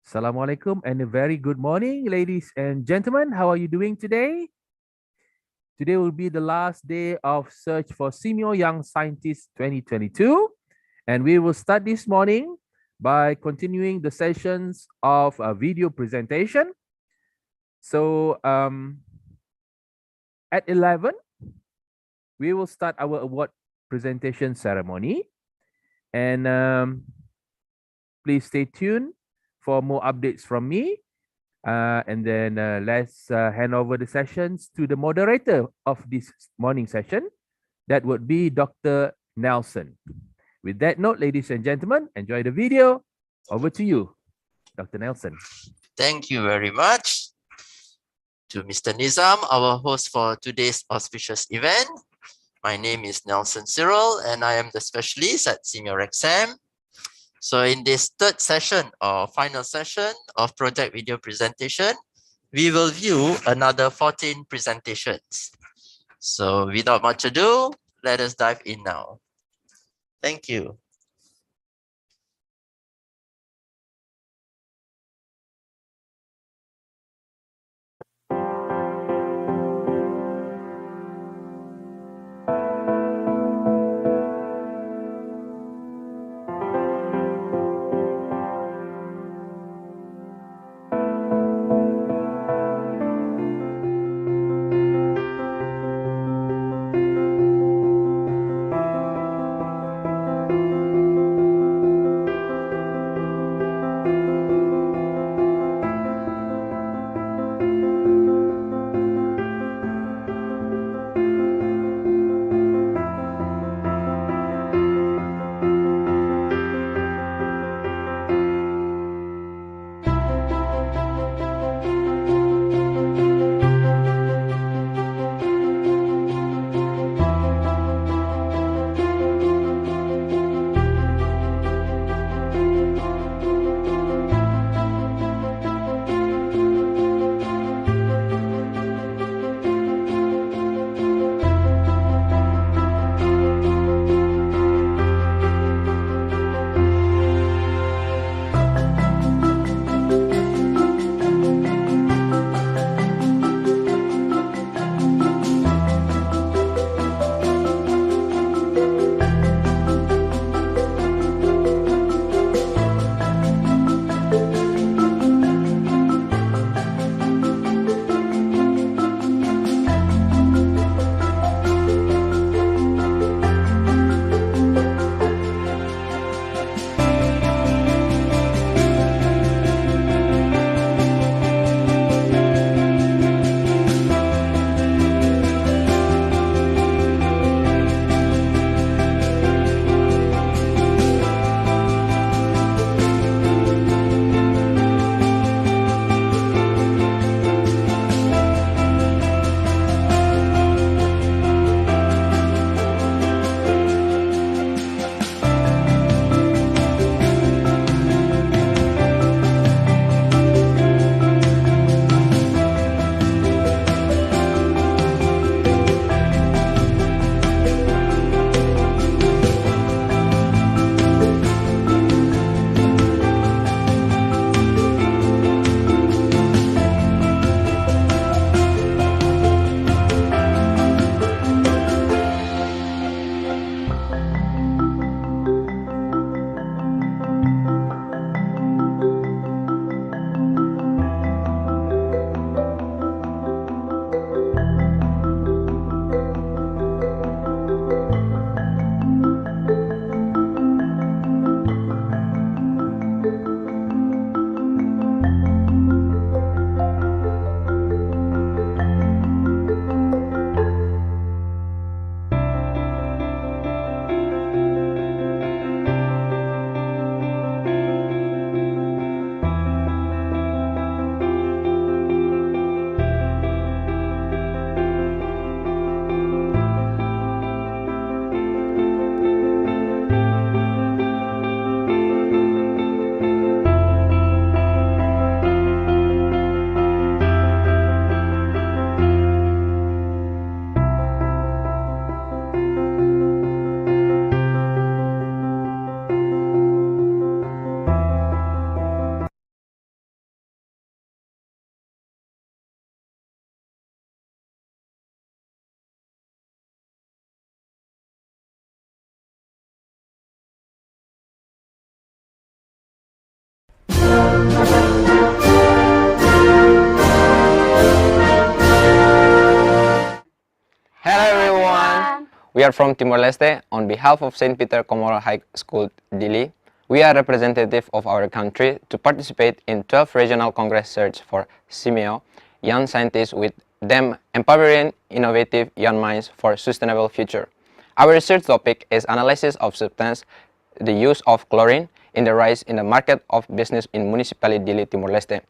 Assalamualaikum and a very good morning, ladies and gentlemen. How are you doing today? Today will be the last day of Search for SEAMEO Young Scientist 2022. And we will start this morning by continuing the sessions of a video presentation. So at 11, we will start our award presentation ceremony. And please stay tuned for more updates from me. And then let's hand over the sessions to the moderator of this morning session. That would be Dr. Nelson. With that note, ladies and gentlemen, enjoy the video. Over to you, Dr. Nelson. Thank you very much to Mr. Nizam, our host for today's auspicious event. My name is Nelson Cyril, and I am the specialist at SEAMEO RECSAM. So in this third session or final session of project video presentation, we will view another 14 presentations. So without much ado, let us dive in now. Thank you. We are from Timor-Leste. On behalf of St. Peter Comoro High School, Dili, we are representative of our country to participate in 12 regional congress search for SEAMEO, young scientists with them empowering innovative young minds for sustainable future. Our research topic is analysis of substance, the use of chlorine in the rise in the market of business in Municipality Dili, Timor-Leste.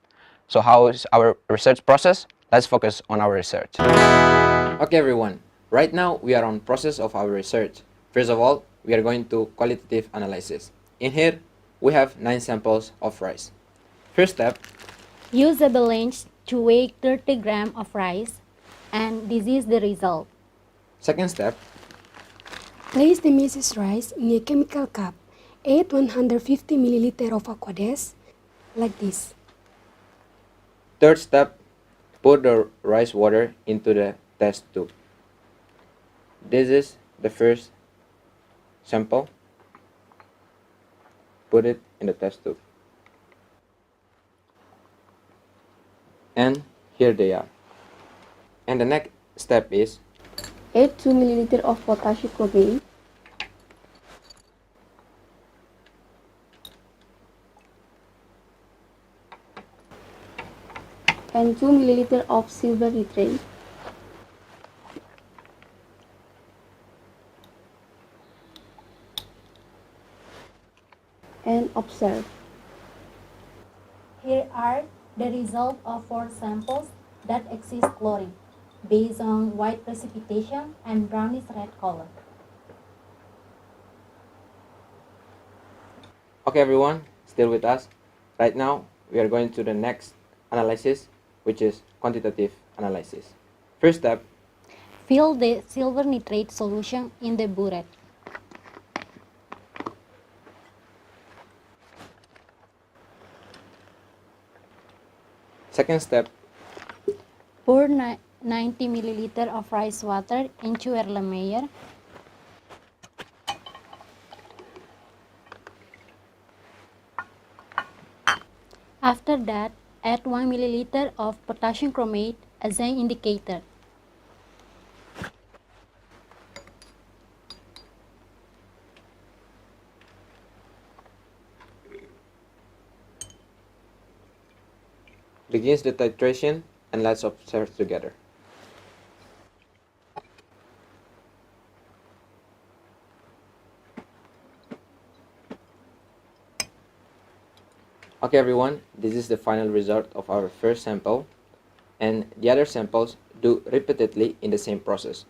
So how is our research process? Let's focus on our research. Okay everyone, right now we are on process of our research. First of all, we are going to qualitative analysis. In here, we have 9 samples of rice. First step, use a balance to weigh 30 grams of rice, and this is the result. second step, place the mixed rice in a chemical cup. Add 150 ml of aqueous, like this. third step, pour the rice water into the test tube. This is the first sample. Put it in the test tube. And here they are. And the next step is add 2 ml of potassium chloride and 2 ml of silver nitrate and observe. Here are the result of 4 samples that exist chlorine, based on white precipitation and brownish red color. okay everyone, still with us. Right now, we are going to the next analysis, which is quantitative analysis. First step, Fill the silver nitrate solution in the burette. second step, Pour 90 ml of rice water into a layer. After that, add 1 ml of potassium chromate as an indicator. begins the titration, and let's observe together. Okay everyone, this is the final result of our first sample, and the other samples do repeatedly in the same process.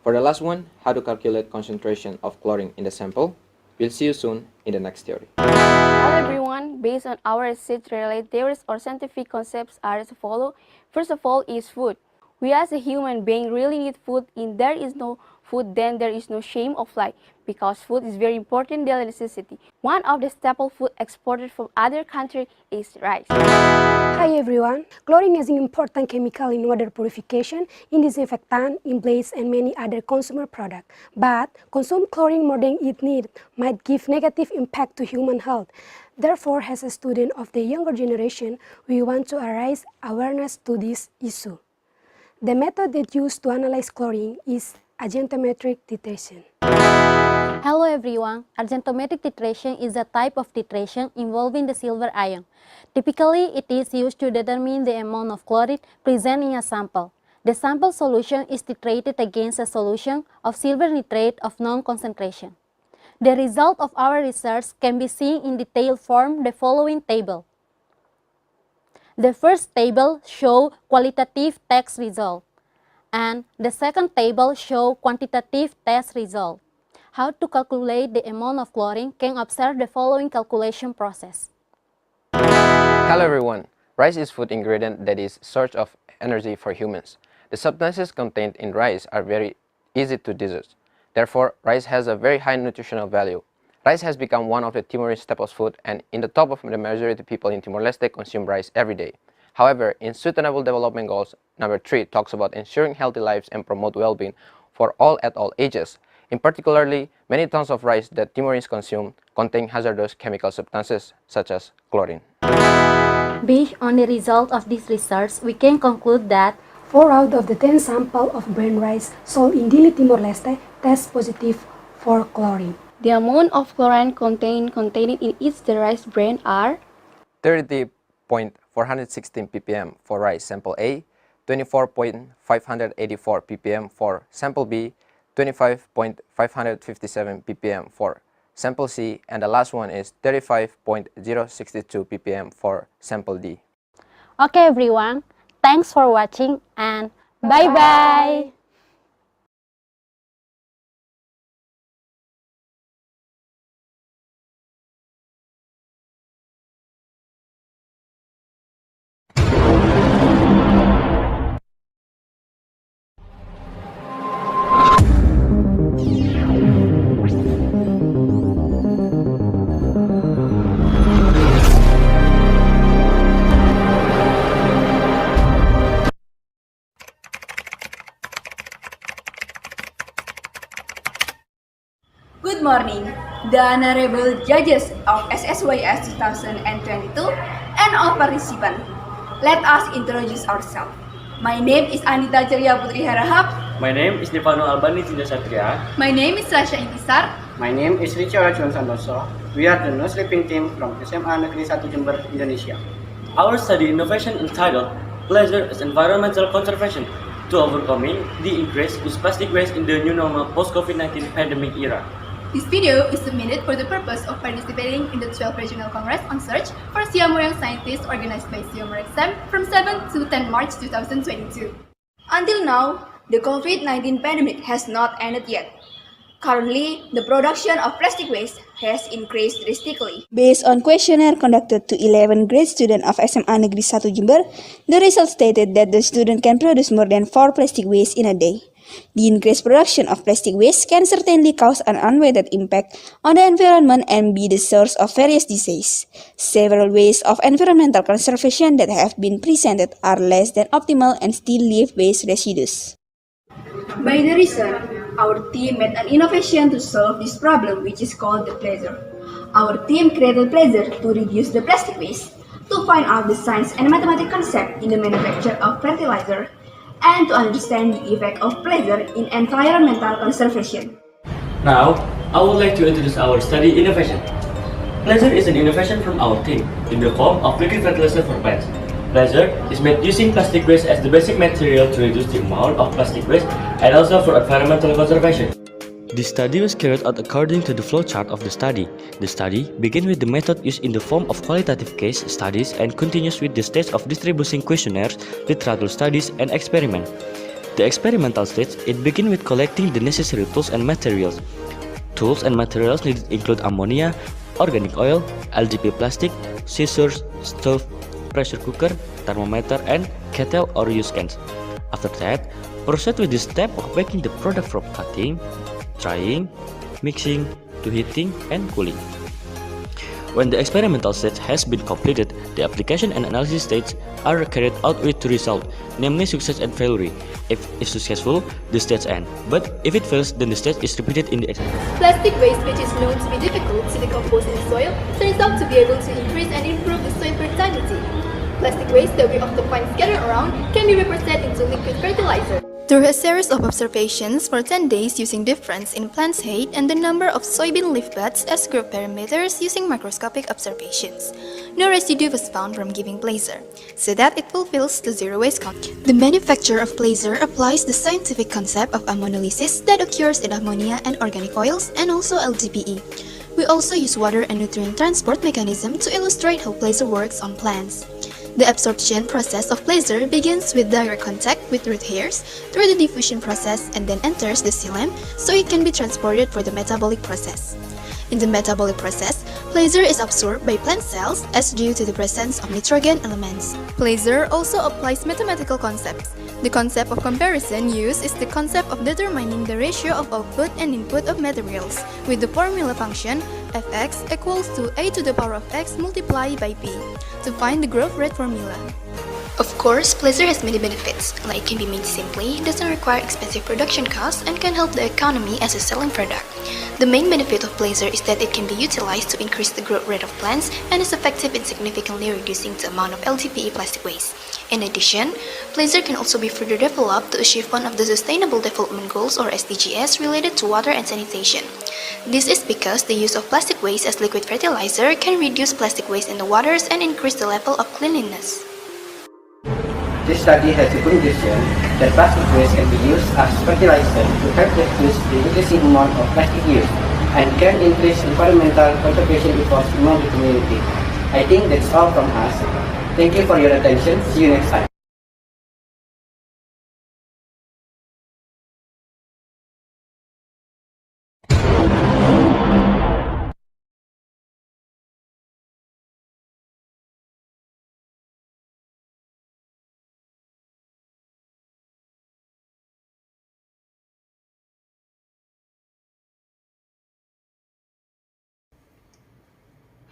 For the last one, how to calculate concentration of chlorine in the sample, we'll see you soon in the next theory. Hello everyone, based on our research related theories or scientific concepts are as follow. First of all is food. We as a human being really need food. If there is no food, then there is no shame of life, because food is very important daily necessity. One of the staple food exported from other countries is rice. Hi everyone. Chlorine is an important chemical in water purification, in disinfectant, in blades, and many other consumer products. But consume chlorine more than it needs might give negative impact to human health. Therefore, as a student of the younger generation, we want to raise awareness to this issue. The method that used to analyze chlorine is argentometric titration. Hello everyone, argentometric titration is a type of titration involving the silver ion. Typically, it is used to determine the amount of chloride present in a sample. The sample solution is titrated against a solution of silver nitrate of known concentration. The result of our research can be seen in detailed form the following table. The first table shows qualitative test result, and the second table shows quantitative test result. How to calculate the amount of chlorine can observe the following calculation process. Hello everyone, rice is food ingredient that is source of energy for humans. The substances contained in rice are very easy to digest. Therefore, rice has a very high nutritional value. Rice has become one of the Timorese staples food, and in the top of the majority of people in Timor-Leste consume rice every day. However, in Sustainable Development Goals number 3 talks about ensuring healthy lives and promote well-being for all at all ages. In particularly, many tons of rice that Timorese consume contain hazardous chemical substances such as chlorine. Based on the result of this research, we can conclude that 4 out of the 10 samples of brown rice sold in Dili, Timor-Leste test positive for chlorine. The amount of chlorine contained in each the rice bran are 30.416 ppm for rice sample A, 24.584 ppm for sample B, 25.557 ppm for sample C, and the last one is 35.062 ppm for sample D. Okay everyone, thanks for watching and bye-bye. Good morning, the honorable judges of SSYS 2022 and all participants. Let us introduce ourselves. My name is Anita Ceria Putri Harahap. My name is Nivano Albani Tinja Satria. My name is Rasha Intisar. My name is Richo Racuan Santoso. We are the no sleeping team from SMA Negeri 1 Jember, Indonesia. Our study innovation entitled Pleasure as Environmental Conservation to Overcoming the Increase in Plastic Waste in the New Normal Post-COVID-19 Pandemic Era. This video is submitted for the purpose of participating in the 12th Regional Congress on Search for SEAMEO Young Scientists organized by SEAMEO RECSAM from 7 to 10 March 2022. Until now, the COVID-19 pandemic has not ended yet. Currently, the production of plastic waste has increased drastically. Based on questionnaire conducted to 11 grade students of SMA Negeri 1 Jember, the results stated that the student can produce more than 4 plastic waste in a day. The increased production of plastic waste can certainly cause an unwanted impact on the environment and be the source of various diseases. Several ways of environmental conservation that have been presented are less than optimal and still leave waste residues. By the research, our team made an innovation to solve this problem, which is called the pleasure. Our team created pleasure to reduce the plastic waste, to find out the science and mathematical concept in the manufacture of fertilizer, and to understand the effect of pleasure in environmental conservation. Now, I would like to introduce our study innovation. Pleasure is an innovation from our team in the form of liquid fertilizer for plants. Pleasure is made using plastic waste as the basic material to reduce the amount of plastic waste and also for environmental conservation. The study was carried out according to the flowchart of the study. The study began with the method used in the form of qualitative case studies and continues with the stage of distributing questionnaires, literature studies, and experiment. The experimental stage, it begins with collecting the necessary tools and materials. Tools and materials needed include ammonia, organic oil, LGP plastic, scissors, stove, pressure cooker, thermometer, and kettle or use cans. After that, proceed with the step of making the product from cutting, drying, mixing, to heating, and cooling. When the experimental stage has been completed, the application and analysis stages are carried out with two results, namely success and failure. If successful, the stage ends, but if it fails, then the stage is repeated in the exam. Plastic waste, which is known to be difficult to decompose in the soil, turns out to be able to increase and improve the soil fertility. Plastic waste that we often find scattered around can be represented into liquid fertilizer. Through a series of observations for 10 days using difference in plant's height and the number of soybean leaf buds as group parameters using microscopic observations, no residue was found from giving pleasure, so that it fulfills the zero waste concept. The manufacture of pleasure applies the scientific concept of ammonolysis that occurs in ammonia and organic oils and also LGPE. We also use water and nutrient transport mechanism to illustrate how pleasure works on plants. The absorption process of pleasure begins with direct contact with root hairs through the diffusion process and then enters the xylem so it can be transported for the metabolic process. In the metabolic process, pleasure is absorbed by plant cells as due to the presence of nitrogen elements. Pleasure also applies mathematical concepts. The concept of comparison used is the concept of determining the ratio of output and input of materials with the formula function fx equals to a to the power of x multiplied by p to find the growth rate formula. Of course, pleasure has many benefits, like it can be made simply, doesn't require expensive production costs, and can help the economy as a selling product. The main benefit of placer is that it can be utilized to increase the growth rate of plants and is effective in significantly reducing the amount of LDPE plastic waste. In addition, placer can also be further developed to achieve one of the Sustainable Development Goals or SDGs related to water and sanitation. This is because the use of plastic waste as liquid fertilizer can reduce plastic waste in the waters and increase the level of cleanliness. This study has the conclusion that plastic waste can be used as fertilizer to help reduce the increasing amount of plastic use and can increase environmental conservation efforts among the community. I think that's all from us. Thank you for your attention. See you next time.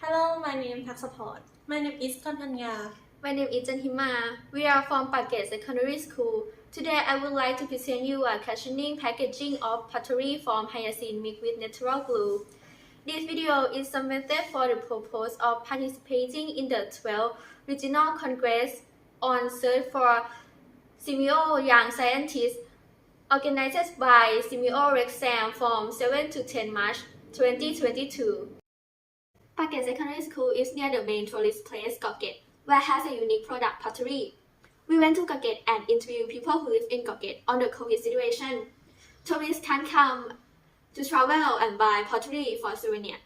Hello, my name is Support. My name is Kantanya. My name is Janhima. We are from Paket Secondary School. Today, I would like to present you a cushioning packaging of pottery from hyacinth mixed with natural glue. This video is submitted for the purpose of participating in the 12th Regional Congress on Search for SEAMEO Young Scientists, organized by SEAMEO RECSAM from 7 to 10 March 2022. Paket Secondary School is near the main tourist place, Gokget, where has a unique product, pottery. We went to Gokget and interviewed people who live in Gokget on the COVID situation. Tourists can come to travel and buy pottery for souvenir.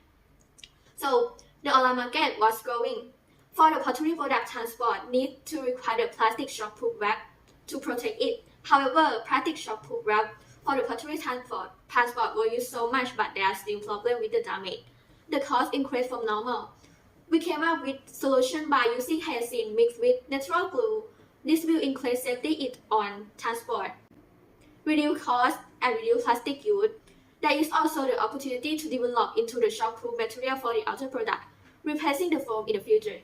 So, the online market was growing. For the pottery product transport, need to require the plastic shockproof wrap to protect it. However, plastic shockproof wrap for the pottery transport were used so much, but there are still problems with the damage. The cost increased from normal. We came up with solution by using hyacinth mixed with natural glue. This will increase safety on transport, reduce cost, and reduce plastic use. There is also the opportunity to develop into the shockproof material for the outer product, replacing the foam in the future.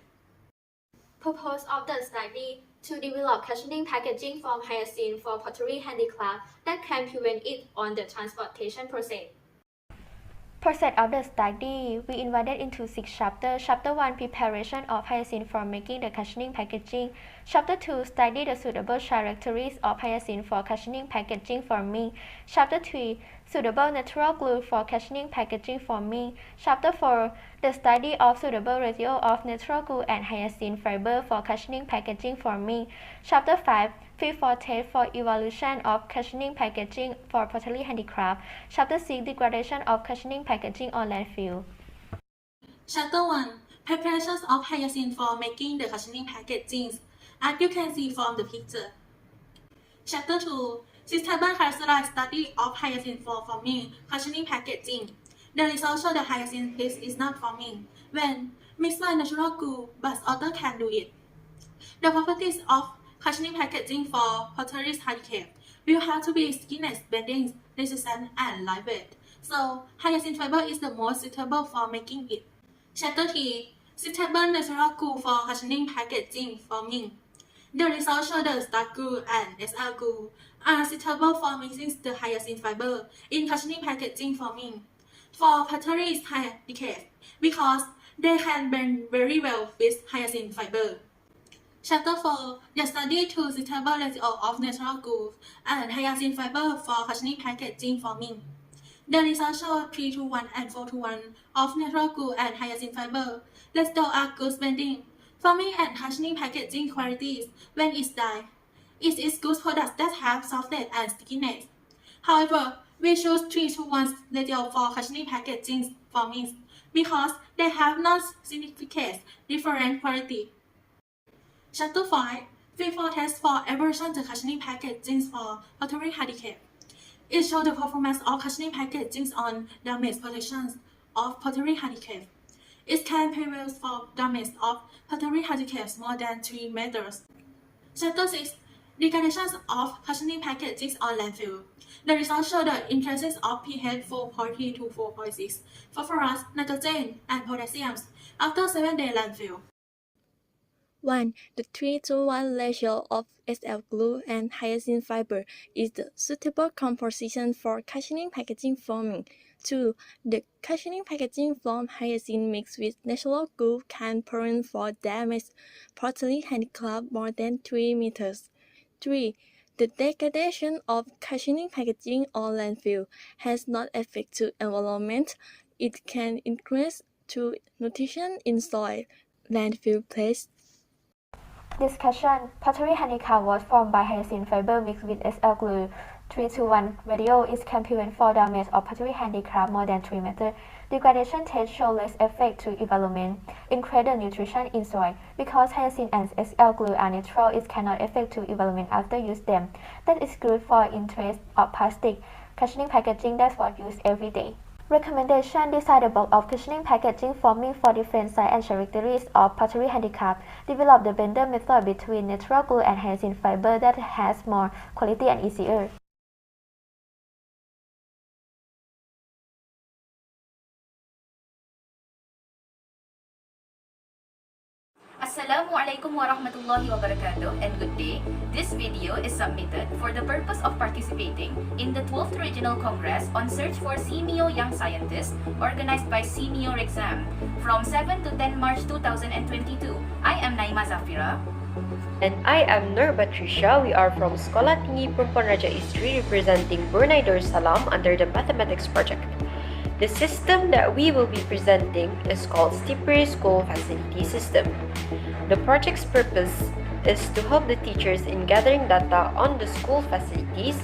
Purpose of the study to develop cushioning packaging from hyacinth for pottery handicraft that can prevent it on the transportation process. Process of the study, we divided into 6 chapters. Chapter 1, preparation of hyacinth for making the cushioning packaging. Chapter 2, study the suitable characteristics of hyacinth for cushioning packaging forming. Chapter 3, suitable natural glue for cushioning packaging forming. Chapter 4, the study of suitable ratio of natural glue and hyacinth fiber for cushioning packaging forming. Chapter 5, fit for test for evaluation of cushioning packaging for pottery handicraft. Chapter 6, degradation of cushioning packaging on landfill. Chapter 1, preparations of hyacinth for making the cushioning packaging, as you can see from the picture. Chapter 2, systematic characterized study of hyacinth for forming cushioning packaging. The results show the hyacinth paste is not forming when mixed by natural glue, but others can do it. The properties of cushioning packaging for pottery handicraft will have to be stickiness, bending, resistant, and lightweight. So, hyacinth fiber is the most suitable for making it. Chapter 3, suitable natural glue for cushioning packaging forming. The results show the star glue and SR glue are suitable for mixing the hyacinth fiber in cushioning packaging forming for pottery handicraft because they can blend very well with hyacinth fiber. Chapter 4, the study to suitable ratio of natural glue and hyacinth fiber for cushioning packaging forming. The results show 3:1 and 4:1 of natural glue and hyacinth fiber. Ratio are good bending, forming and cushioning packaging qualities when it's dyed. It is good products that have softness and stickiness. However, we choose 3:1 ratio for cushioning packaging forming because they have not significant different quality. Chapter 5, fit for test for evaluation the cushioning packaging for pottery handicraft. It shows the performance of cushioning packaging on damage protection of pottery handicraft. It can prevail for damage of pottery handicrafts more than 3 meters. Chapter 6, degradation of cushioning packaging on landfill. The results show the increases of pH 4.3 to 4.6, phosphorus, nitrogen, and potassium after 7-day landfill. 1. The 3:1 ratio of SL glue and hyacinth fiber is the suitable composition for cushioning packaging foaming. 2. The cushioning packaging from hyacinth mixed with natural glue can prevent for damage, partially handicraft more than 3 meters. 3. The degradation of cushioning packaging on landfill has not effect to environment. It can increase to nutrition in soil. Landfill place. Discussion. Pottery handicap was formed by hyacinth fiber mixed with SL glue. 3:1 ratio is can prevent for damage of pottery handicraft more than 3 meters. Degradation test show less effect to environment. Increase the nutrition in soil. Because hyacinth and SL glue are neutral, it cannot affect to environment after use them. That is good for interest of plastic cushioning packaging that's for use every day. Recommendation. Design the bulk of cushioning packaging forming for different size and characteristics of pottery handicap. Develop the blender method between natural glue and hyacinth fiber that has more quality and easier. Assalamualaikum warahmatullahi wabarakatuh and good day. This video is submitted for the purpose of participating in the 12th Regional Congress on Search for SEAMEO Young Scientists organized by SEAMEO RECSAM from 7 to 10 March 2022. I am Naima Zafira. And I am Nur Patricia. We are from Sekolah Tinggi Perempuan Raja Isteri representing Brunei Darussalam under the Mathematics Project. The system that we will be presenting is called STIPRI School Facility System. The project's purpose is to help the teachers in gathering data on the school facilities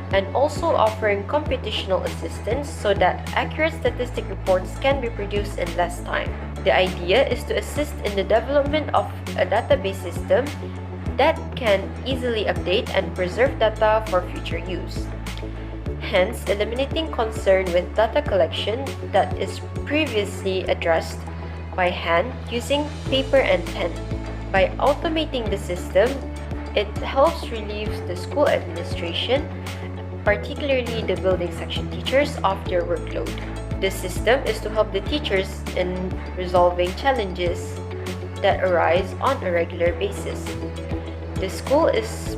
and also offering computational assistance so that accurate statistic reports can be produced in less time. The idea is to assist in the development of a database system that can easily update and preserve data for future use. Hence, eliminating concern with data collection that is previously addressed by hand using paper and pen. By automating the system, it helps relieve the school administration, particularly the building section teachers, of their workload. This system is to help the teachers in resolving challenges that arise on a regular basis. The school is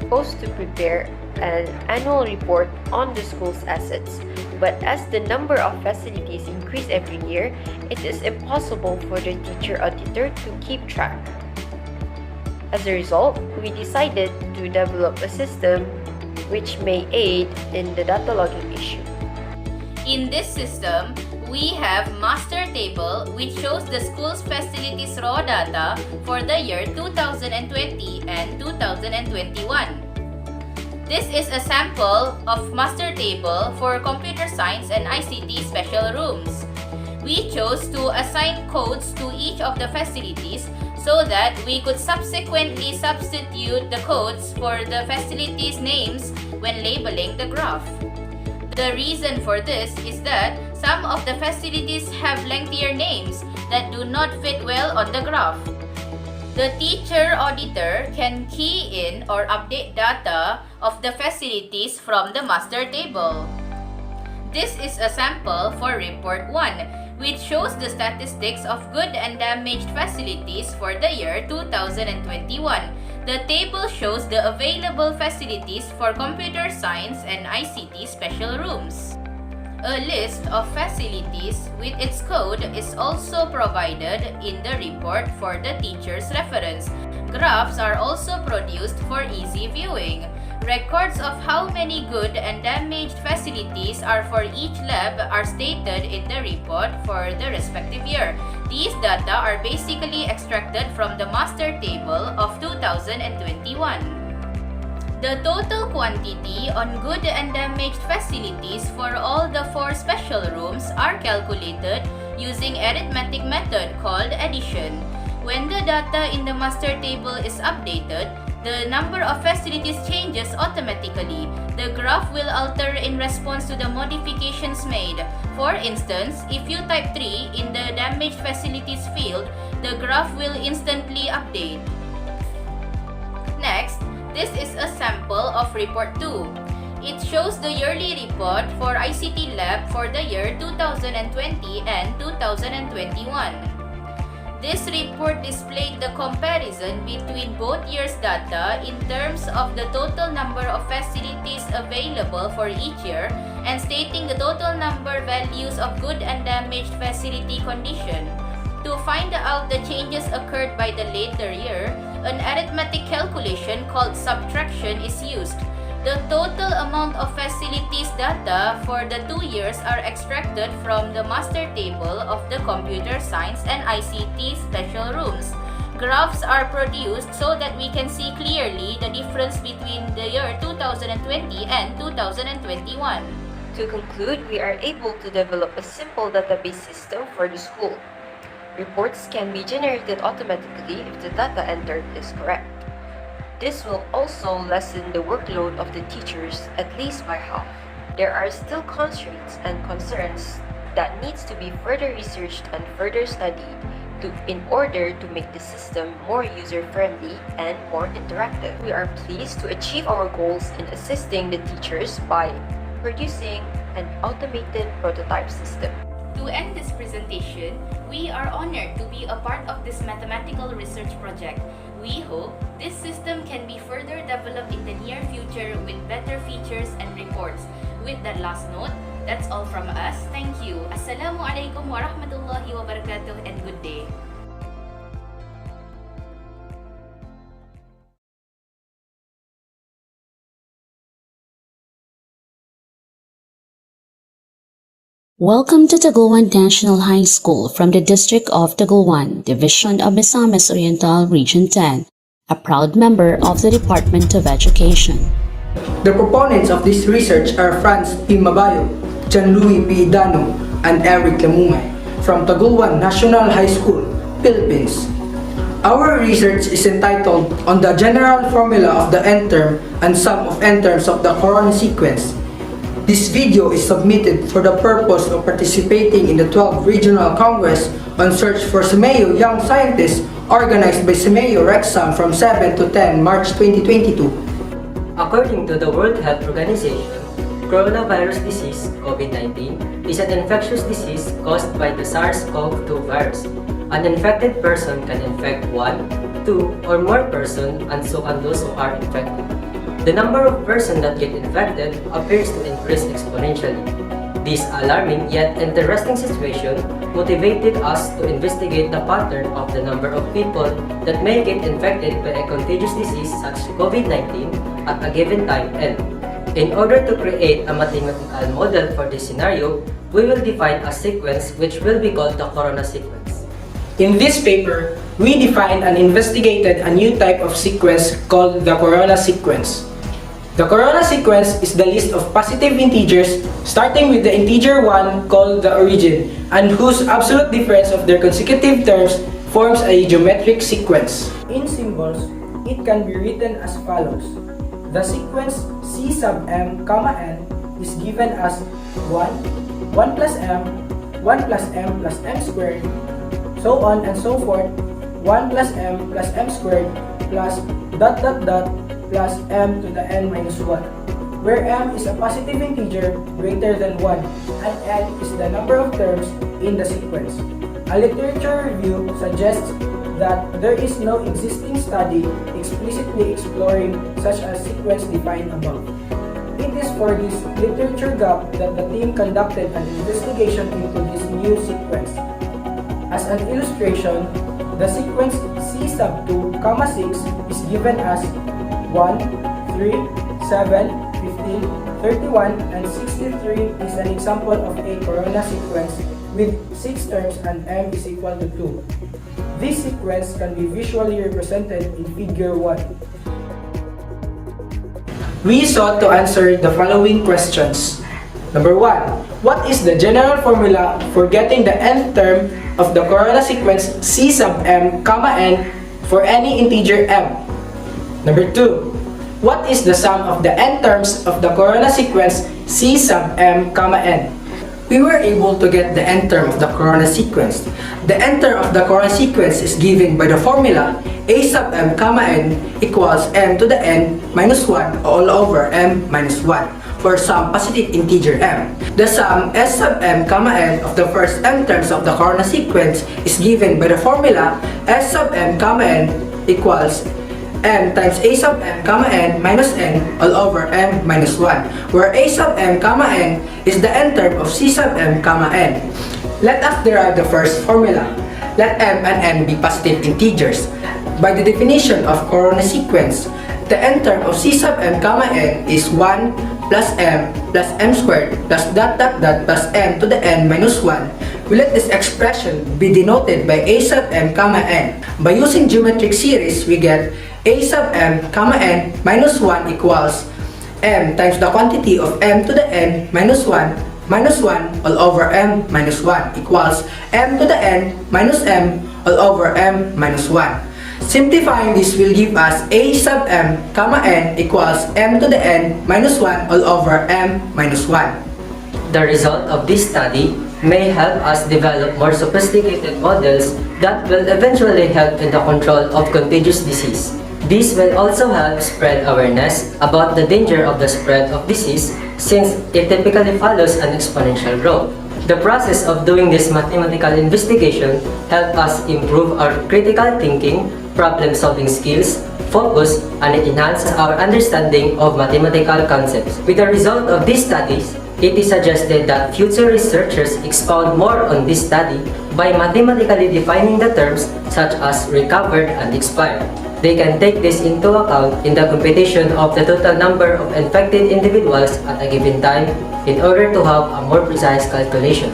supposed to prepare an annual report on the school's assets, but as the number of facilities increase every year, it is impossible for the teacher auditor to keep track. As a result, we decided to develop a system which may aid in the data logging issue. In this system, we have master table which shows the school's facilities raw data for the year 2020 and 2021. This is a sample of master table for computer science and ICT special rooms. We chose to assign codes to each of the facilities so that we could subsequently substitute the codes for the facilities' names when labeling the graph. The reason for this is that some of the facilities have lengthier names that do not fit well on the graph. The teacher auditor can key in or update data of the facilities from the master table. This is a sample for Report 1, which shows the statistics of good and damaged facilities for the year 2021. The table shows the available facilities for computer science and ICT special rooms. A list of facilities with its code is also provided in the report for the teacher's reference. Graphs are also produced for easy viewing. Records of how many good and damaged facilities are for each lab are stated in the report for the respective year. These data are basically extracted from the master table of 2021. The total quantity on good and damaged facilities for all the 4 special rooms are calculated using arithmetic method called addition. When the data in the master table is updated, the number of facilities changes automatically. The graph will alter in response to the modifications made. For instance, if you type 3 in the damaged facilities field, the graph will instantly update. Next, this is a sample of Report 2. It shows the yearly report for ICT Lab for the year 2020 and 2021. This report displayed the comparison between both years' data in terms of the total number of facilities available for each year and stating the total number values of good and damaged facility condition. To find out the changes occurred by the later year, an arithmetic calculation called subtraction is used. The total amount of facilities data for the 2 years are extracted from the master table of the computer science and ICT special rooms. Graphs are produced so that we can see clearly the difference between the year 2020 and 2021. To conclude, we are able to develop a simple database system for the school. Reports can be generated automatically if the data entered is correct. This will also lessen the workload of the teachers at least by half. There are still constraints and concerns that needs to be further researched and further studied in order to make the system more user-friendly and more interactive. We are pleased to achieve our goals in assisting the teachers by producing an automated prototype system. To end this presentation, we are honored to be a part of this mathematical research project. We hope this system can be further developed in the near future with better features and reports. With that last note, that's all from us. Thank you. Assalamualaikum warahmatullahi wabarakatuh and good day. Welcome to Tagulwan National High School from the District of Tagulwan, Division of Misamis Oriental, Region 10, a proud member of the Department of Education. The proponents of this research are Franz P. Mabayo, John-Louis P. Dano, and Eric Lamumay from Tagulwan National High School, Philippines. Our research is entitled On the General Formula of the N-term and Sum of N-terms of the Corona Sequence. This video is submitted for the purpose of participating in the 12th Regional Congress on Search for SEAMEO Young Scientists organized by SEAMEO RECSAM from 7 to 10 March 2022. According to the World Health Organization, coronavirus disease, COVID-19, is an infectious disease caused by the SARS-CoV-2 virus. An infected person can infect 1, 2, or more persons and so can those who are infected. The number of persons that get infected appears to increase exponentially. This alarming yet interesting situation motivated us to investigate the pattern of the number of people that may get infected by a contagious disease such as COVID-19 at a given time, and in order to create a mathematical model for this scenario, we will define a sequence which will be called the corona sequence. In this paper, we defined and investigated a new type of sequence called the corona sequence. The corona sequence is the list of positive integers starting with the integer 1 called the origin and whose absolute difference of their consecutive terms forms a geometric sequence. In symbols, it can be written as follows. The sequence C sub m, n is given as 1, 1 plus m, 1 plus m plus m squared, so on and so forth, 1 plus m squared plus ... plus m to the n minus 1, where m is a positive integer greater than 1 and n is the number of terms in the sequence. A literature review suggests that there is no existing study explicitly exploring such a sequence defined above. It is for this literature gap that the team conducted an investigation into this new sequence. As an illustration, the sequence C sub 2, 6 is given as 1, 3, 7, 15, 31, and 63 is an example of a corona sequence with 6 terms and m is equal to 2. This sequence can be visually represented in figure 1. We sought to answer the following questions. Number 1. What is the general formula for getting the nth term of the corona sequence C sub m, n for any integer m? Number 2. What is the sum of the n terms of the corona sequence C sub m, n? We were able to get the n term of the corona sequence. The n term of the corona sequence is given by the formula a sub m, n equals m to the n minus 1 all over m minus 1, for some positive integer m. The sum S sub m comma n of the first m terms of the corona sequence is given by the formula S sub m comma n equals m times a sub m comma n minus n all over m minus 1, where a sub m comma n is the n term of c sub m comma n. Let us derive the first formula. Let m and n be positive integers. By the definition of corona sequence, the n term of c sub m comma n is 1 plus m squared plus dot dot dot plus m to the n minus 1. We let this expression be denoted by a sub m comma n. By using geometric series, we get a sub m comma n minus 1 equals m times the quantity of m to the n minus 1 all over m minus 1 equals m to the n minus m all over m minus 1. Simplifying this will give us a sub m comma n equals m to the n minus 1 all over m minus 1. The result of this study may help us develop more sophisticated models that will eventually help in the control of contagious disease. This will also help spread awareness about the danger of the spread of disease, since it typically follows an exponential growth. The process of doing this mathematical investigation helps us improve our critical thinking, problem-solving skills, focus, and it enhances our understanding of mathematical concepts. With the result of these studies, it is suggested that future researchers expound more on this study by mathematically defining the terms such as recovered and expired. They can take this into account in the computation of the total number of infected individuals at a given time in order to have a more precise calculation.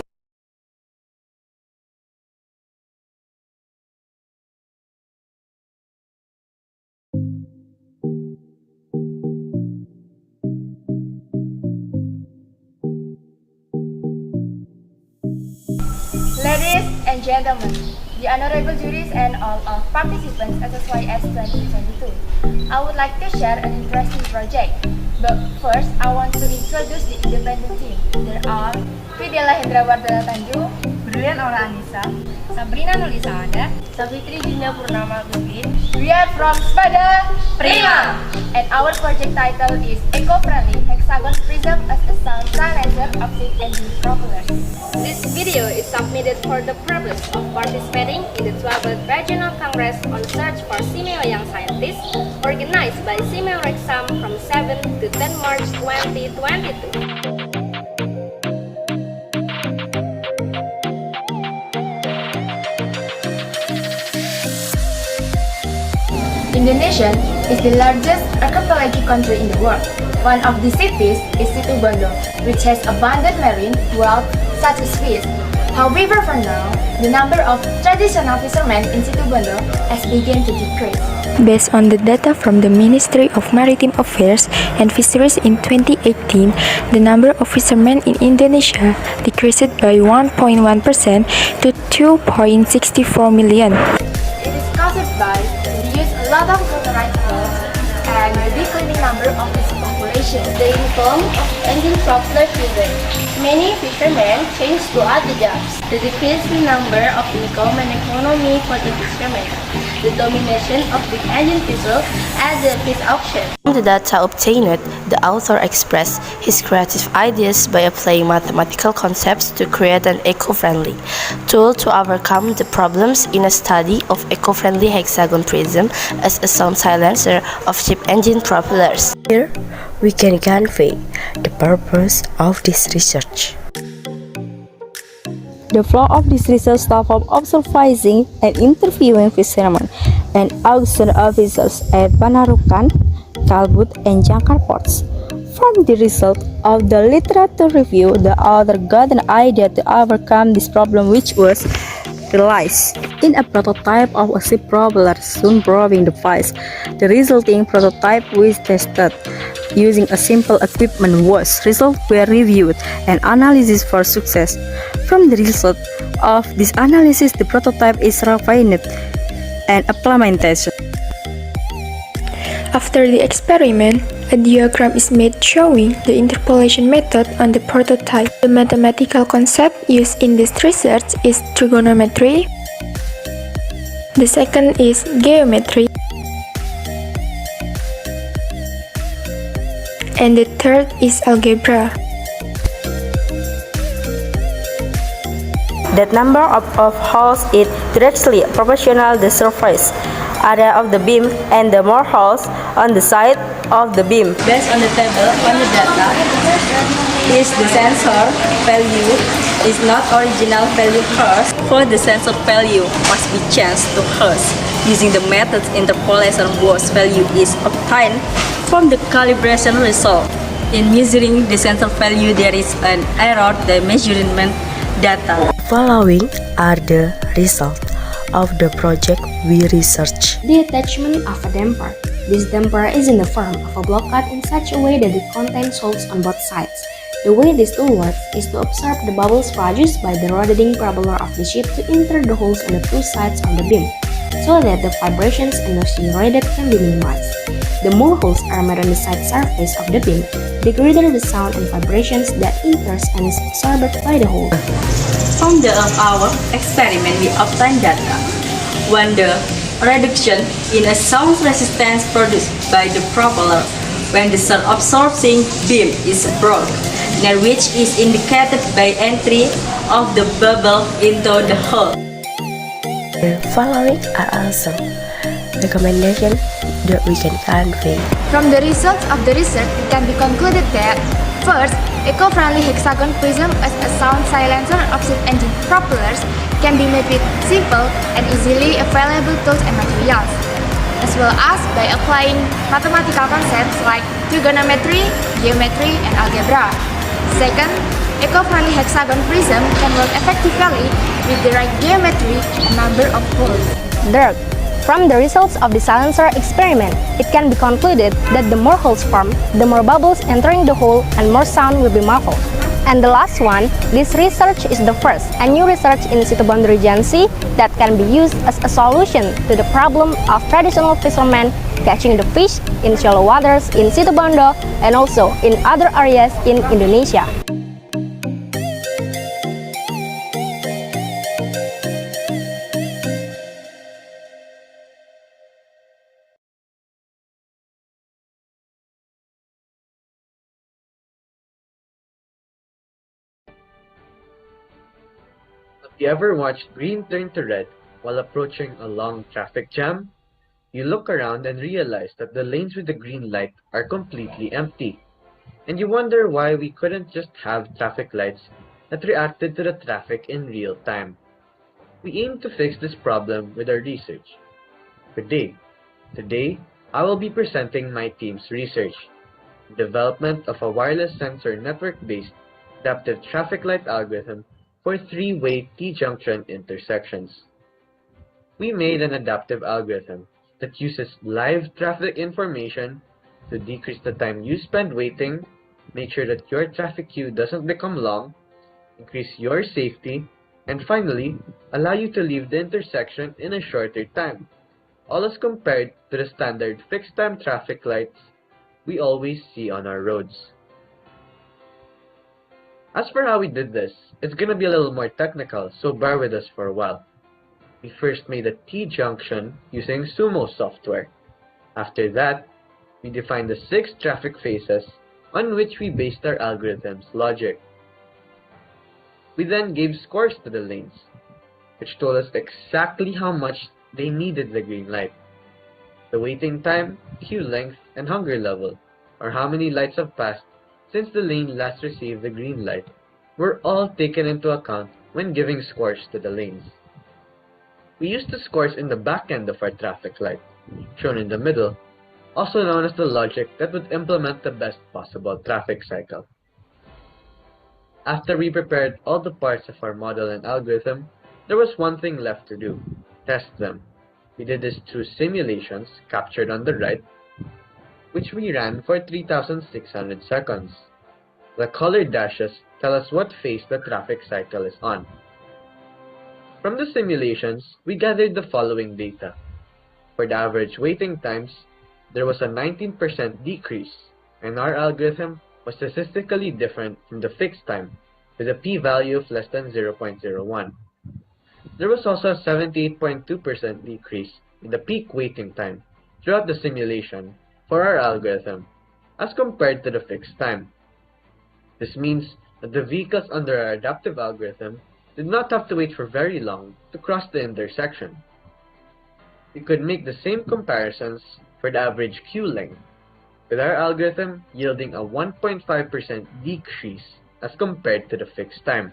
Ladies and gentlemen, the honorable juries and all of participants SSYS 2022, I would like to share an interesting project. But first, I want to introduce the independent team. There are Fidela Hendrawardana Tanjung, Brilian Aura Anissa, Sabrina Nulisa Anda, Savitri Junya Purnama Gugin. We are from Spada Prima! And our project title is Eco-Friendly Hexagon Prism as a Sound Silencer of Ship Engine Propellers. This video is submitted for the purpose of participating in the 12th Regional Congress on Search for SEAMEO Young Scientists, organized by SEAMEO RECSAM from 7 to 10 March 2022. Indonesia is the largest archipelagic country in the world. One of the cities is Situbondo, which has abundant marine wealth such as fish. However, for now, the number of traditional fishermen in Situbondo has begun to decrease. Based on the data from the Ministry of Maritime Affairs and Fisheries in 2018, the number of fishermen in Indonesia decreased by 1.1% to 2.64 million. It is caused by the use a lot of motorized boats and the declining number of its population. The income of engine propeller children. Many fishermen change to other jobs. The decreasing number of income and economy for the fishermen. The domination of the engine vessel at the fish auction. From the data obtained, the author expressed his creative ideas by applying mathematical concepts to create an eco-friendly tool to overcome the problems in a study of eco-friendly hexagon prism as a sound silencer of ship engine propellers. Here, we can convey the purpose of this research. The flow of this research starts from observing and interviewing fishermen and auction officers at Panarukan, Kalbut, and Jangkar ports. From the result of the literature review, the author got an idea to overcome this problem, which was realized in a prototype of a ship propeller soon proving device. The resulting prototype was tested using a simple equipment. Results were reviewed and analysis for success. From the result of this analysis, the prototype is refined and implementation. After the experiment, a diagram is made showing the interpolation method on the prototype. The mathematical concept used in this research is trigonometry. The second is geometry. And the third is algebra. That number of holes is directly proportional to the surface area of the beam, and the more holes on the side of the beam. Based on the table on the data, is the sensor value is not original value first. For the sensor value must be changed to hertz. Using the method interpolation, whose value is obtained from the calibration result. In measuring the sensor value, there is an error the measurement data. Following are the results of the project we researched. The attachment of a damper. This damper is in the form of a blockade in such a way that it contains holes on both sides. The way this tool works is to observe the bubbles produced by the rotating propeller of the ship to enter the holes on the two sides of the beam, so that the vibrations and noise generated can be minimized. The more holes are made on the side surface of the beam, the greater the sound and vibrations that enters and is absorbed by the hole. From the our experiment, we obtained data when the reduction in a sound resistance produced by the propeller when the sound absorbing beam is broke, which is indicated by entry of the bubble into the hole. The following are also recommendations that we can convey. From the results of the research, it can be concluded that first, eco-friendly hexagon prism as a sound silencer opposite engine propellers can be made with simple and easily available tools and materials, as well as by applying mathematical concepts like trigonometry, geometry, and algebra. Second, eco-friendly hexagon prism can work effectively with the right geometry and number of holes. Third, from the results of the silencer experiment, it can be concluded that the more holes formed, the more bubbles entering the hole and more sound will be muffled. And the last one, this research is the first and new research in situboundary geometry that can be used as a solution to the problem of traditional fishermen catching the fish in shallow waters in Situbondo and also in other areas in Indonesia. Have you ever watched green turn to red while approaching a long traffic jam? You look around and realize that the lanes with the green light are completely empty. And you wonder why we couldn't just have traffic lights that reacted to the traffic in real time. We aim to fix this problem with our research. Today, I will be presenting my team's research, development of a wireless sensor network-based adaptive traffic light algorithm for three-way T-junction intersections. We made an adaptive algorithm that uses live traffic information to decrease the time you spend waiting, make sure that your traffic queue doesn't become long, increase your safety, and finally, allow you to leave the intersection in a shorter time, all as compared to the standard fixed-time traffic lights we always see on our roads. As for how we did this, it's gonna be a little more technical, so bear with us for a while. We first made a T-junction using SEAMEO software. After that, we defined the 6 traffic phases on which we based our algorithm's logic. We then gave scores to the lanes, which told us exactly how much they needed the green light. The waiting time, queue length, and hunger level, or how many lights have passed since the lane last received the green light, were all taken into account when giving scores to the lanes. We used the scores in the back end of our traffic light, shown in the middle, also known as the logic that would implement the best possible traffic cycle. After we prepared all the parts of our model and algorithm, there was one thing left to do: test them. We did this through simulations captured on the right, which we ran for 3,600 seconds. The colored dashes tell us what phase the traffic cycle is on. From the simulations, we gathered the following data. For the average waiting times, there was a 19% decrease, and our algorithm was statistically different from the fixed time, with a p-value of less than 0.01. There was also a 78.2% decrease in the peak waiting time throughout the simulation for our algorithm, as compared to the fixed time. This means that the vehicles under our adaptive algorithm did not have to wait for very long to cross the intersection. We could make the same comparisons for the average queue length, with our algorithm yielding a 1.5% decrease as compared to the fixed time.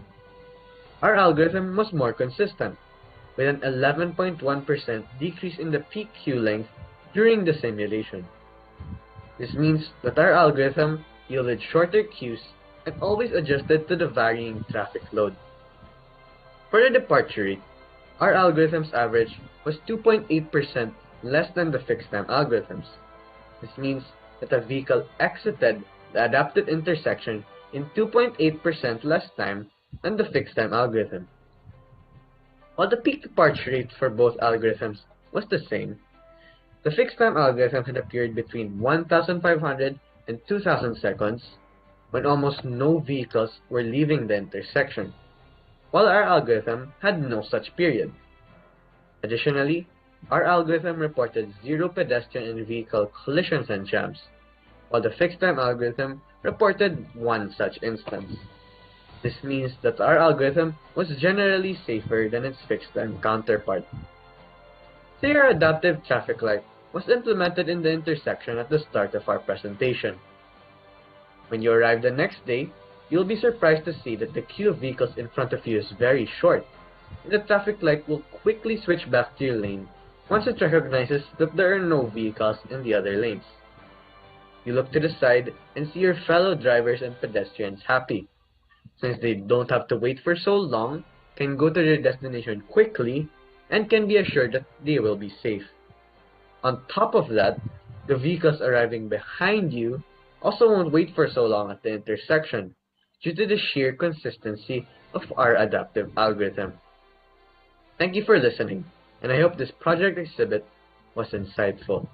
Our algorithm was more consistent, with an 11.1% decrease in the peak queue length during the simulation. This means that our algorithm yielded shorter queues and always adjusted to the varying traffic load. For the departure rate, our algorithm's average was 2.8% less than the fixed-time algorithms. This means that a vehicle exited the adaptive intersection in 2.8% less time than the fixed-time algorithm. While the peak departure rate for both algorithms was the same, the fixed-time algorithm had appeared between 1,500 and 2,000 seconds when almost no vehicles were leaving the intersection, while our algorithm had no such period. Additionally, our algorithm reported 0 pedestrian and vehicle collisions and jams, while the fixed-time algorithm reported 1 such instance. This means that our algorithm was generally safer than its fixed-time counterpart. Say our adaptive traffic light was implemented in the intersection at the start of our presentation. When you arrive the next day, you'll be surprised to see that the queue of vehicles in front of you is very short, and the traffic light will quickly switch back to your lane once it recognizes that there are no vehicles in the other lanes. You look to the side and see your fellow drivers and pedestrians happy, since they don't have to wait for so long, can go to their destination quickly, and can be assured that they will be safe. On top of that, the vehicles arriving behind you also won't wait for so long at the intersection, due to the sheer consistency of our adaptive algorithm. Thank you for listening, and I hope this project exhibit was insightful.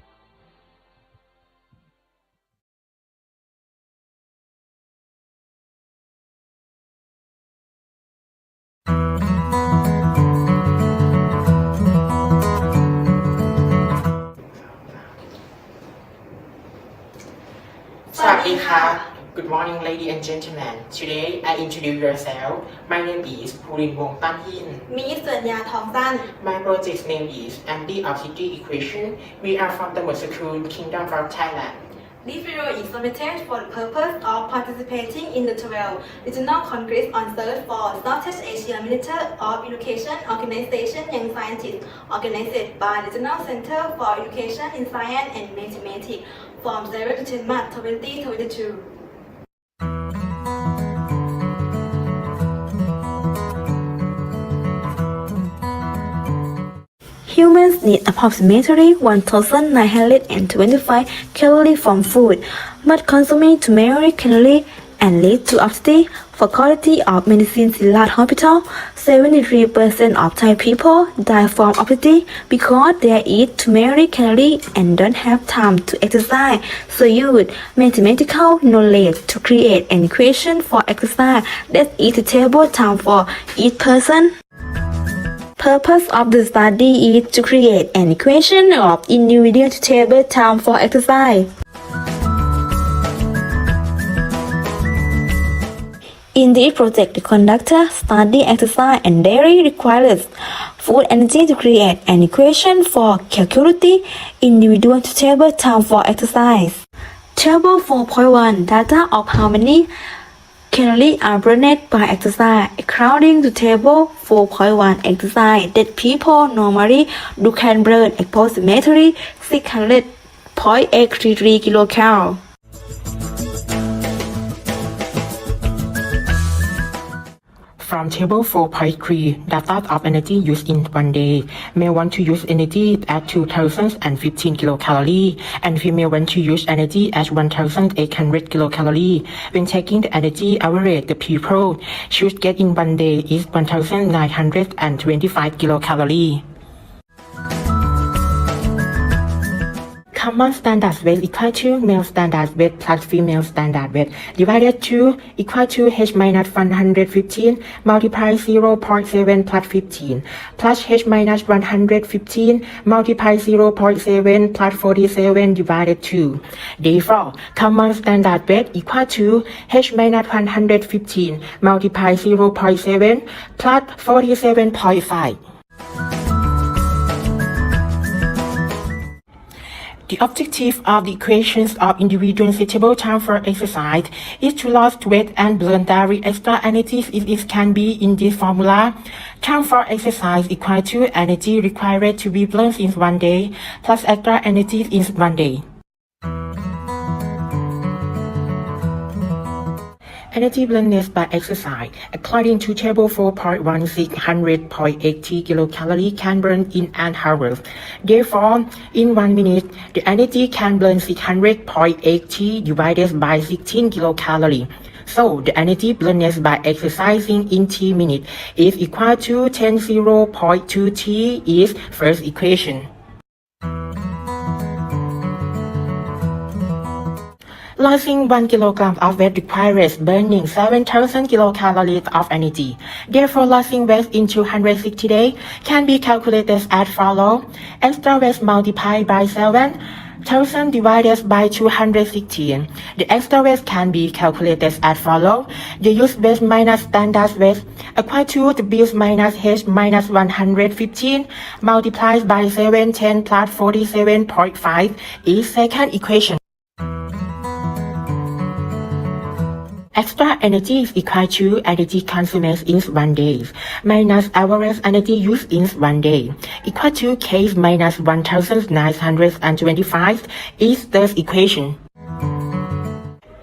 Good morning, ladies and gentlemen. Today, I introduce yourself. My name is Purin Wong Tan Hin. Me, Sanya Thongsan. My project's name is Anti-Obesity Equation. We are from the School, Kingdom of Thailand. This video is submitted for the purpose of participating in the 12th Regional Congress on Search for Southeast Asia Minister of Education Organization Young Scientists, organized by Regional Center for Education in Science and Mathematics from 7 to 10 March 2022. Humans need approximately 1,925 calories from food, but consuming too many calories and lead to obesity. For quality of medicine in large hospital, 73% of Thai people die from obesity because they eat too many calories and don't have time to exercise. So use mathematical knowledge to create an equation for exercise that is suitable time for each person. Purpose of the study is to create an equation of individual suitable time for exercise. In this project, the conductor study exercise and daily requires food energy to create an equation for calculating individual suitable time for exercise. Table 4.1 data of how many calories are burned by exercise. According to table 4.1, exercise that people normally do can burn approximately 600.833 kilocalories. From table 4.3, data of energy used in one day. Male want to use energy at 2,015 kilocalories, and female want to use energy at 1,800 kilocalories. When taking the energy average, the people should get in one day is 1,925 kilocalories. common standard weight equal to male standard weight plus female standard weight divided 2 equal to h minus 115 multiply 0.7 plus 15 plus h minus 115 multiply 0.7 plus 47 divided 2. Therefore, common standard weight equal to h minus 115 multiply 0.7 plus 47.5. The objective of the equations of individual suitable time for exercise is to lose weight and burn direct extra energy if it can be in this formula. Time for exercise equal to energy required to be burned in 1 day plus extra energy in 1 day. Energy burned by exercise, according to table 4.1, 600.80 kilocalories can burn in an hour. Therefore, in 1 minute, the energy can burn 600.80 divided by 16 kilocalories. So, the energy burned by exercising in 3 minutes is equal to 10.0.2 T is first equation. Losing 1 kilogram of weight requires burning 7,000 kilocalories of energy. Therefore, losing weight in 260 days can be calculated as follows. Extra weight multiplied by 7,000 divided by 260. The extra weight can be calculated as follows. The use weight minus standard weight equal to the B minus H minus 115 multiplied by 710 plus 47.5 is second equation. Extra energy is equal to energy consumed in 1 day minus average energy used in 1 day equal to K minus 1925 is third equation.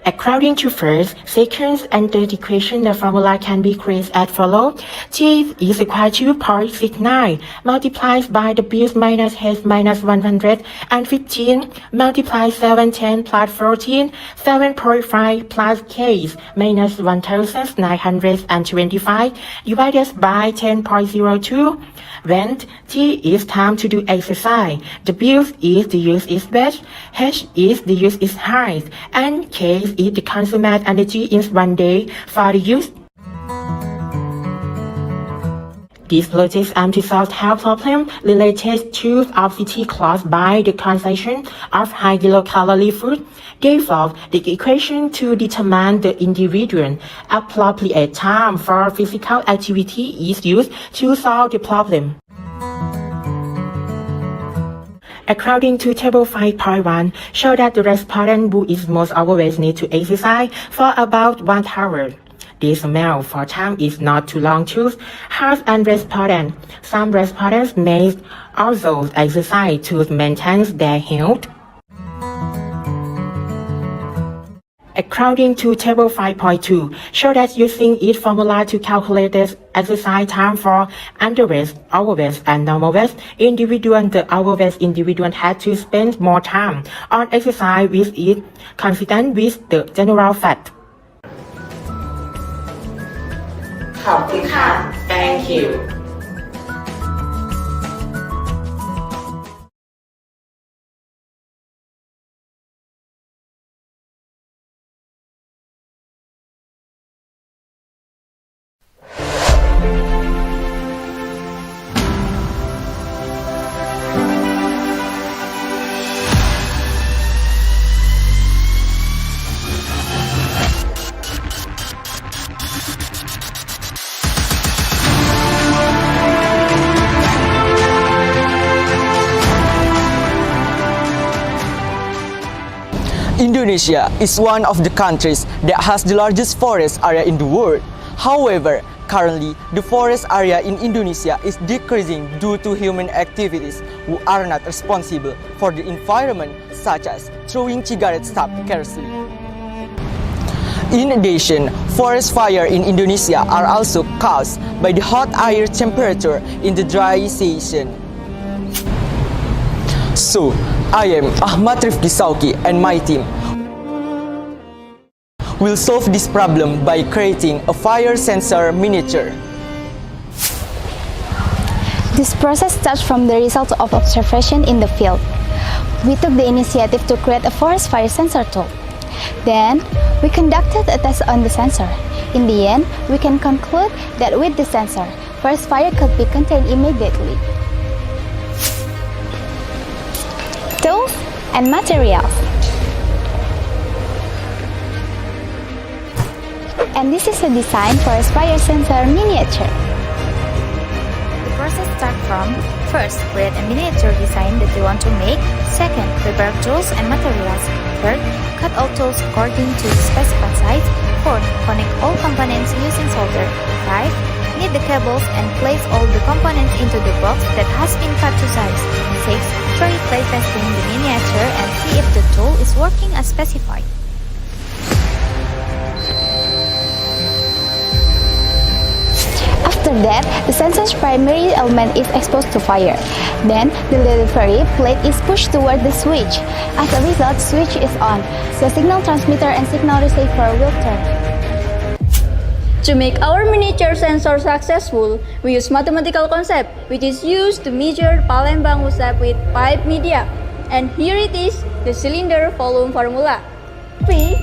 According to first, second, and third equation, the formula can be created as follows. T is equal to 0.69 multiplied by the B minus H minus 115 multiplied 710 plus 14, 7.5 plus K minus 1925 divided by 10.02. When T is time to do exercise, W is the use is weight, H is the use is height, and K is the consumed energy in 1 day for the use. These projects aim to solve health problems related to obesity caused by the consumption of high kilocalorie food. Therefore, the equation to determine the individual appropriate time for physical activity is used to solve the problem. According to table 5.1, show that the respondent who is most overweight need to exercise for about 1 hour. This amount for time is not too long to health and respondent. Some respondents may also exercise to maintain their health. According to table 5.2, show that using each formula to calculate the exercise time for underweight, overweight, and normal weight individual, the overweight individual had to spend more time on exercise with it consistent with the general fact. Thank you. Indonesia is one of the countries that has the largest forest area in the world. However, currently, the forest area in Indonesia is decreasing due to human activities who are not responsible for the environment, such as throwing cigarette stubs carelessly. In addition, forest fires in Indonesia are also caused by the hot air temperature in the dry season. So, I am Ahmad Rifki Sauki and my team will solve this problem by creating a fire sensor miniature. This process starts from the results of observation in the field. We took the initiative to create a forest fire sensor tool. Then, we conducted a test on the sensor. In the end, we can conclude that with the sensor, forest fire could be contained immediately. Tools and materials. And this is a design forest fire sensor miniature. The process starts from: first, create a miniature design that you want to make. Second, prepare tools and materials. Third, cut all tools according to the specified size. Fourth, connect all components using solder. 5. Knit the cables and place all the components into the box that has been cut to size. 6. Try play testing the miniature and see if the tool is working as specified. After that, the sensor's primary element is exposed to fire. Then, the delivery plate is pushed toward the switch. As a result, the switch is on, so signal transmitter and signal receiver will turn. To make our miniature sensor successful, we use mathematical concept, which is used to measure Palembang Usap with pipe media. And here it is, the cylinder volume formula. P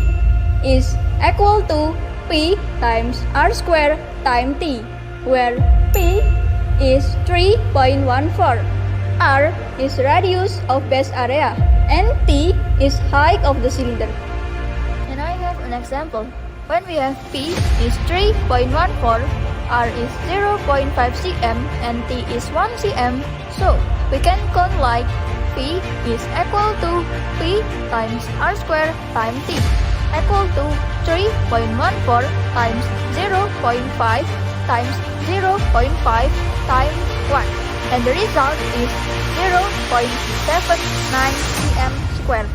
is equal to P times R square times T, where P is 3.14, R is radius of base area, and T is height of the cylinder. And I have an example. When we have P is 3.14, R is 0.5 cm, and T is 1 cm, so we can count like P is equal to P times R square times T, equal to 3.14 times 0.5 times 0.5 times 1, and the result is 0.79 cm squared.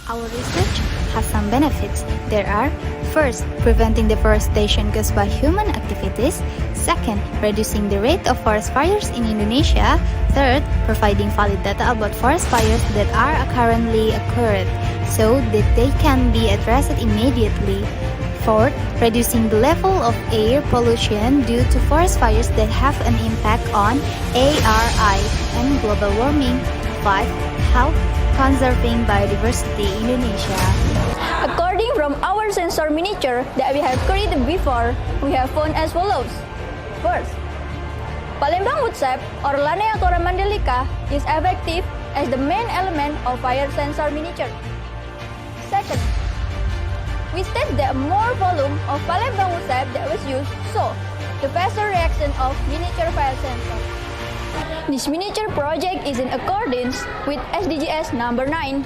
Our research has some benefits. There are: first, preventing deforestation caused by human activities. Second, reducing the rate of forest fires in Indonesia. Third, providing valid data about forest fires that are currently occurring, so that they can be addressed immediately. Fourth, reducing the level of air pollution due to forest fires that have an impact on ARI and global warming. 5. Health, conserving biodiversity in Indonesia. According from our sensor miniature that we have created before, we have found as follows. First, Palembang wood sap or Lanea mandelica is effective as the main element of fire sensor miniature. Second, we state that more volume of Palembang wood sap that was used, so the faster reaction of miniature fire sensor. This miniature project is in accordance with SDGs number 9.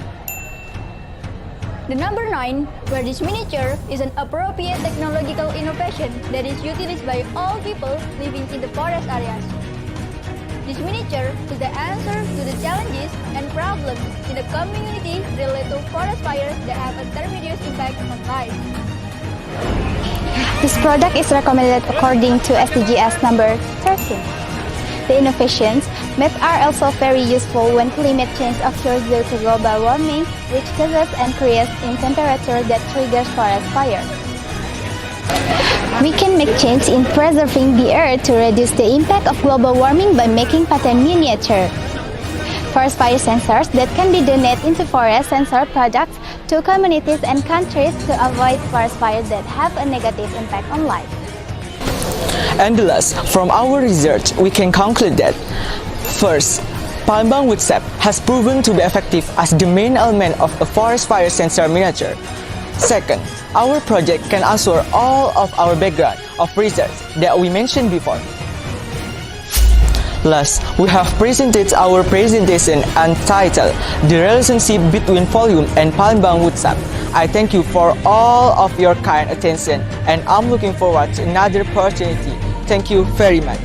The number 9, where this miniature is an appropriate technological innovation that is utilized by all people living in the forest areas. This miniature is the answer to the challenges and problems in the community related to forest fires that have a tremendous impact on life. This product is recommended according to SDGs number 13. The innovations made are also very useful when climate change occurs due to global warming, which causes increase in temperature that triggers forest fires. We can make change in preserving the earth to reduce the impact of global warming by making pattern miniature forest fire sensors that can be donated into forest sensor products to communities and countries to avoid forest fires that have a negative impact on life. And thus, from our research, we can conclude that: first, Palembang wood sap has proven to be effective as the main element of a forest fire sensor miniature. Second, our project can answer all of our background of research that we mentioned before. Last, we have presented our presentation entitled The Relationship Between Volume and Palembang wood sap. I thank you for all of your kind attention, and I'm looking forward to another opportunity. Thank you very much.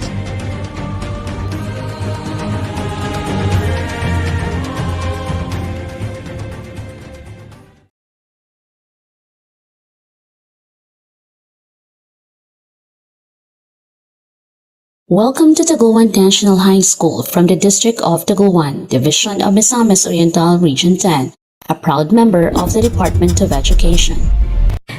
Welcome to Tagulwan National High School from the District of Tagulwan, Division of Misamis Oriental, Region 10, a proud member of the Department of Education.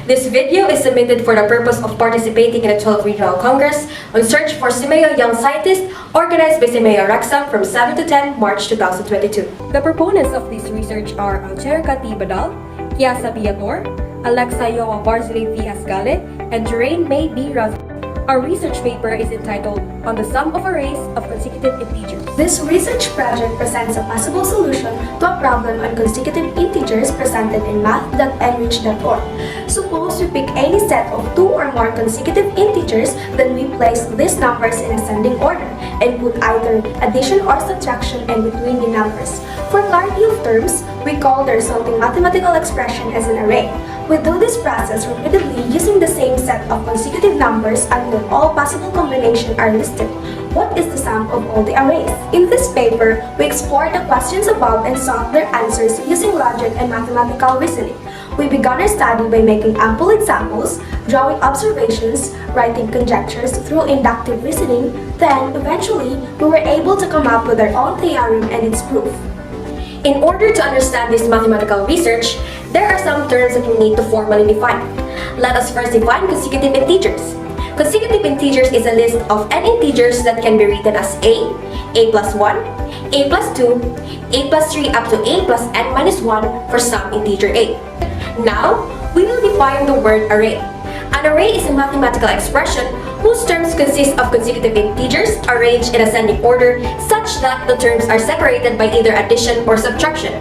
This video is submitted for the purpose of participating in the 12th Regional Congress on Search for SEAMEO Young Scientists organized by SEAMEO RECSAM from 7 to 10 March 2022. The proponents of this research are Alcherka T. Badal, Kiasa Biator, Alexa Yoa Barzilay V. Asgale, and Jerain May B. Raz. Our research paper is entitled On the Sum of Arrays of Consecutive Integers. This research project presents a possible solution to a problem on consecutive integers presented in math.enrich.org. Suppose we pick any set of 2 or more consecutive integers, then we place these numbers in ascending order and put either addition or subtraction in between the numbers. For clarity of terms, we call the resulting mathematical expression as an array. We do this process repeatedly using the same set of consecutive numbers until all possible combinations are listed. What is the sum of all the arrays? In this paper, we explore the questions above and solve their answers using logic and mathematical reasoning. We began our study by making ample examples, drawing observations, writing conjectures through inductive reasoning. Then, eventually, we were able to come up with our own theorem and its proof. In order to understand this mathematical research, there are some terms that we need to formally define. Let us first define consecutive integers. Consecutive integers is a list of n integers that can be written as a plus 1, a plus 2, a plus 3 up to a plus n minus 1 for some integer a. Now, we will define the word array. An array is a mathematical expression whose terms consist of consecutive integers arranged in ascending order such that the terms are separated by either addition or subtraction.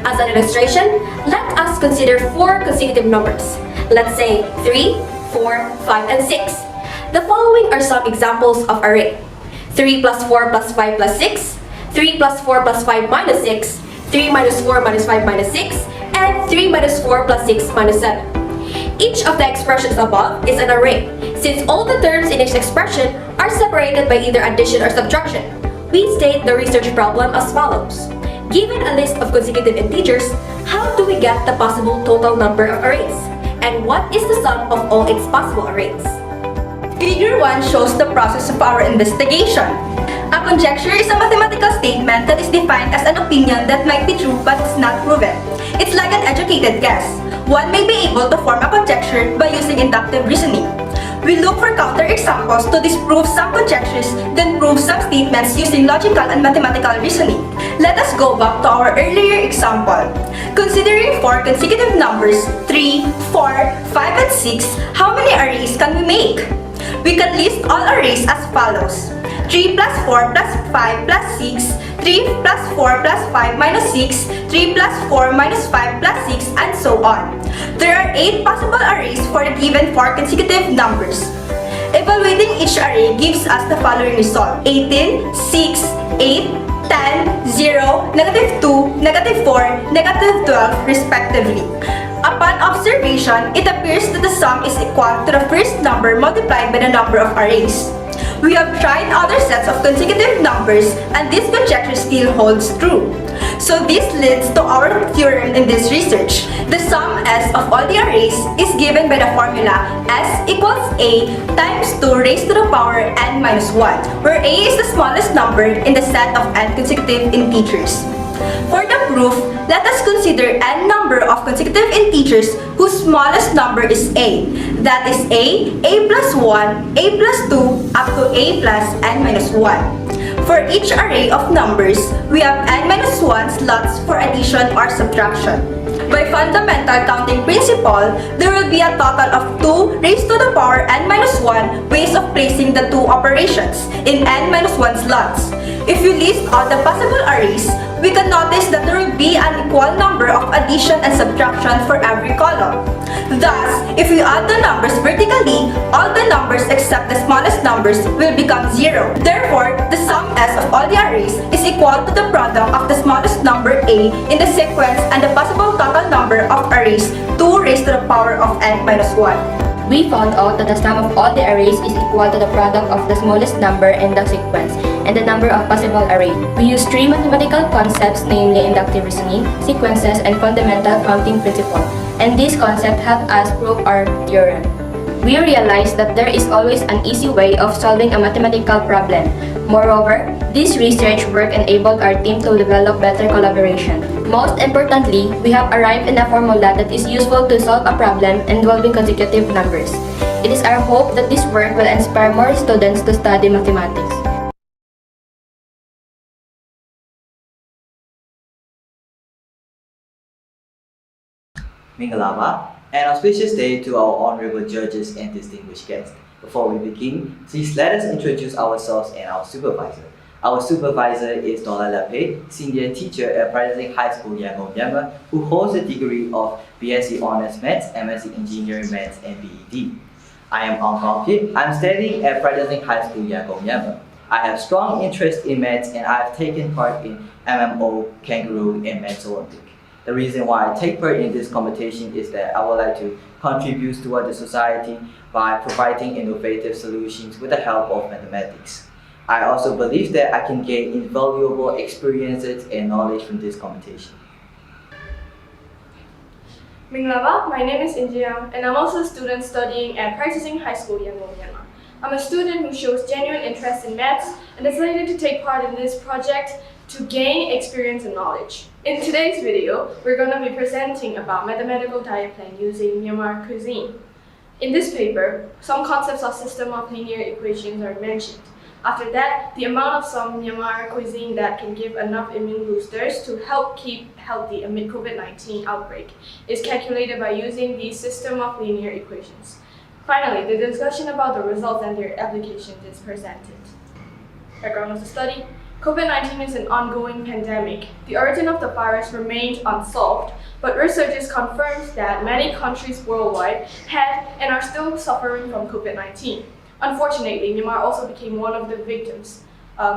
As an illustration, let us consider 4 consecutive numbers. Let's say 3, 4, 5, and 6. The following are some examples of array. 3 plus 4 plus 5 plus 6, 3 plus 4 plus 5 minus 6, 3 minus 4 minus 5 minus 6, and 3 minus 4 plus 6 minus 7. Each of the expressions above is an array, since all the terms in each expression are separated by either addition or subtraction. We state the research problem as follows. Given a list of consecutive integers, how do we get the possible total number of arrays? And what is the sum of all its possible arrays? Figure 1 shows the process of our investigation. A conjecture is a mathematical statement that is defined as an opinion that might be true but is not proven. It's like an educated guess. One may be able to form a conjecture by using inductive reasoning. We look for counterexamples to disprove some conjectures, then prove some statements using logical and mathematical reasoning. Let us go back to our earlier example. Considering 4 consecutive numbers, 3, 4, 5, and 6, how many arrays can we make? We can list all arrays as follows. 3 plus 4 plus 5 plus 6, 3 plus 4 plus 5 minus 6, 3 plus 4 minus 5 plus 6, and so on. There are 8 possible arrays for the given 4 consecutive numbers. Evaluating each array gives us the following result: 18, 6, 8, 10, 0, -2, -4, -12, respectively. Upon observation, it appears that the sum is equal to the first number multiplied by the number of arrays. We have tried other sets of consecutive numbers and this conjecture still holds true. So this leads to our theorem in this research. The sum S of all the arrays is given by the formula S equals A times 2 raised to the power n minus 1, where A is the smallest number in the set of n consecutive integers. For the proof, let us consider n number of consecutive integers whose smallest number is a. That is a plus 1, a plus 2, up to a plus n minus 1. For each array of numbers, we have n minus 1 slots for addition or subtraction. By fundamental counting principle, there will be a total of 2 raised to the power n minus 1 ways of placing the 2 operations in n minus 1 slots. If you list all the possible arrays, we can notice that there will be an equal number of addition and subtraction for every column. Thus, if we add the numbers vertically, all the numbers except the smallest numbers will become 0. Therefore, the sum S of all the arrays is equal to the product of the smallest number a in the sequence and the possible total number of arrays 2 raised to the power of n minus 1. We found out that the sum of all the arrays is equal to the product of the smallest number in the sequence and the number of possible arrays. We use 3 mathematical concepts, namely inductive reasoning, sequences, and fundamental counting principle, and these concepts help us prove our theorem. We realized that there is always an easy way of solving a mathematical problem. Moreover, this research work enabled our team to develop better collaboration. Most importantly, we have arrived in a formula that is useful to solve a problem involving consecutive numbers. It is our hope that this work will inspire more students to study mathematics. Mingalaba, an auspicious day to our honorable judges and distinguished guests. Before we begin, please let us introduce ourselves and our supervisor. Our supervisor is Dola Lape, senior teacher at Practicing High School Yangon Myanmar, who holds a degree of BSc Honors Maths, MSc Engineering Maths, and BEd. I am Ong Kong Pit. I'm studying at Practicing High School Yangon Myanmar. I have strong interest in maths and I have taken part in MMO, Kangaroo, and Maths Olympic. The reason why I take part in this competition is that I would like to contribute toward the society by providing innovative solutions with the help of mathematics. I also believe that I can gain invaluable experiences and knowledge from this competition. Minglava, my name is India and I'm also a student studying at Practicing High School Yangon Myanmar. I'm a student who shows genuine interest in maths and decided to take part in this project to gain experience and knowledge. In today's video, we're going to be presenting about mathematical diet plan using Myanmar cuisine. In this paper, some concepts of system of linear equations are mentioned. After that, the amount of some Myanmar cuisine that can give enough immune boosters to help keep healthy amid COVID-19 outbreak is calculated by using the system of linear equations. Finally, the discussion about the results and their applications is presented. Background of the study. COVID-19 is an ongoing pandemic. The origin of the virus remains unsolved, but researchers confirmed that many countries worldwide had and are still suffering from COVID-19. Unfortunately, Myanmar also became one of the victims.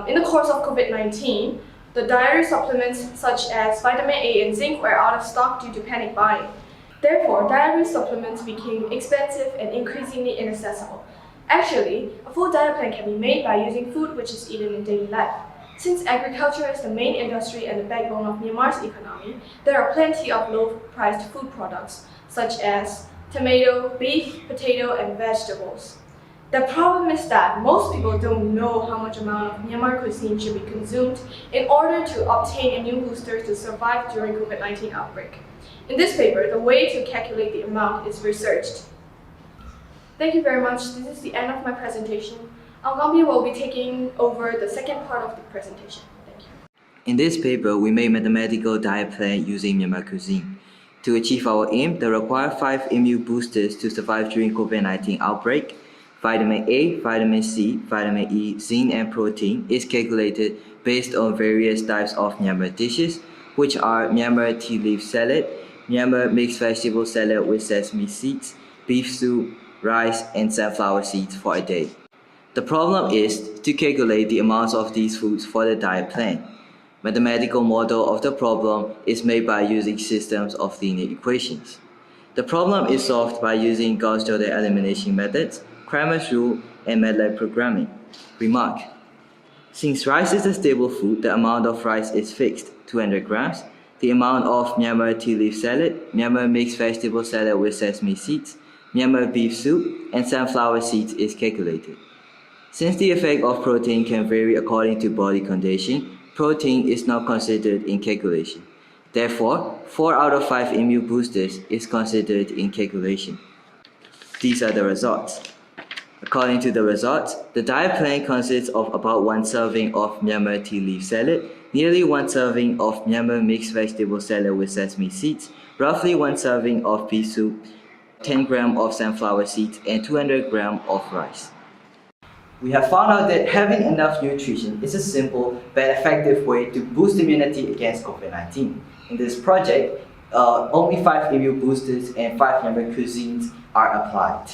In the course of COVID-19, the dietary supplements such as vitamin A and zinc were out of stock due to panic buying. Therefore, dietary supplements became expensive and increasingly inaccessible. Actually, a full diet plan can be made by using food which is eaten in daily life. Since agriculture is the main industry and the backbone of Myanmar's economy, there are plenty of low-priced food products such as tomato, beef, potato, and vegetables. The problem is that most people don't know how much amount of Myanmar cuisine should be consumed in order to obtain immune boosters to survive during COVID-19 outbreak. In this paper, the way to calculate the amount is researched. Thank you very much. This is the end of my presentation. Algambi will be taking over the second part of the presentation. Thank you. In this paper, we made mathematical diet plan using Myanmar cuisine. To achieve our aim, the required 5 immune boosters to survive during COVID-19 outbreak, vitamin A, vitamin C, vitamin E, zinc, and protein is calculated based on various types of Myanmar dishes, which are Myanmar tea leaf salad, Myanmar mixed vegetable salad with sesame seeds, beef soup, rice, and sunflower seeds for a day. The problem is to calculate the amounts of these foods for the diet plan. Mathematical model of the problem is made by using systems of linear equations. The problem is solved by using Gauss-Jordan elimination methods, Cramer's rule, and MATLAB programming. Remark: since rice is a stable food, the amount of rice is fixed, 200 grams. The amount of Myanmar tea leaf salad, Myanmar mixed vegetable salad with sesame seeds, Myanmar beef soup, and sunflower seeds is calculated. Since the effect of protein can vary according to body condition, protein is not considered in calculation. Therefore, 4 out of 5 immune boosters is considered in calculation. These are the results. According to the results, the diet plan consists of about 1 serving of Myanmar tea leaf salad, nearly 1 serving of Myanmar mixed vegetable salad with sesame seeds, roughly 1 serving of beef soup, 10 grams of sunflower seeds, and 200 grams of rice. We have found out that having enough nutrition is a simple but effective way to boost immunity against COVID-19. In this project, only 5 immune boosters and 5 Myanmar cuisines are applied.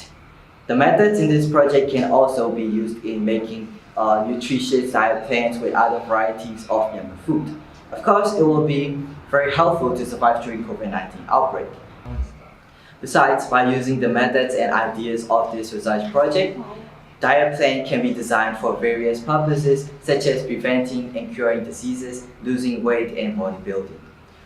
The methods in this project can also be used in making nutritious diet plans with other varieties of Myanmar food. Of course, it will be very helpful to survive during COVID-19 outbreak. Besides, by using the methods and ideas of this research project, diet plan can be designed for various purposes such as preventing and curing diseases, losing weight, and bodybuilding.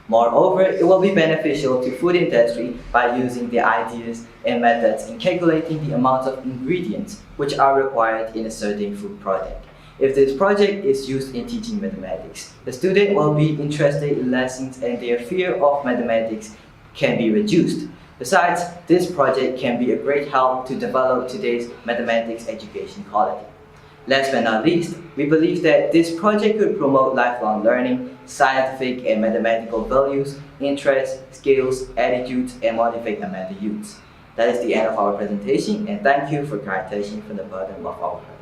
Moreover, it will be beneficial to food industry by using the ideas and methods in calculating the amount of ingredients which are required in a certain food product. If this project is used in teaching mathematics, the student will be interested in lessons and their fear of mathematics can be reduced. Besides, this project can be a great help to develop today's mathematics education quality. Last but not least, we believe that this project could promote lifelong learning, scientific and mathematical values, interests, skills, attitudes, and motivate among the youths. That is the end of our presentation, and thank you for your attention from the bottom of our heart.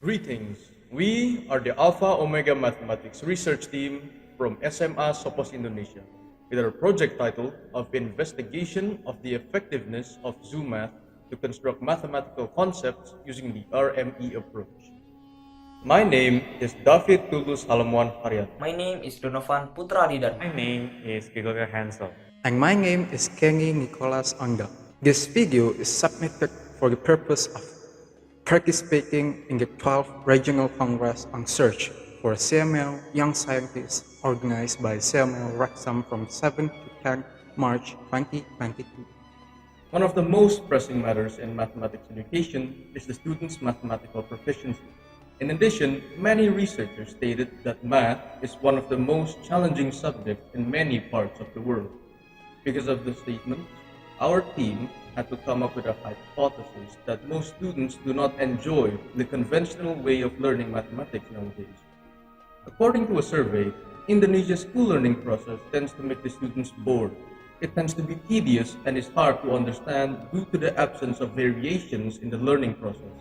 Greetings. We are the Alpha Omega Mathematics Research Team from SMA Sopos Indonesia, with our project title of Investigation of the Effectiveness of ZooMath to Construct Mathematical Concepts using the RME approach. My name is David Tulus Halamwan Haryat. My name is Donovan Putra Didan. My name is Gregor Hansel. And my name is Kenny Nicholas Anga. This video is submitted for the purpose of participating in the 12th Regional Congress on Search for SEAMEO Young Scientists organized by SEAMEO RECSAM from 7 to 10 March 2022. One of the most pressing matters in mathematics education is the student's mathematical proficiency. In addition, many researchers stated that math is one of the most challenging subjects in many parts of the world. Because of the statement, our team had to come up with a hypothesis that most students do not enjoy the conventional way of learning mathematics nowadays. According to a survey, Indonesia's school learning process tends to make the students bored. It tends to be tedious and is hard to understand due to the absence of variations in the learning process.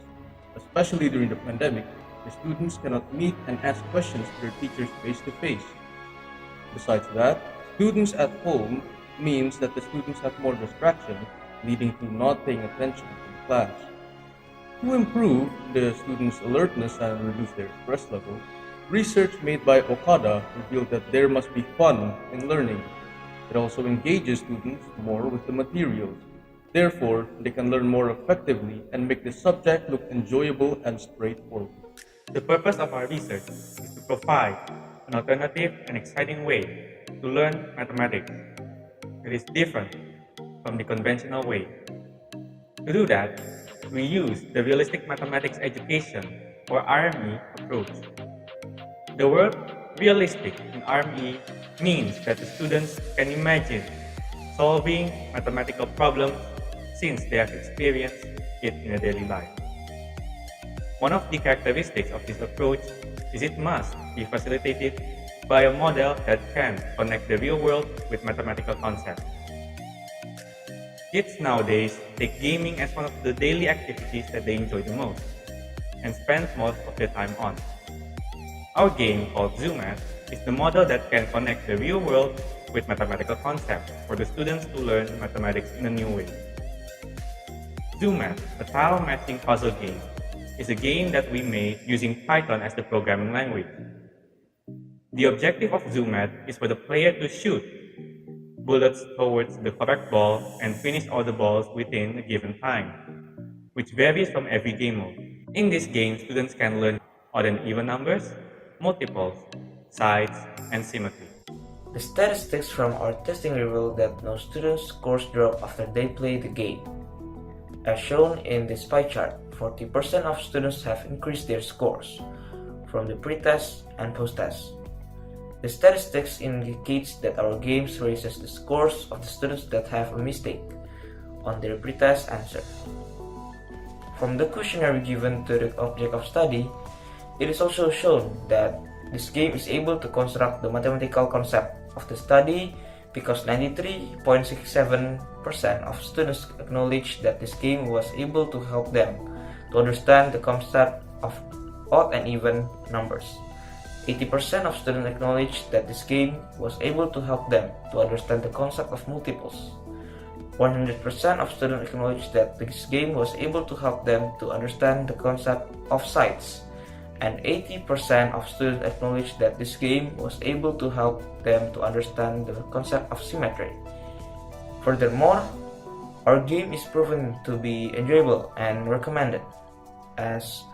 Especially during the pandemic, the students cannot meet and ask questions to their teachers face to face. Besides that, students at home means that the students have more distraction, leading to not paying attention to class. To improve the students' alertness and reduce their stress level, research made by Okada revealed that there must be fun in learning. It also engages students more with the materials. Therefore, they can learn more effectively and make the subject look enjoyable and straightforward. The purpose of our research is to provide an alternative and exciting way to learn mathematics. It is different from the conventional way. To do that, we use the Realistic Mathematics Education or RME approach. The word realistic in RME means that the students can imagine solving mathematical problems since they have experienced it in a daily life. One of the characteristics of this approach is it must be facilitated by a model that can connect the real world with mathematical concepts. Kids nowadays take gaming as one of the daily activities that they enjoy the most and spend most of their time on. Our game called ZooMath is the model that can connect the real world with mathematical concepts for the students to learn mathematics in a new way. ZooMath, a tile matching puzzle game, is a game that we made using Python as the programming language. The objective of ZooMath is for the player to shoot bullets towards the correct ball and finish all the balls within a given time, which varies from every game mode. In this game, students can learn odd and even numbers, multiples, sides, and symmetry. The statistics from our testing reveal that no students' scores drop after they play the game. As shown in this pie chart, 40% of students have increased their scores from the pre-test and post-test. The statistics indicates that our games raises the scores of the students that have a mistake on their pre-test answer. From the questionnaire given to the object of study, it is also shown that this game is able to construct the mathematical concept of the study because 93.67% of students acknowledge that this game was able to help them to understand the concept of odd and even numbers. 80% of students acknowledge that this game was able to help them to understand the concept of multiples. 100% of students acknowledge that this game was able to help them to understand the concept of sides. And 80% of students acknowledge that this game was able to help them to understand the concept of symmetry. Furthermore, our game is proven to be enjoyable and recommended. as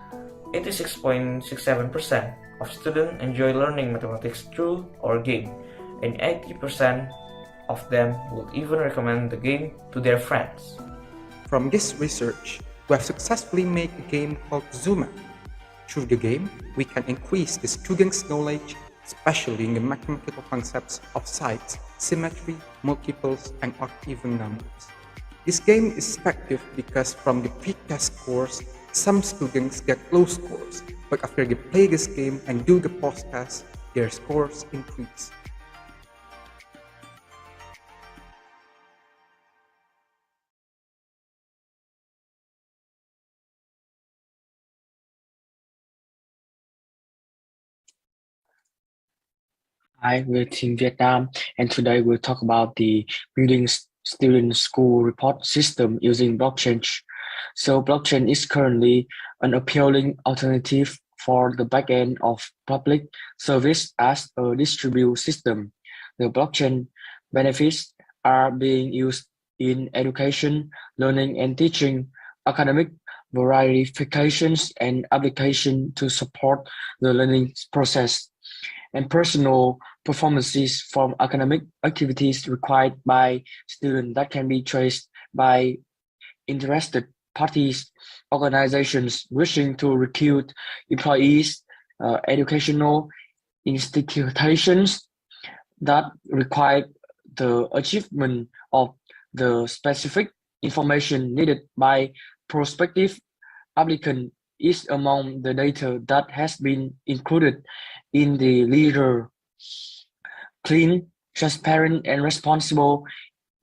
86.67% of students enjoy learning mathematics through our game, and 80% of them would even recommend the game to their friends. From this research, we have successfully made a game called Zuma. Through the game, we can increase the students' knowledge, especially in the mathematical concepts of sides, symmetry, multiples, and odd-even numbers. This game is effective because from the pre-test scores, some students get low scores, but after they play this game and do the post-test, their scores increase. Hi, we're Team Vietnam, and today we'll talk about the building student school report system using blockchain. So blockchain is currently an appealing alternative for the backend of public service as a distributed system. The blockchain benefits are being used in education, learning and teaching, academic verifications and application to support the learning process, and personal performances from academic activities required by students that can be traced by interested parties, organizations wishing to recruit employees, educational institutions that require the achievement of the specific information needed by prospective applicant is among the data that has been included in the leader. Clean, transparent, and responsible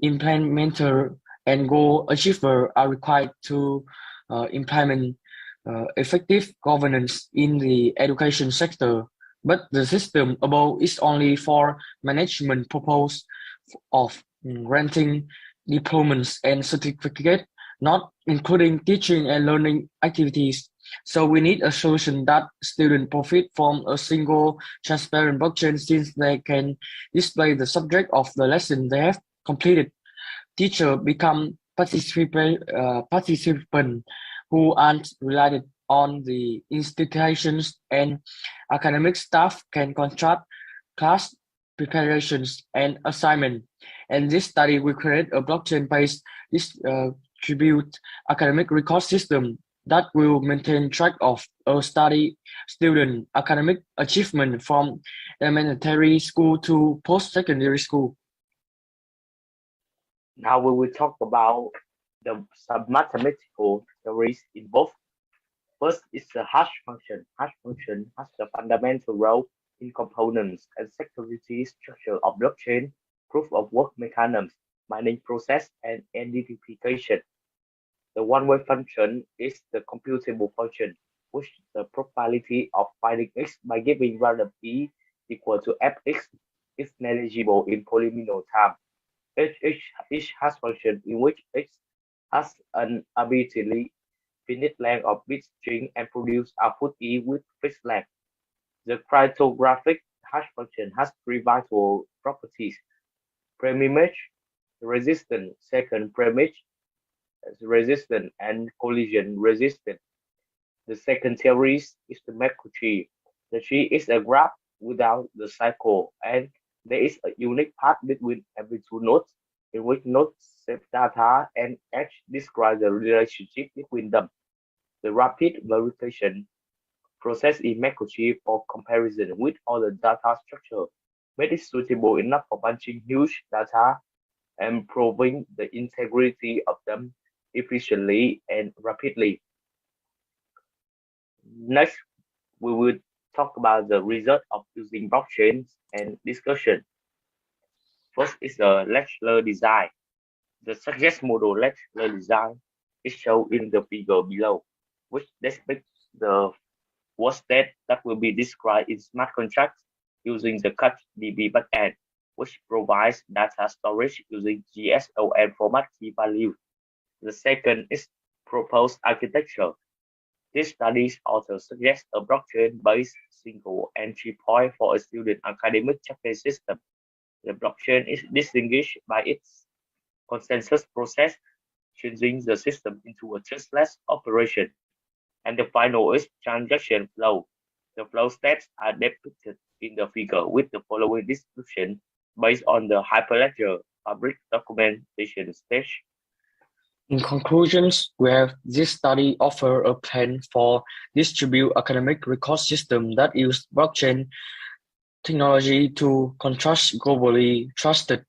implementer and goal achiever are required to implement effective governance in the education sector. But the system above is only for management purpose of granting diplomas and certificate, not including teaching and learning activities. So we need a solution that students profit from a single transparent blockchain since they can display the subject of the lesson they have completed. Teacher become participant who aren't relied on the institutions, and academic staff can contract class preparations and assignment. And this study will create a blockchain-based distribute academic record system that will maintain track of a study student academic achievement from elementary school to post-secondary school. Now we will talk about some mathematical theories involved. First is the hash function. Hash function has the fundamental role in components and security structure of blockchain, proof of work mechanisms, mining process, and identification. The one-way function is the computable function, which the probability of finding x by giving random e equal to fx is negligible in polynomial time. Each hash function in which x has an arbitrarily finite length of bit string and produce output e with fixed length. The cryptographic hash function has three vital properties: preimage resistant, second preimage resistant, and collision resistant. The second theory is the macro tree. The tree is a graph without the cycle, and there is a unique path between every two nodes, in which nodes save data and edge describe the relationship between them. The rapid verification process in macro tree for comparison with other data structure made it suitable enough for bunching huge data and proving the integrity of them efficiently and rapidly. Next, we will talk about the result of using blockchains and discussion. First is the lecture design. The suggest model lecture design is shown in the figure below, which depicts the work state that will be described in smart contracts using the CutDB backend, which provides data storage using GSOM format key value. The second is proposed architecture. This study's author suggests a blockchain-based single entry point for a student academic checklist system. The blockchain is distinguished by its consensus process, changing the system into a trustless operation. And the final is transaction flow. The flow steps are depicted in the figure with the following description based on the Hyperledger public documentation stage. In conclusions, we have this study offer a plan for distribute academic record system that use blockchain technology to contrast globally trusted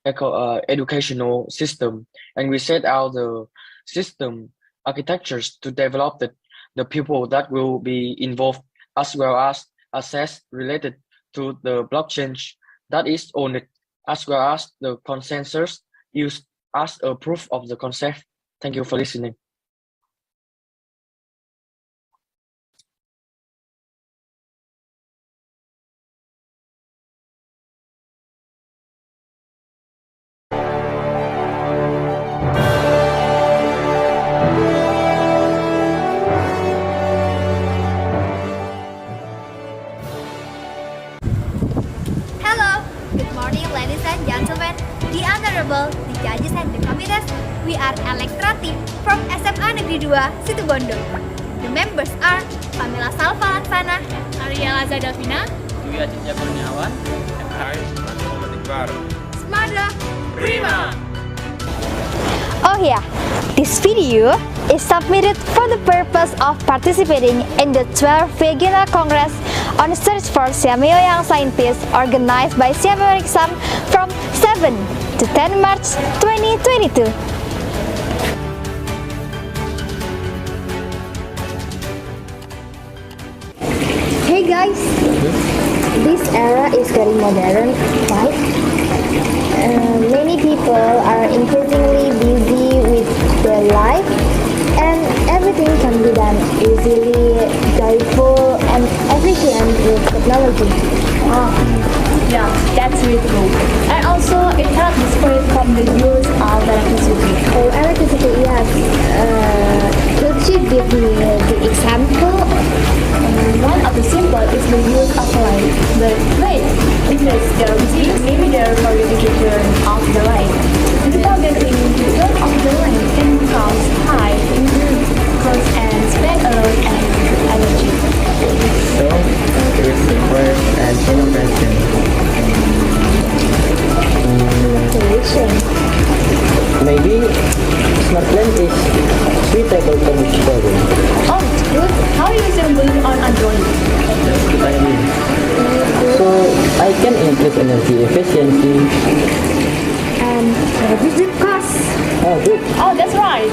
educational system, and we set out the system architectures to develop the people that will be involved, as well as assess related to the blockchain that is owned, as well as the consensus used as a proof of the concept. Thank you for listening. Hello, good morning ladies and gentlemen, the honorable, the judges and the committees. We are Elektra team from SMA Negeri 2 Situbondo. The members are Pamela Salva Laksana, Ariela Zadavina, Dwi Aditya Kurniawan, and I, Mansur Iqbal. Smada Prima. Oh yeah, this video is submitted for the purpose of participating in the 12th Regional Congress on Search for SEAMEO Young Scientists organized by SEAMEO RECSAM from 7 to 10 March 2022. Hey guys, this era is getting modern, right? Many people are increasingly busy with their life, and everything can be done easily, joyful, and efficient with technology. Yeah, that's really cool. And also, it helps discourage from the use of electricity. Oh, electricity, yes. Could you give me the example? One of the simple is the use of light. But wait, if there's gravity, maybe there for you to turn off the light. The forgetting to turn off the light can cause high cost and spend a lot of energy. So, here is the first and second question. Maybe smart lamp is suitable for this problem. Oh, good. How you assemble it on Android? That's what I mean. So I can increase energy efficiency and reduce the cost. Oh, good. Oh, that's right.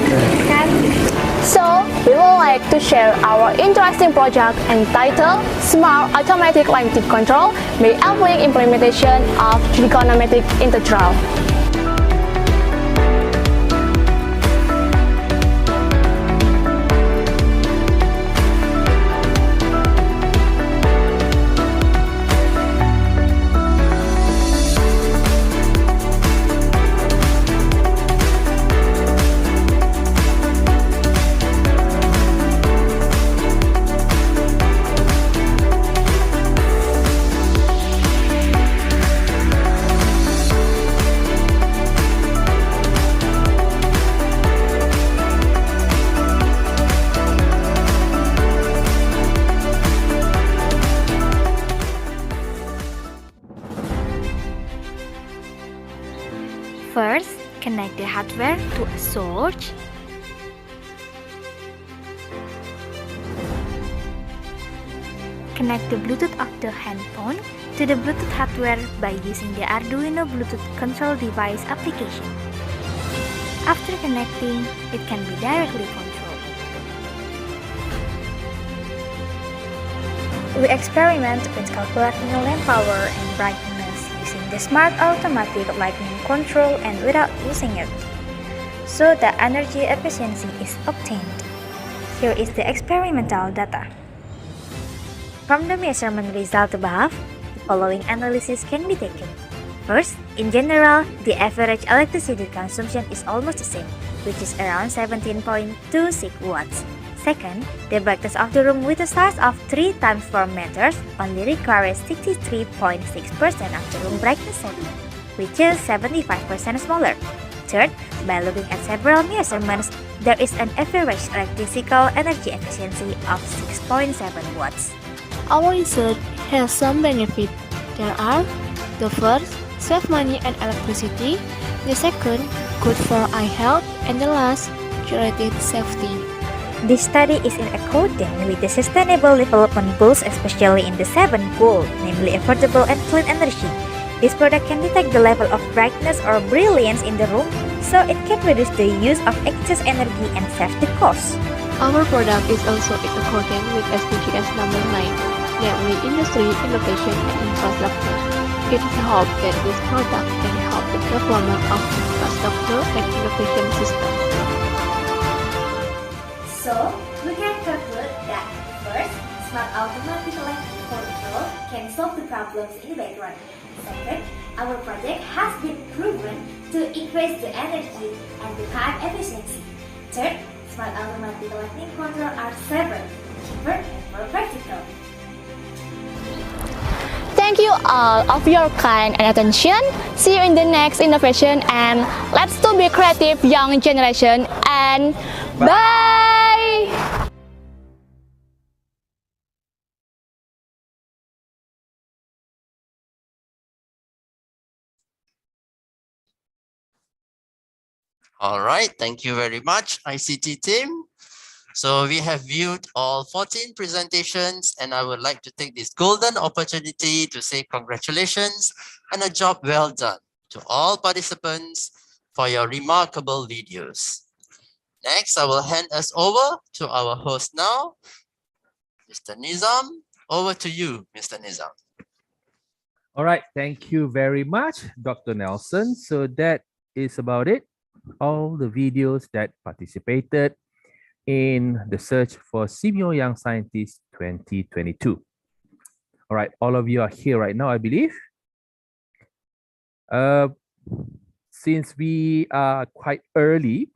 So, we would like to share our interesting project entitled Smart Automatic Lighting Control by applying implementation of trigonometric integral. First, connect the hardware to a source. Connect the Bluetooth of the handphone to the Bluetooth hardware by using the Arduino Bluetooth control device application. After connecting, it can be directly controlled. We experiment with calculating lamp power and brightness using the Smart Automatic Lighting Control and without using it, so the energy efficiency is obtained. Here is the experimental data. From the measurement result above, the following analysis can be taken. First, in general, the average electricity consumption is almost the same, which is around 17.26 watts. Second, the brightness of the room with a size of 3 times 4 meters only requires 63.6% of the room brightness setting, which is 75% smaller. Third, by looking at several measurements, there is an average electrical energy efficiency of 6.7 watts. Our research has some benefits. There are: the first, save money and electricity; the second, good for eye health; and the last, curated safety. This study is in accordance with the Sustainable Development Goals, especially in the seventh goal, namely affordable and clean energy. This product can detect the level of brightness or brilliance in the room, so it can reduce the use of excess energy and save the cost. Our product is also in accordance with SDGs number 9, namely industry, innovation, and infrastructure. It is hoped that this product can help the development of infrastructure and innovation systems. So, we can conclude that first, smart automatic electric control can solve the problems in the background. Second, our project has been proven to increase the energy and the time efficiency. Third, smart automatic electric control are safer, cheaper, and more practical. Thank you all of your kind and attention. See you in the next innovation, and let's to be creative young generation, and bye! All right, thank you very much, ICT team. So we have viewed all 14 presentations, and I would like to take this golden opportunity to say congratulations and a job well done to all participants for your remarkable videos. Next, I will hand us over to our host now, Mr. Nizam. Over to you, Mr. Nizam. All right, thank you very much, Dr. Nelson. So that is about it. All the videos that participated in the search for SEAMEO Young Scientist 2022. All right, all of you are here right now, I believe. Since we are quite early,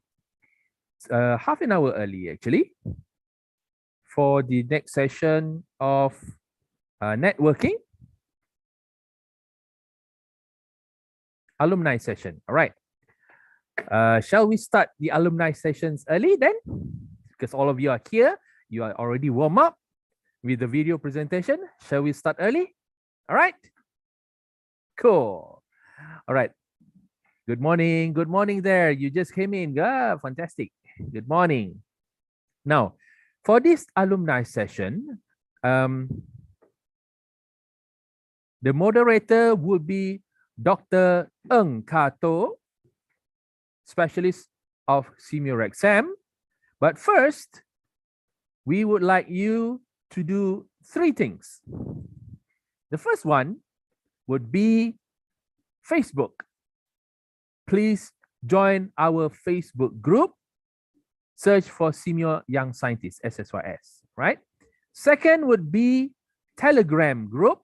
half an hour early actually, for the next session of networking, alumni session. All right. Shall we start the alumni sessions early then? Because all of you are here, you are already warm up with the video presentation. Shall we start early? All right. Cool. All right. Good morning. Good morning there. You just came in. Fantastic. Good morning. Now, for this alumni session, the moderator will be Dr. Ng Kato, specialist of SEAMEO RECSAM. But first, we would like you to do 3 things. The first one would be Facebook. Please join our Facebook group. Search for SEAMEO Young Scientists, SSYS, right? Second would be Telegram group,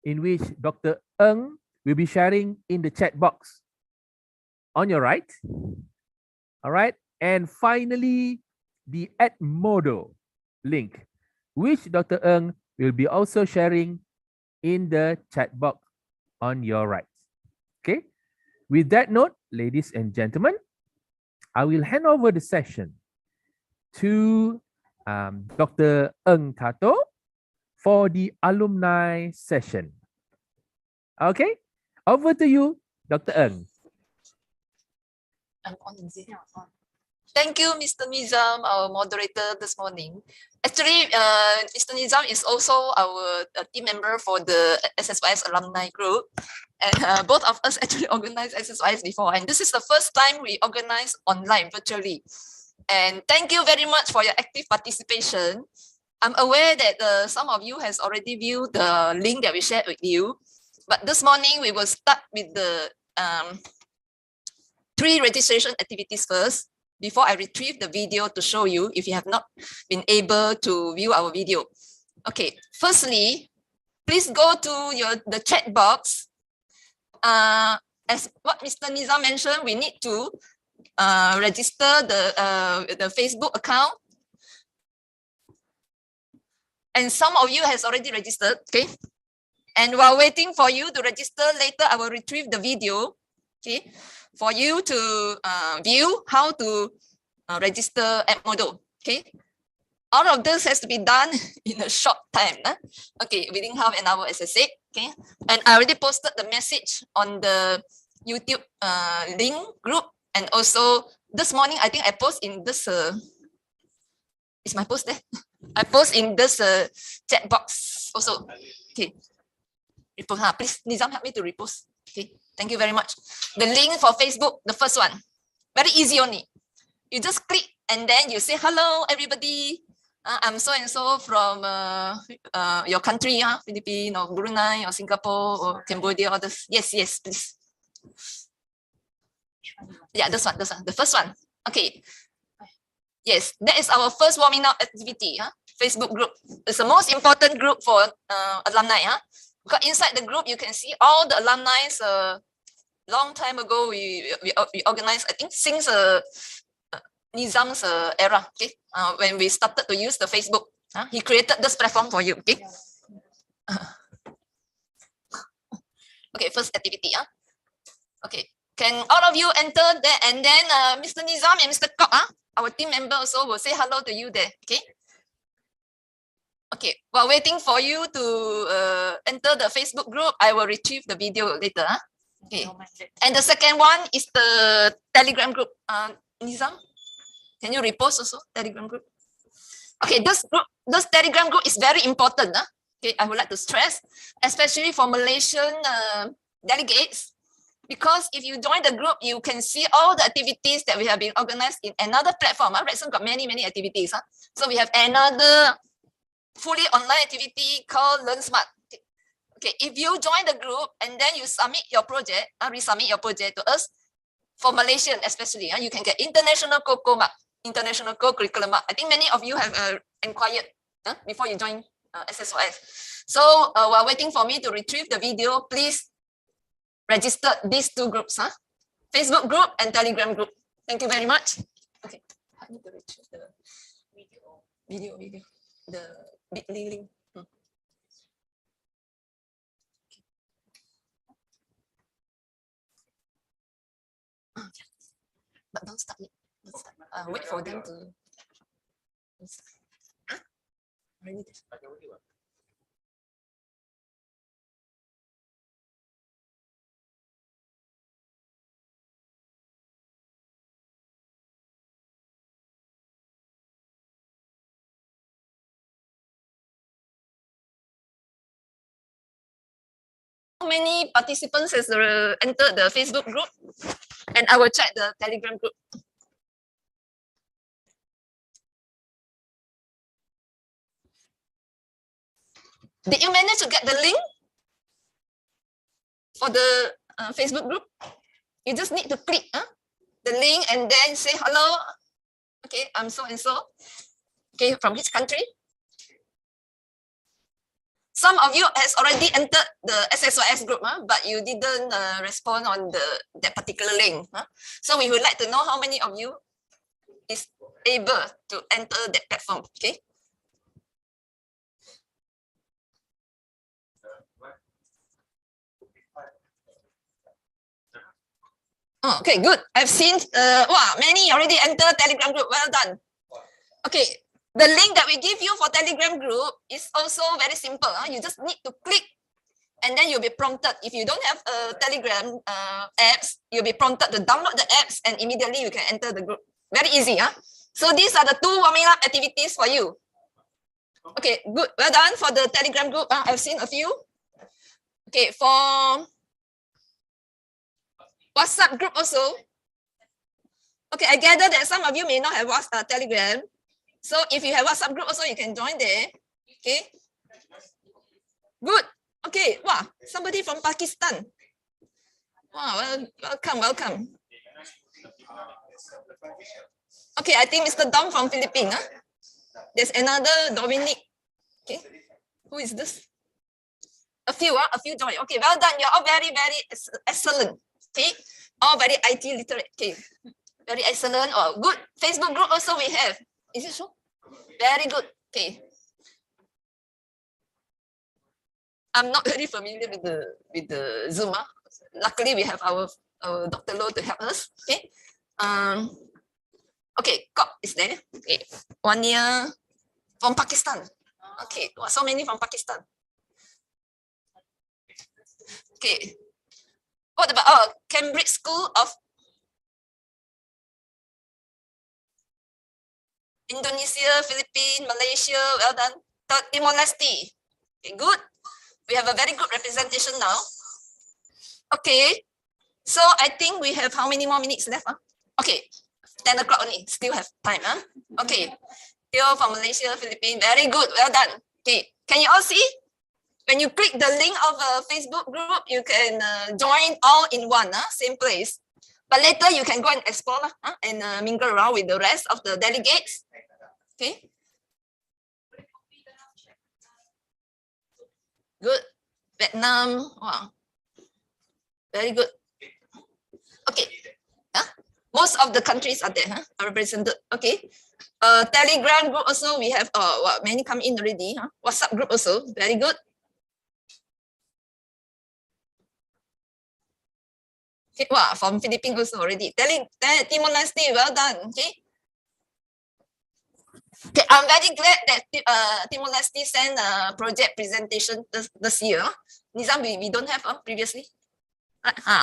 in which Dr. Ng will be sharing in the chat box on your right. All right. And finally, the Edmodo link, which Dr. Ng will be also sharing in the chat box on your right. Okay. With that note, ladies and gentlemen, I will hand over the session to Dr. Ng Kato for the alumni session. Okay. Over to you, Dr. Ng. Thank you, Mr. Nizam, our moderator this morning. Actually, Mr. Nizam is also our team member for the SSYS alumni group. And both of us actually organized SSYS before. And this is the first time we organize online virtually. And thank you very much for your active participation. I'm aware that some of you has already viewed the link that we shared with you. But this morning, we will start with the 3 registration activities first, before I retrieve the video to show you if you have not been able to view our video. Okay, firstly, please go to the chat box. As what Mr. Nizam mentioned, we need to register the Facebook account. And some of you has already registered, okay? And while waiting for you to register, later I will retrieve the video. okay, for you to view how to register at Modo. Okay, all of this has to be done in a short time. Okay, within half an hour, as I said. Okay, and I already posted the message on the YouTube link group, and also this morning I think I post in this. Is my post there? I post in this chat box also. Okay, please, Nizam, help me to repost. Okay, thank you very much. The link for Facebook, the first one, very easy only. You just click and then you say, hello, everybody. I'm so and so from your country, Philippines or Brunei or Singapore or Cambodia or this. Yes, yes, please. Yeah, this one, the first one. Okay. Yes, that is our first warming up activity. Facebook group. It's the most important group for alumni. Because inside the group, you can see all the alumni. Long time ago, we organized, I think, since Nizam's era, okay, when we started to use the Facebook, he created this platform for you, okay. Okay, first activity, okay, can all of you enter there, and then Mr. Nizam and Mr. Kok, our team member also will say hello to you there, okay. Okay, while waiting for you to enter the Facebook group, I will retrieve the video later, okay. And the second one is the Telegram group. Nizam, can you repost also Telegram group? Okay, this Telegram group is very important. Okay, I would like to stress, especially for Malaysian delegates, because if you join the group, you can see all the activities that we have been organized in another platform. RECSAM got many activities. So we have another fully online activity called Learn Smart. Okay, if you join the group and then you submit your project, resubmit your project to us, for Malaysian especially, you can get international COCO mark, international co-curriculum mark. I think many of you have inquired before you join SSYS. So while waiting for me to retrieve the video, please register these two groups, Facebook group and Telegram group. Thank you very much. Okay, I need to retrieve the video, the bit.ly link. But don't start yet. Wait for them to. How many participants has entered the Facebook group? And I will check the Telegram group. Did you manage to get the link for the Facebook group? You just need to click the link and then say hello. Okay, I'm so and so. Okay, from which country? Some of you has already entered the SSYS group, but you didn't respond on that particular link. So we would like to know how many of you is able to enter that platform. Okay. Oh, okay, good. I've seen, wow, many already entered Telegram group. Well done. Okay, the link that we give you for Telegram group is also very simple. You just need to click and then you'll be prompted. If you don't have a Telegram apps, you'll be prompted to download the apps and immediately you can enter the group. Very easy. So these are the two warming up activities for you. Okay, good. Well done for the Telegram group. I've seen a few. Okay, for WhatsApp group also. Okay, I gather that some of you may not have WhatsApp Telegram. So if you have WhatsApp group also, you can join there. Okay. Good. Okay. Wow, somebody from Pakistan. Wow, welcome, welcome. Okay, I think Mr. Dom from Philippines. There's another Dominic. Okay. Who is this? A few join. Okay, well done. You're all very, very excellent. Okay, all very IT literate. Okay, very excellent. Or good. Facebook group also we have. Is it so? Very good. Okay. I'm not very familiar with the Zoom. Luckily, we have our Dr. Loh to help us. Okay. Okay, Kok is there. Okay, 1 year from Pakistan. Okay, so many from Pakistan. Okay. What about Cambridge School of Indonesia, Philippines, Malaysia? Well done. Timor-Leste. Okay, good. We have a very good representation now. Okay. So I think we have how many more minutes left? Huh? Okay. 10 o'clock only. Still have time. Huh? Okay. Theo from Malaysia, Philippines. Very good. Well done. Okay. Can you all see? When you click the link of a Facebook group, you can join all in one, same place. But later you can go and explore and mingle around with the rest of the delegates. Okay. Good. Vietnam. Wow. Very good. Okay. Most of the countries are there, are represented. Okay. Telegram group also we have many come in already. WhatsApp group also. Very good. Okay, wow, from Philippines also already. Timor-Leste, well done. Okay. Okay, I'm very glad that Timor-Leste sent a project presentation this year. Nizam, we don't have previously.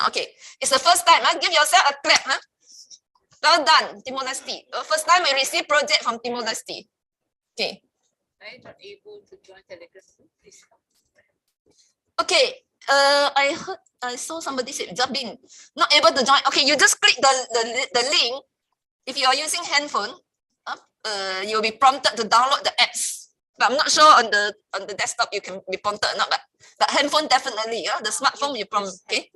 Okay, it's the first time. Give yourself a clap. Well done, Timor-Leste. First time we receive project from Timor-Leste. Okay. I'm not able to join Telegram. Please. Okay. I saw somebody said Zabin not able to join. Okay, you just click the link. If you are using handphone, you'll be prompted to download the apps. But I'm not sure on the desktop you can be prompted or not. But handphone definitely. The smartphone you prompt. Okay.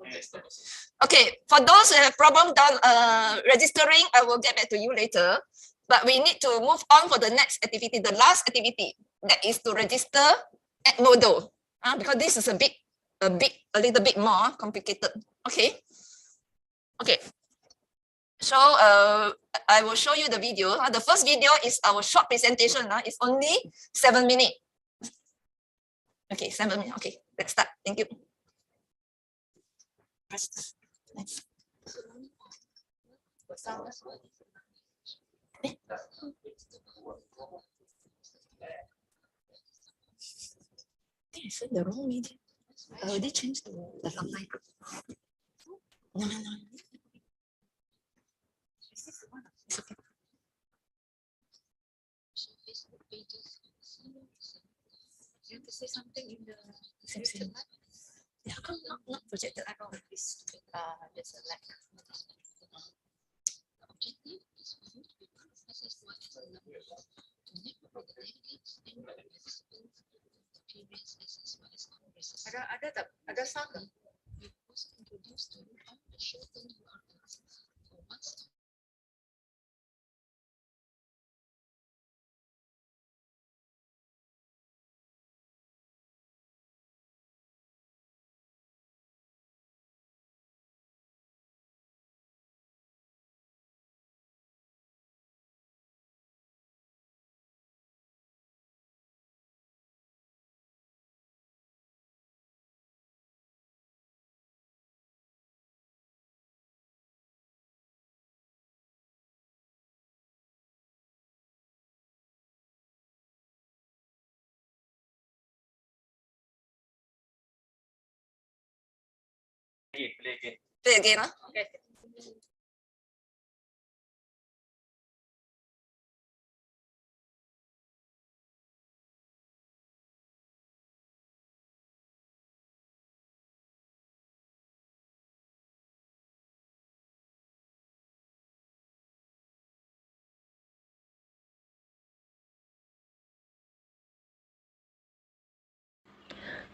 Okay. For those who have problem registering, I will get back to you later. But we need to move on for the next activity, the last activity, that is to register at Moodle. Because this is a little bit more complicated. Okay. Okay. So I will show you the video. The first video is our short presentation. It's only 7 minutes. Okay, 7 minutes. Okay, let's start. Thank you. I said the wrong media. I already changed the alumni group. No. It's okay. You have to say something in the same. Yeah, not projected at all. There's a lack. Objective is for you to be part of SSYS to network with the delegates and participants of previous SSYS congresses. Ada sound. We also introduce to you how the shortened URLs for one-stop. Play again. Okay.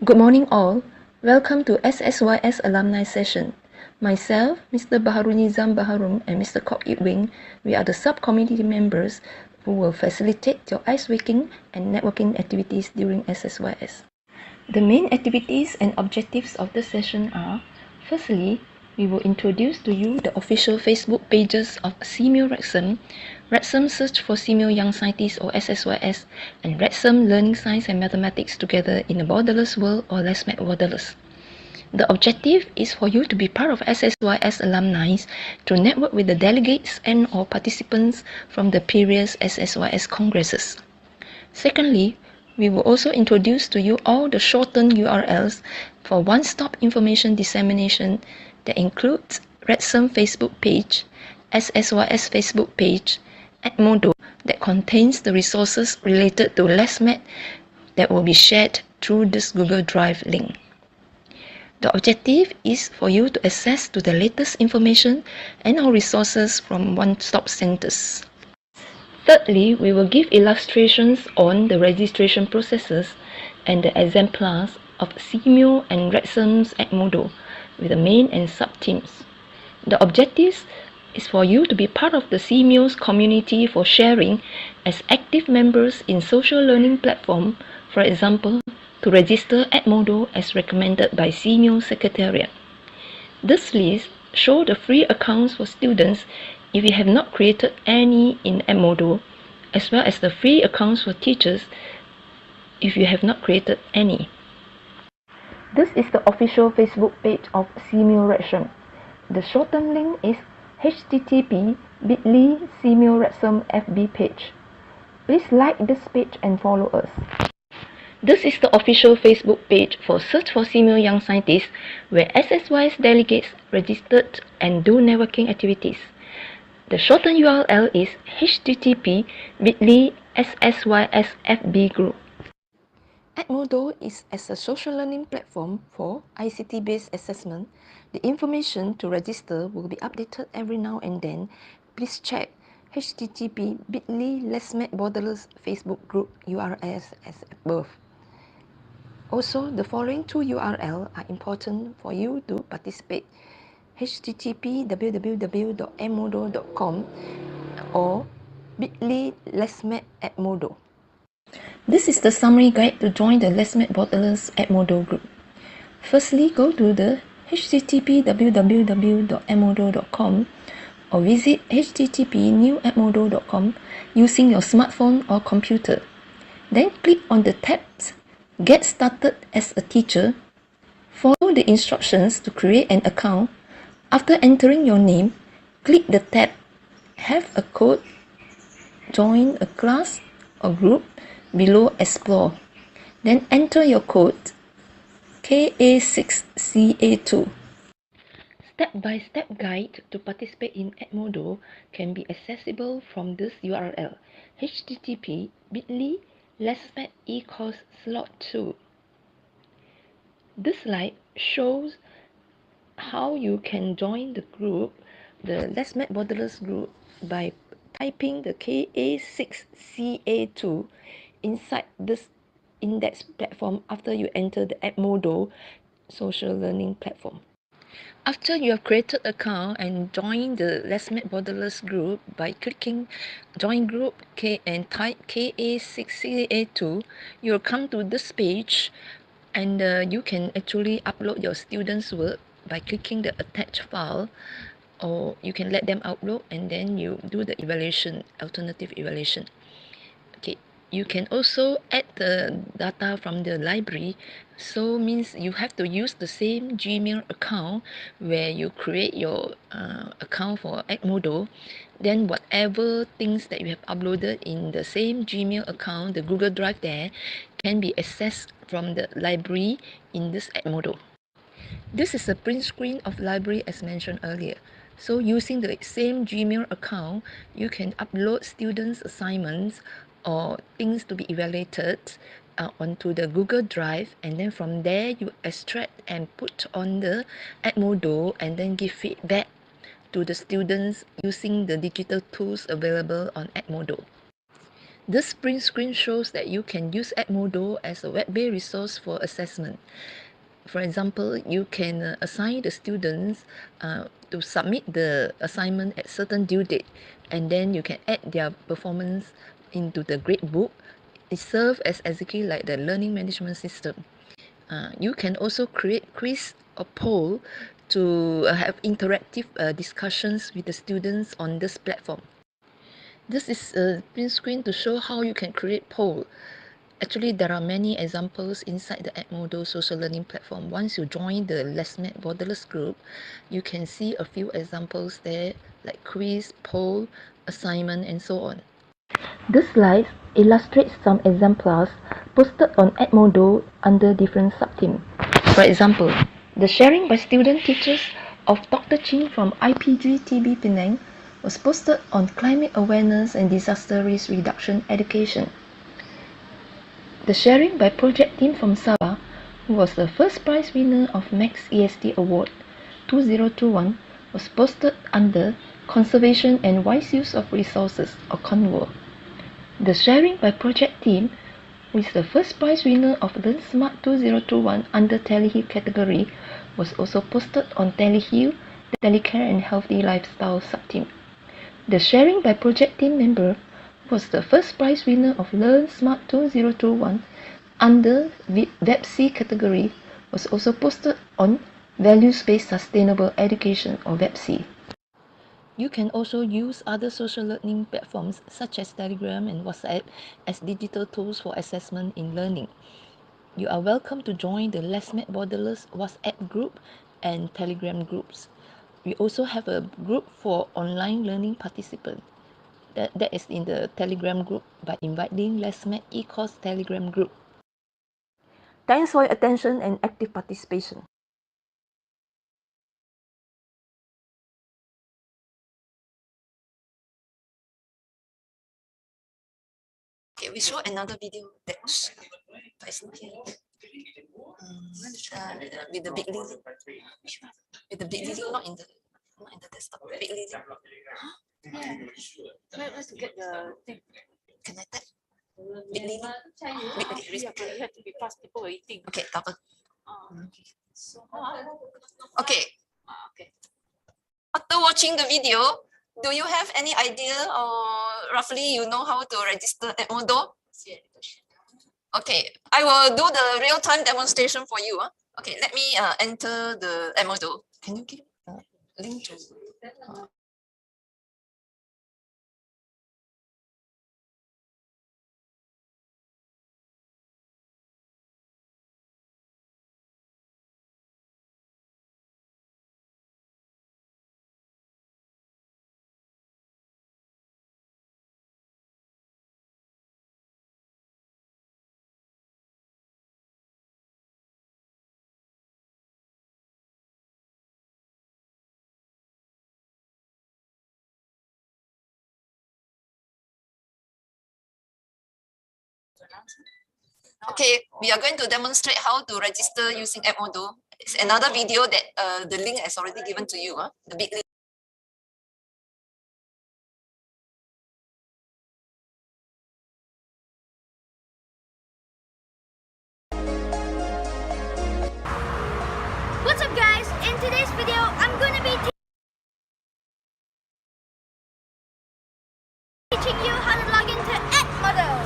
Good morning all. Welcome to SSYS Alumni Session. Myself, Mr. Baharunizam Baharum and Mr. Kok Ip Wing, we are the subcommittee members who will facilitate your ice-breaking and networking activities during SSYS. The main activities and objectives of the session are, firstly, we will introduce to you the official Facebook pages of SEAMEO RECSAM, RECSAM Search for SEAMEO Young Scientists or SSYS, and RECSAM Learning Science and Mathematics Together in a Borderless World or Less Borderless. The objective is for you to be part of SSYS alumni to network with the delegates and or participants from the previous SSYS congresses. Secondly, we will also introduce to you all the shortened URLs for one-stop information dissemination that includes RECSAM Facebook page, SSYS Facebook page, Edmodo that contains the resources related to LessMed that will be shared through this Google Drive link. The objective is for you to access to the latest information and our resources from one-stop centers. Thirdly, we will give illustrations on the registration processes and the exemplars of SEAMEO and RECSAM's Edmodo with the main and sub-teams. The objective is for you to be part of the SEAMEO's community for sharing as active members in social learning platform, for example, to register Edmodo as recommended by SEAMEO Secretariat. This list shows the free accounts for students if you have not created any in Edmodo, as well as the free accounts for teachers if you have not created any. This is the official Facebook page of SEAMEO RECSAM. The shortened link is http://bit.ly SEAMEO RECSAM FB page. Please like this page and follow us. This is the official Facebook page for Search for SEAMEO Young Scientists, where SSYS delegates registered and do networking activities. The shortened URL is http://bit.ly SSYS FB group. Edmodo is as a social learning platform for ICT-based assessment. The information to register will be updated every now and then. Please check http://bit.ly LessMed Borderless Facebook group URLs as above. Also, the following two URL are important for you to participate: http://www.edmodo.com or bit.ly LessMed@Modo. This is the summary guide to join the LessMed Borderless Edmodo group. Firstly, go to the http://www.edmodo.com or visit http://newedmodo.com using your smartphone or computer. Then click on the tabs Get Started as a Teacher. Follow the instructions to create an account. After entering your name, click the tab Have a Code, Join a Class or Group below Explore. Then enter your code KA6CA2. Step-by-step guide to participate in Edmodo can be accessible from this URL http://bit.ly LessMed eCourse slot 2. This slide shows how you can join the group, the LessMed Borderless group, by typing the KA6CA2 inside this index platform after you enter the Edmodo social learning platform. After you have created an account and joined the LessMed Borderless group by clicking Join Group and type KA6CA2, you will come to this page and you can actually upload your students' work by clicking the attached file, or you can let them upload and then you do the evaluation, alternative evaluation. Okay. You can also add the data from the library, so means you have to use the same Gmail account where you create your account for Edmodo. Then whatever things that you have uploaded in the same Gmail account, the Google Drive there, can be accessed from the library in this Edmodo. This is a print screen of library as mentioned earlier. So using the same Gmail account, you can upload students' assignments or things to be evaluated onto the Google Drive, and then from there you extract and put on the Edmodo and then give feedback to the students using the digital tools available on Edmodo. This print screen shows that you can use Edmodo as a web-based resource for assessment. For example, you can assign the students to submit the assignment at certain due date, and then you can add their performance into the grade book. It serves as exactly like the learning management system. You can also create quiz or poll to have interactive discussions with the students on this platform. This is a print screen to show how you can create poll. Actually, there are many examples inside the Edmodo social learning platform. Once you join the LessMed Borderless group, you can see a few examples there, like quiz, poll, assignment, and so on. This slide illustrates some examples posted on Edmodo under different subteams. For example, the sharing by student teachers of Dr. Chin from IPG-TB Penang was posted on climate awareness and disaster risk reduction education. The sharing by project team from Sabah, who was the first prize winner of Max ESD Award 2021, was posted under Conservation and Wise Use of Resources, or CONWO. The sharing by project team, who is the first prize winner of Learn Smart 2021 under Teleheal category, was also posted on Teleheal, Telecare and Healthy Lifestyle subteam. The sharing by project team member was the first prize winner of Learn Smart 2021 under WebC category was also posted on Values-Based Sustainable Education, or WebC. You can also use other social learning platforms such as Telegram and WhatsApp as digital tools for assessment in learning. You are welcome to join the LessMed Borderless WhatsApp group and Telegram groups. We also have a group for online learning participants. That is in the Telegram group by inviting LessMed eCourse Telegram group. Thanks for your attention and active participation. Okay, we show another video that with the big lily. With the big lily, not in the desktop. Big lily. Huh? Yeah. Where to get the thing? Connected. Big lily. Big lily. You have to be fast. People are eating. Okay, double. Okay. So, okay. Okay. After watching the video, do you have any idea or roughly you know how to register Edmodo? Okay, I will do the real-time demonstration for you. Okay, let me enter the Edmodo. Can you give a link to? Okay, we are going to demonstrate how to register using Edmodo. It's another video that the link is already given to you. The big link. What's up guys? In today's video, I'm gonna be teaching you how to log into Edmodo.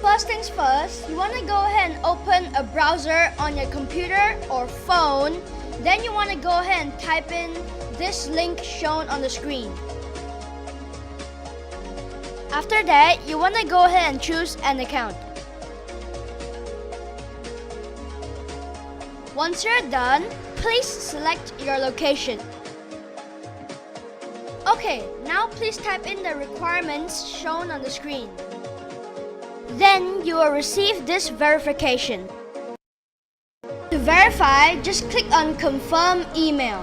First things first, you want to go ahead and open a browser on your computer or phone. Then you want to go ahead and type in this link shown on the screen. After that, you want to go ahead and choose an account. Once you're done, please select your location. Okay, now please type in the requirements shown on the screen. Then you will receive this verification. To verify, just click on Confirm Email.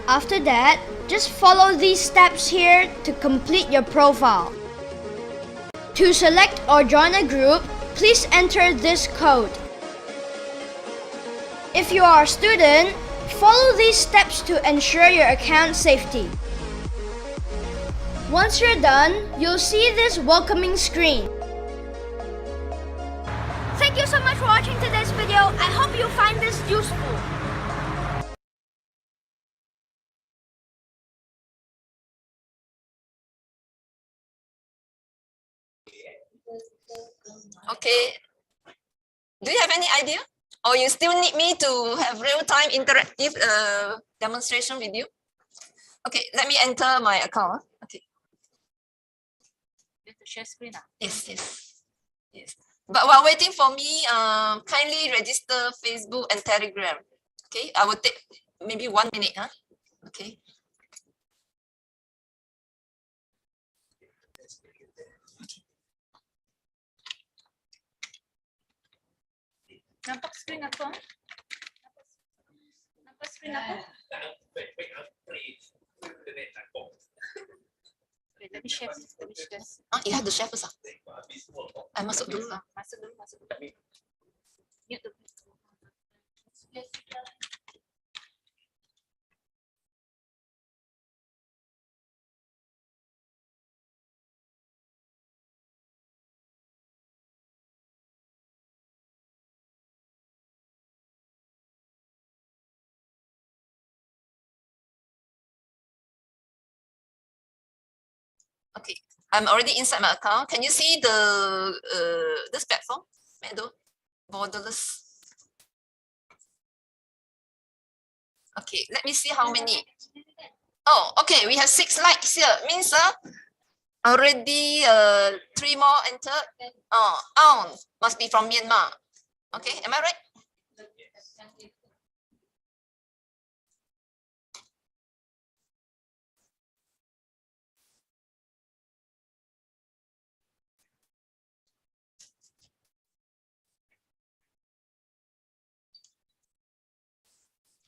After that, just follow these steps here to complete your profile. To select or join a group, please enter this code. If you are a student, follow these steps to ensure your account safety. Once you're done, you'll see this welcoming screen. Thank Thank you so much for watching today's video. I hope you find this useful. Okay. Do you have any idea? Or you still need me to have real-time interactive demonstration with you? Okay, let me enter my account. Okay. You have to share screen. Yes, yes, yes. But while waiting for me, kindly register Facebook and Telegram. Okay, I will take maybe 1 minute. Huh? Okay. Nampak screen apa? Nampak screen apa? Okay, let me share. You have to share first. I masuk dulu lah. Masuk dulu. Mute dulu. Okay, I'm already inside my account. Can you see the this platform? Borderless. Okay, let me see how many. Oh, okay, we have 6 likes here. Means already 3 more entered. Oh, must be from Myanmar. Okay, am I right?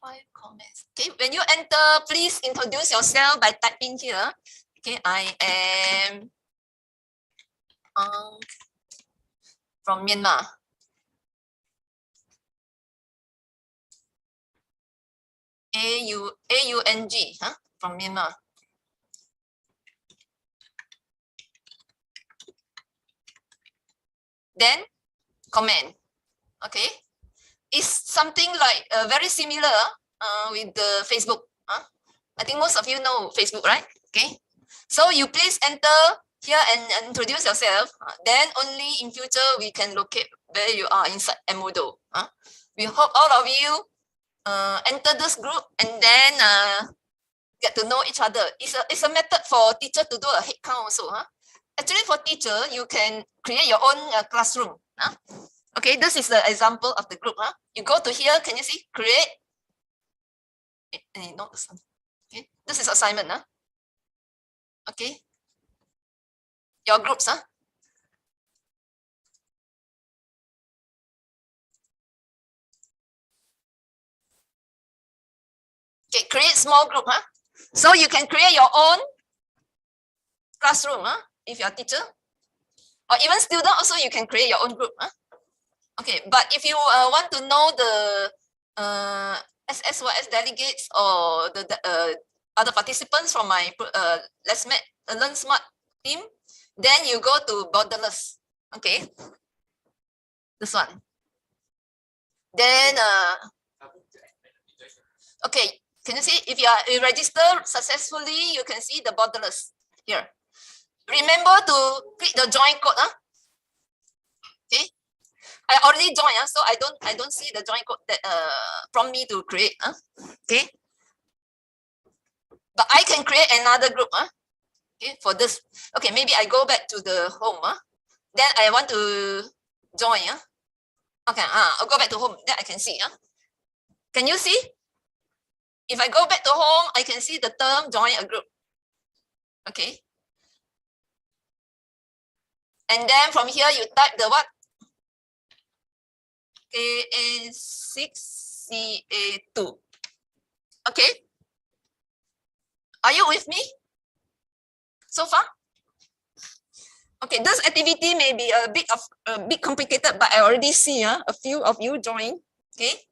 Five comments. Okay, when you enter, please introduce yourself by typing here. Okay, I am from Myanmar. AUNG, huh? From Myanmar. Then comment. Okay, it's something like very similar with the Facebook. I think most of you know Facebook, right? Okay, so you please enter here and introduce yourself. Then only in future we can locate where you are inside Moodle. We hope all of you enter this group and then get to know each other. It's a method for teacher to do a head count also. Actually, for teacher, you can create your own classroom. Okay, this is the example of the group. You go to here, can you see? Create. Okay, this is assignment. Okay, your groups. Okay, create small group. So you can create your own classroom. If you're a teacher, or even student, also you can create your own group. Okay, but if you want to know the SSYS delegates or the other participants from my Let's Learn Smart team, then you go to Borderless. Okay, this one. Then okay, can you see if you register successfully, you can see the Borderless here. Remember to click the join code. Okay, I already joined, so I don't see the join code that prompt me to create. Okay, but I can create another group. Okay, for this. Okay, maybe I go back to the home. Then I want to join. Okay, I'll go back to home. Then I can see. Can you see? If I go back to home, I can see the term join a group. Okay. And then from here, you type the what? KA6CA2. Okay. Are you with me so far? Okay, this activity may be a bit complicated, but I already see a few of you join. Okay,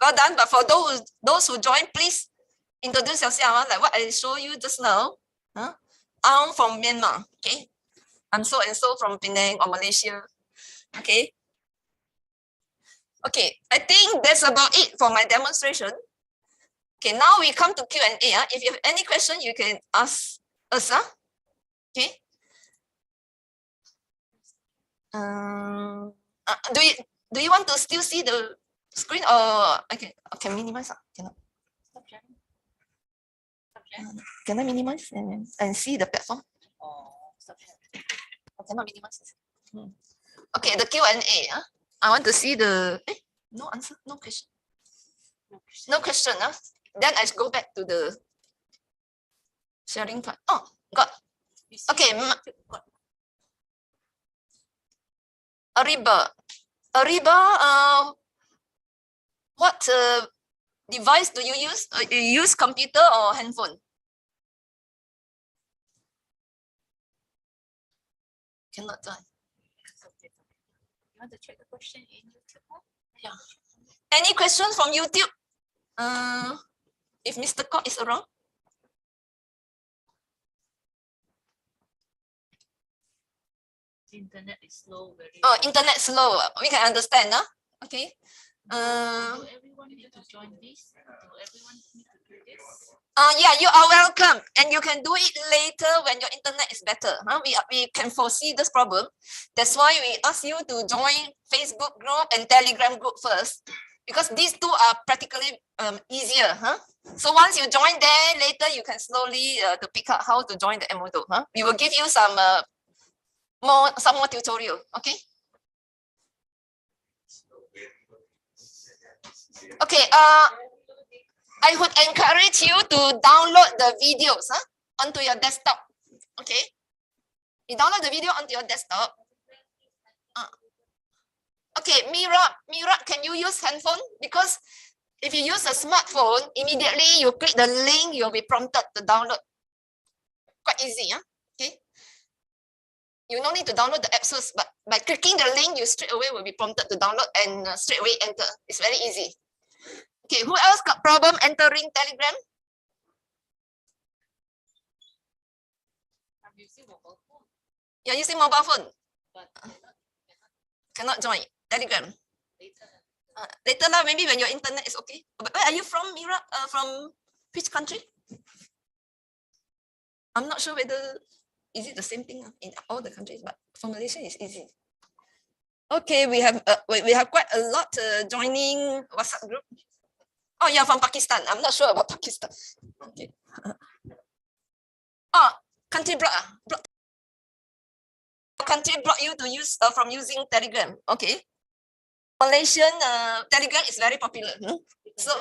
well done. But for those who join, please introduce yourself, like what I showed you just now. I'm from Myanmar. Okay, I'm so and so from Penang or Malaysia. Okay, Okay, I think that's about it for my demonstration. Okay, now we come to Q&A. If you have any question, you can ask us. Okay. Do you want to still see the screen, or I can minimize? Cannot. Can I minimize and see the platform? I cannot minimize. Okay, the Q&A. I want to see the no answer, no question. No question. Then I go back to the sharing part. Oh, got. Okay. Ariba. What device do you use? You use computer or handphone? Cannot join. You want to check the question in YouTube? Yeah. Any questions from YouTube? If Mr. Kok is around. Internet is slow. Oh, internet slow. We can understand, Okay. Do everyone need to join this? Do everyone need to do this? Yeah, you are welcome, and you can do it later when your internet is better. We can foresee this problem. That's why we ask you to join Facebook group and Telegram group first, because these two are practically easier. So once you join there, later you can slowly to pick up how to join the Moodle. We will give you some more tutorial. Okay. Okay. I would encourage you to download the videos onto your desktop. Okay. You download the video onto your desktop. Okay, Mira, can you use handphone? Because if you use a smartphone, immediately you click the link, you'll be prompted to download. Quite easy, okay? You don't need to download the apps first, but by clicking the link, you straight away will be prompted to download and straight away enter. It's very easy. Okay, who else got problem entering Telegram? I'm using mobile phone. You're using mobile phone? But cannot join Telegram. Later now, maybe when your internet is okay. Where are you from, Mira? From which country? I'm not sure whether is it the same thing in all the countries, but for Malaysia it's easy. Okay, we have quite a lot joining WhatsApp group. Oh, you're from Pakistan. I'm not sure about Pakistan. Okay. Oh, country block. Country block you to use from using Telegram. Okay. Malaysian Telegram is very popular. So,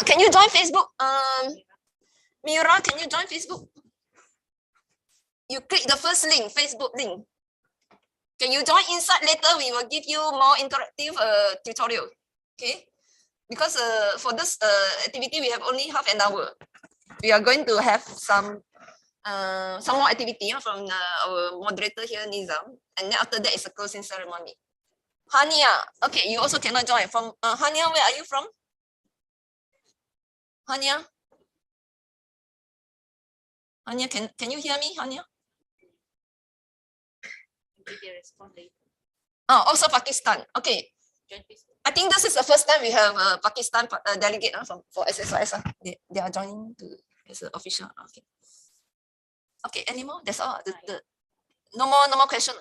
can you join Facebook? Mira, can you join Facebook? You click the first link, Facebook link. Can you join inside? Later, we will give you more interactive tutorial. Okay. Because for this activity, we have only half an hour. We are going to have some more activity from our moderator here, Nizam. And then after that, it's a closing ceremony. Hania, okay, you also cannot join. From Hania, where are you from? Hania? Hania, can you hear me, Hania? Oh, also Pakistan. Okay. I think this is the first time we have a Pakistan delegate for SSYS. They are joining as an official. Okay. Okay. Any more? That's all. No more question.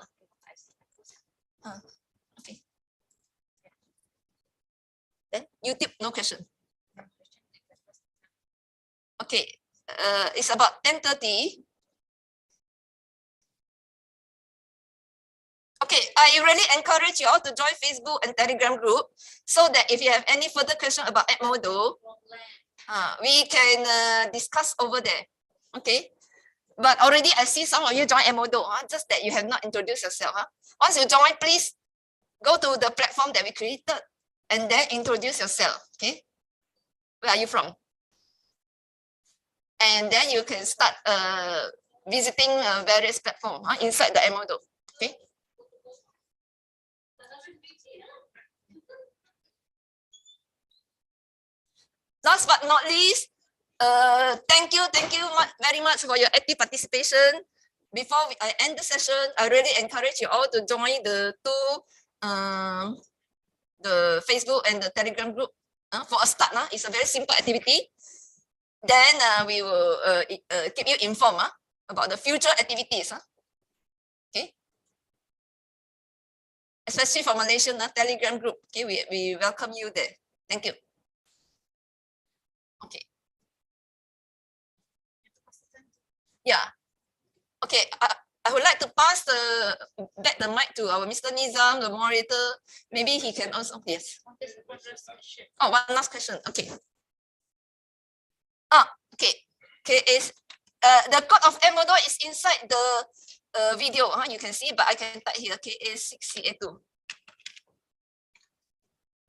Okay. Then YouTube, no question. Okay. It's about 10:30. Okay, I really encourage you all to join Facebook and Telegram group so that if you have any further question about Edmodo, we can discuss over there. Okay, but already I see some of you join Edmodo, just that you have not introduced yourself. Once you join, please go to the platform that we created and then introduce yourself. Okay, where are you from? And then you can start visiting various platforms inside the Edmodo. Okay. Last but not least, thank you very much for your active participation. Before I end the session, I really encourage you all to join the two the Facebook and the Telegram group for a start. It's a very simple activity. Then we will keep you informed about the future activities. Okay. Especially for Malaysian Telegram group. Okay, we welcome you there. Thank you. Okay. Yeah. Okay. I would like to pass back the mic to our Mr. Nizam, the moderator. Maybe he can also, yes. Oh, one last question. Okay. Okay. Okay, is the code of MODO is inside the video. You can see, but I can type here. KA6CA2.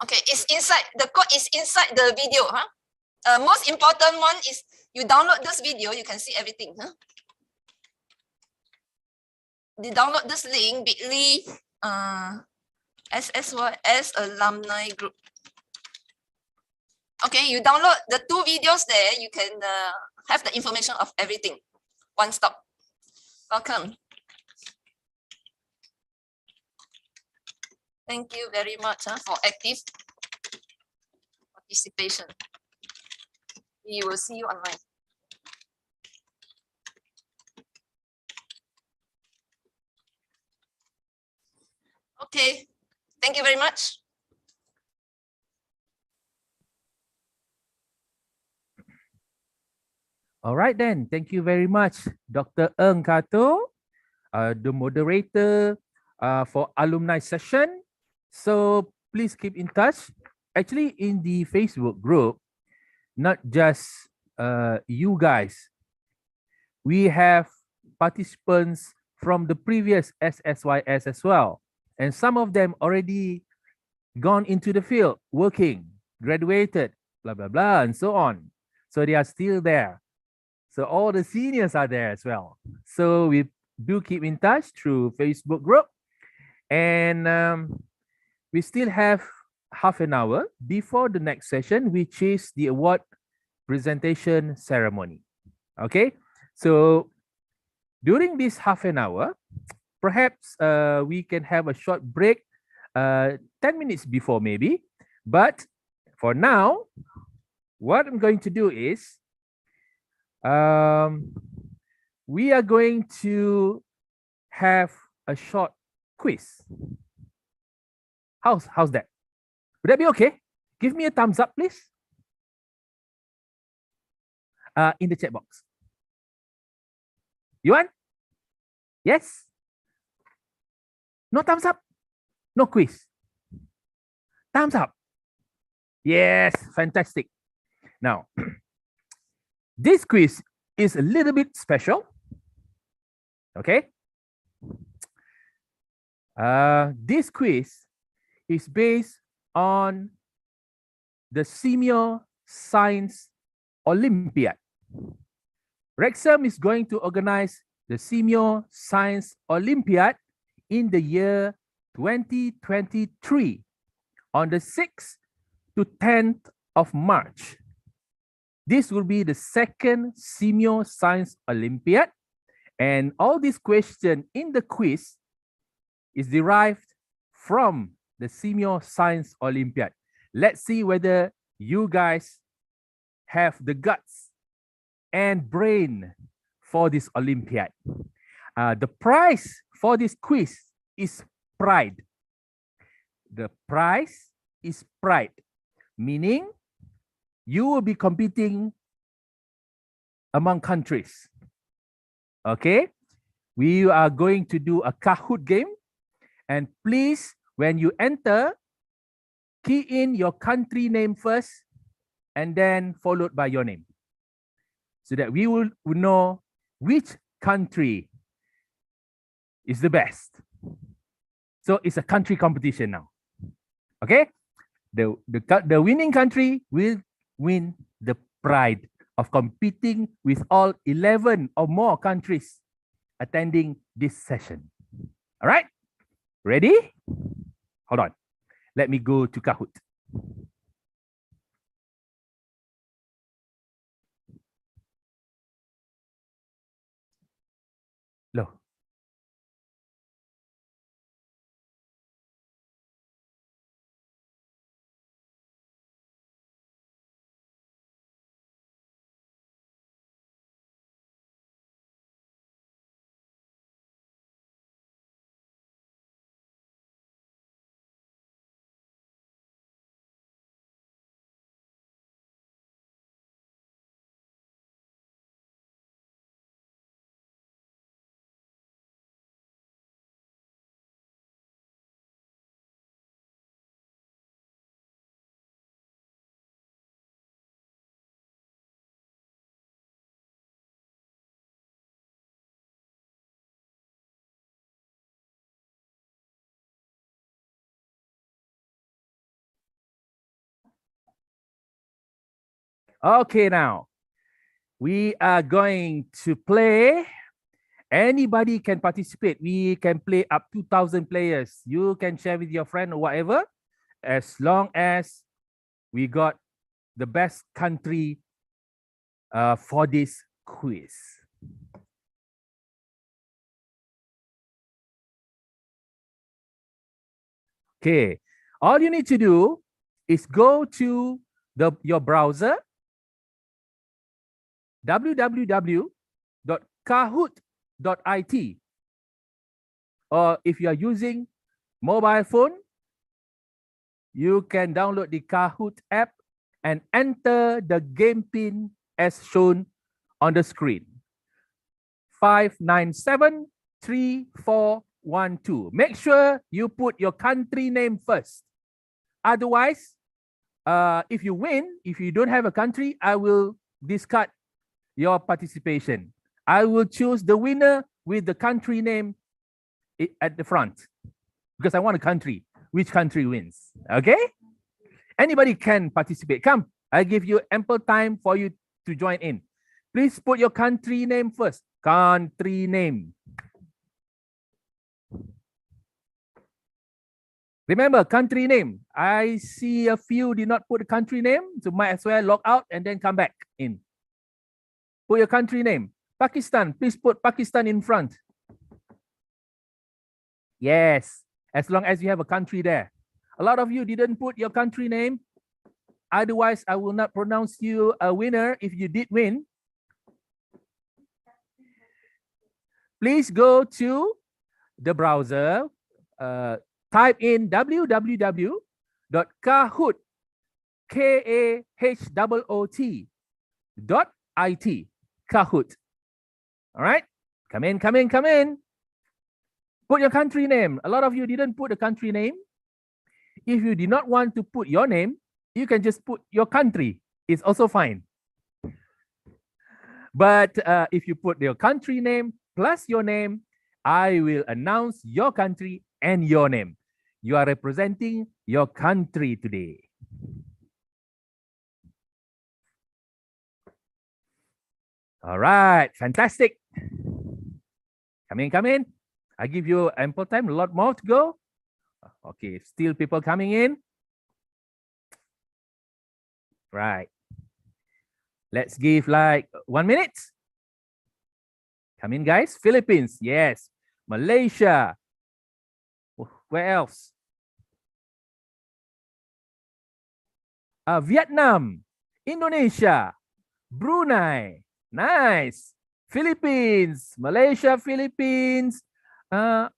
Okay, it's inside. The code is inside the video. Most important one is you download this video. You can see everything. You download this link bit.ly SSYS alumni group. Okay, you download the 2 videos there. You can have the information of everything. One stop. Welcome. Thank you very much for active participation. We will see you online. Okay, thank you very much. All right then, thank you very much, Dr. Ng Kato, the moderator for alumni session. So please keep in touch. Actually, in the Facebook group, not just you guys, we have participants from the previous SSYS as well. And some of them already gone into the field, working, graduated, blah, blah, blah, and so on. So they are still there. So all the seniors are there as well. So we do keep in touch through Facebook group. And we still have half an hour before the next session, which is the award presentation ceremony. Okay, so during this half an hour, perhaps we can have a short break, 10 minutes before maybe. But for now, what I'm going to do is we are going to have a short quiz. How's that? Would that be okay? Give me a thumbs up, please. In the chat box. You want? Yes? No thumbs up? No quiz? Thumbs up? Yes, fantastic. Now, this quiz is a little bit special. Okay? This quiz is based on the SEAMEO Science Olympiad. RECSAM is going to organize the SEAMEO Science Olympiad in the year 2023 on the 6th to 10th of March. This will be the second SEAMEO Science Olympiad, and all these questions in the quiz is derived from the SEAMEO Science Olympiad. Let's see whether you guys have the guts and brain for this Olympiad. The prize for this quiz is pride. The prize is pride, meaning you will be competing among countries. Okay, we are going to do a Kahoot game, and please, when you enter, key in your country name first and then followed by your name, so that we will know which country is the best. So it's a country competition now. Okay, the winning country will win the pride of competing with all 11 or more countries attending this session. All right, ready? Hold on, let me go to Kahoot. Loh. Okay, now we are going to play. Anybody can participate. We can play up to 2,000 players. You can share with your friend or whatever, as long as we got the best country for this quiz. Okay, all you need to do is go to your browser, www.kahoot.it, or if you are using mobile phone, you can download the Kahoot app and enter the game pin as shown on the screen. 5973412. Make sure you put your country name first. Otherwise, if you win, if you don't have a country, I will discard your participation. I will choose the winner with the country name at the front because I want a country. Which country wins? Okay? Anybody can participate. Come, I give you ample time for you to join in. Please put your country name first. Country name. Remember, country name. I see a few did not put a country name, so might as well log out and then come back in. Put your country name. Pakistan, please put Pakistan in front. Yes, as long as you have a country there. A lot of you didn't put your country name. Otherwise, I will not pronounce you a winner if you did win. Please go to the browser, type in www.kahoot.it. Kahoot. All right, come in. Put your country name. A lot of you didn't put a country name. If you did not want to put your name, you can just put your country. It's also fine. But if you put your country name plus your name, I will announce your country and your name. You are representing your country today. All right, fantastic. Come in. I give you ample time, a lot more to go. Okay, still people coming in. Right. Let's give like 1 minute. Come in, guys. Philippines, yes. Malaysia. Where else? Vietnam, Indonesia, Brunei. Nice. Philippines, Malaysia, Philippines. I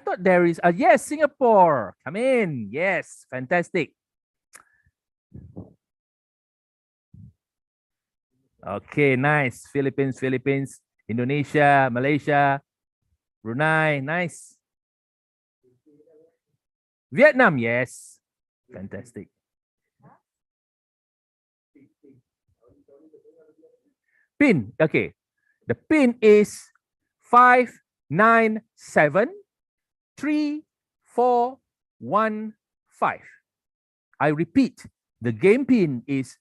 thought there is yes, Singapore. Come in. Yes, fantastic. Okay, nice. Philippines, Indonesia, Malaysia, Brunei. Nice. Vietnam, yes. Fantastic. Pin, okay. The pin is 5973415. I repeat, the game pin is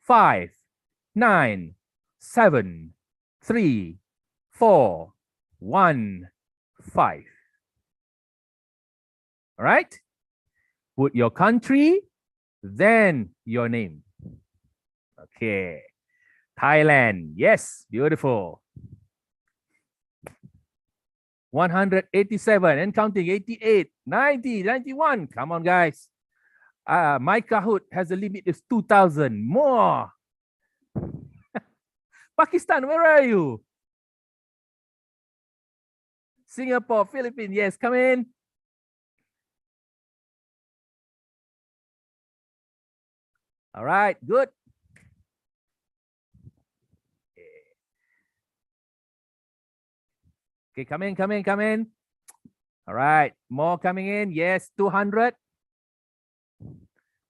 5973415. All right? Put your country, then your name. Okay. Thailand. Yes, beautiful. 187 and counting. 88, 90, 91. Come on, guys. My Kahoot has a limit of 2,000 more. Pakistan, where are you? Singapore, Philippines. Yes, come in. All right, good. Okay, come in. All right, more coming in. Yes, 200.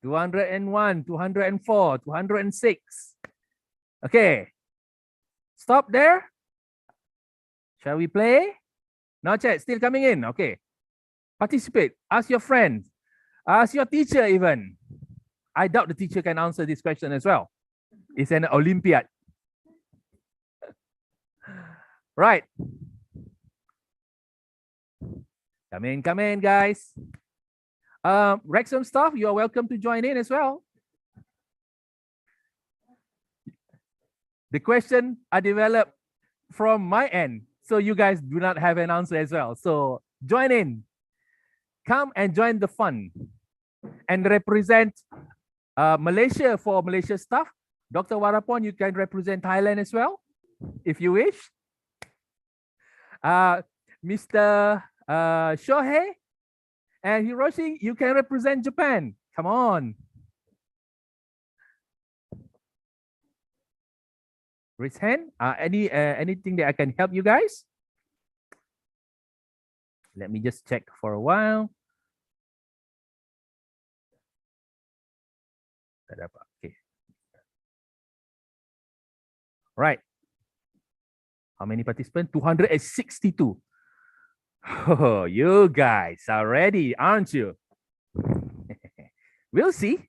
201, 204, 206. Okay. Stop there. Shall we play? Not yet, still coming in. Okay. Participate. Ask your friends. Ask your teacher even. I doubt the teacher can answer this question as well. It's an Olympiad. Right. Come in, guys. RECSAM staff, you are welcome to join in as well. The questions are developed from my end, so you guys do not have an answer as well. So join in. Come and join the fun and represent Malaysia for Malaysia staff. Dr. Warapon, you can represent Thailand as well, if you wish. Mr. Shohei and Hiroshi, you can represent Japan. Come on. Raise hand. Anything that I can help you guys? Let me just check for a while. Okay. Right. How many participants? 262. Oh, you guys are ready, aren't you? We'll see.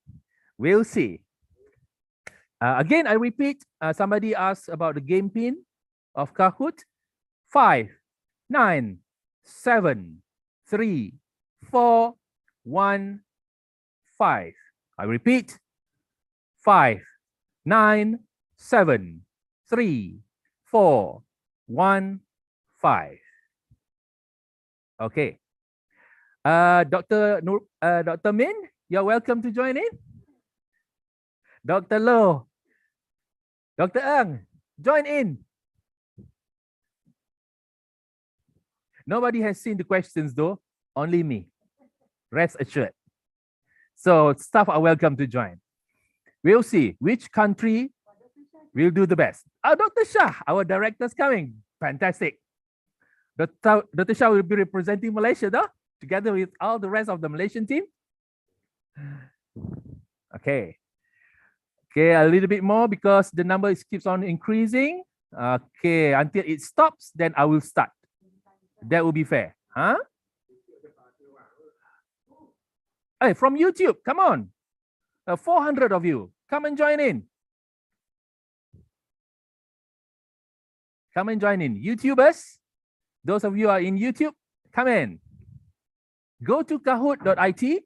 We'll see. Again, I repeat, somebody asked about the game pin of Kahoot. 5, 9, 7, 3, 4, 1, 5. I repeat, 5, 9, 7, 3, 4, 1, 5. Okay. Dr. Min, you're welcome to join in. Dr. Loh, Dr. Ng, join in. Nobody has seen the questions though, only me. Rest assured. So staff are welcome to join. We'll see which country will do the best. Dr. Shah, our director is coming. Fantastic. Dr. Shah will be representing Malaysia though, together with all the rest of the Malaysian team. Okay. Okay, a little bit more because the number keeps on increasing. Okay, until it stops, then I will start. That will be fair. Huh? Hey, from YouTube, come on. 400 of you, come and join in. Come and join in. YouTubers, those of you who are in YouTube, come in. Go to kahoot.it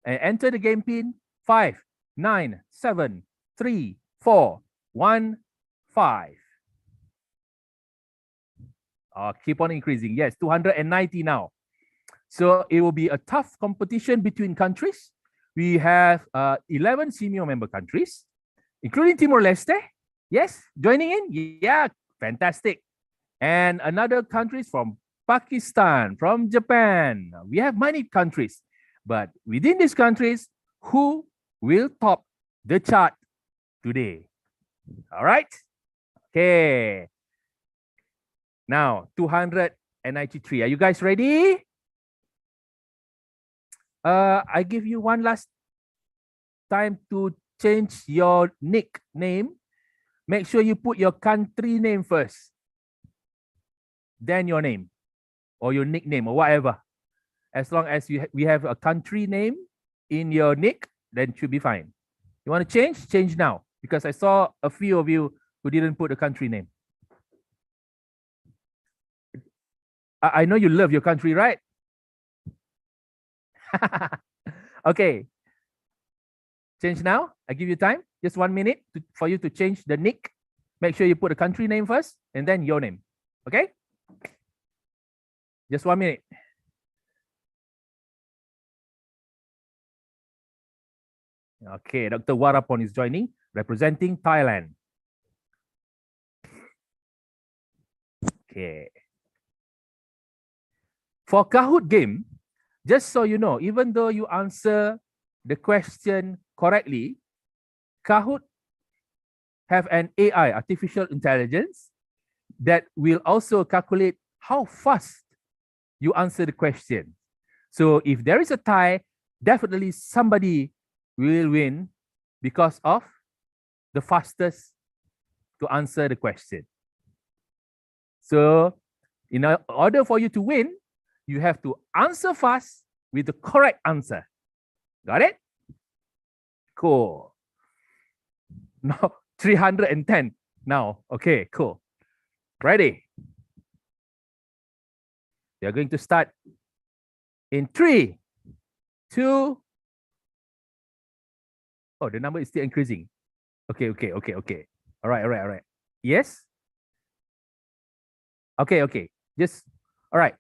and enter the game pin 5, 9, 7, 3, 4, 1, 5. Keep on increasing. Yes, 290 now. So it will be a tough competition between countries. We have 11 SEAMEO member countries, including Timor-Leste. Yes, joining in? Yeah, fantastic. And another countries from Pakistan, from Japan. We have many countries. But within these countries, who will top the chart today? All right. Okay. Now, 293. Are you guys ready? I give you one last time to change your nickname. Make sure you put your country name first. Then your name or your nickname or whatever. As long as we have a country name in your nick, then it should be fine. You want to change? Change now. Because I saw a few of you who didn't put a country name. I know you love your country, right? Okay. Change now. I give you time. Just 1 minute for you to change the nick. Make sure you put a country name first and then your name. Okay? Just 1 minute. Okay, Dr. Warapon is joining, representing Thailand. Okay. For Kahoot game, just so you know, even though you answer the question correctly, Kahoot have an AI, artificial intelligence, that will also calculate how fast you answer the question. So if there is a tie, definitely somebody will win because of the fastest to answer the question. So in order for you to win, you have to answer fast with the correct answer. Got it? Cool. 310 now. Okay, cool. Ready? We are going to start in 3, 2. Oh, the number is still increasing. Okay. All right. Yes? Okay. Just, all right.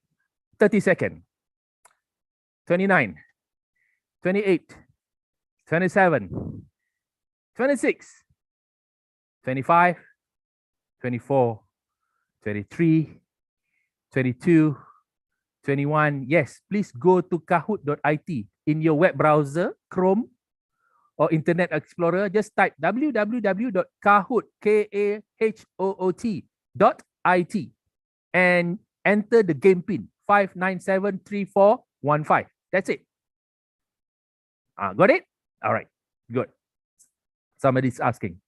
30 seconds. 29, 28, 27, 26, 25, 24, 23, 22, 21. Yes, please go to kahoot.it in your web browser, Chrome or Internet Explorer. Just type www.kahoot.it and enter the game pin 5973415. That's it. Got it? All right, good. Somebody's asking.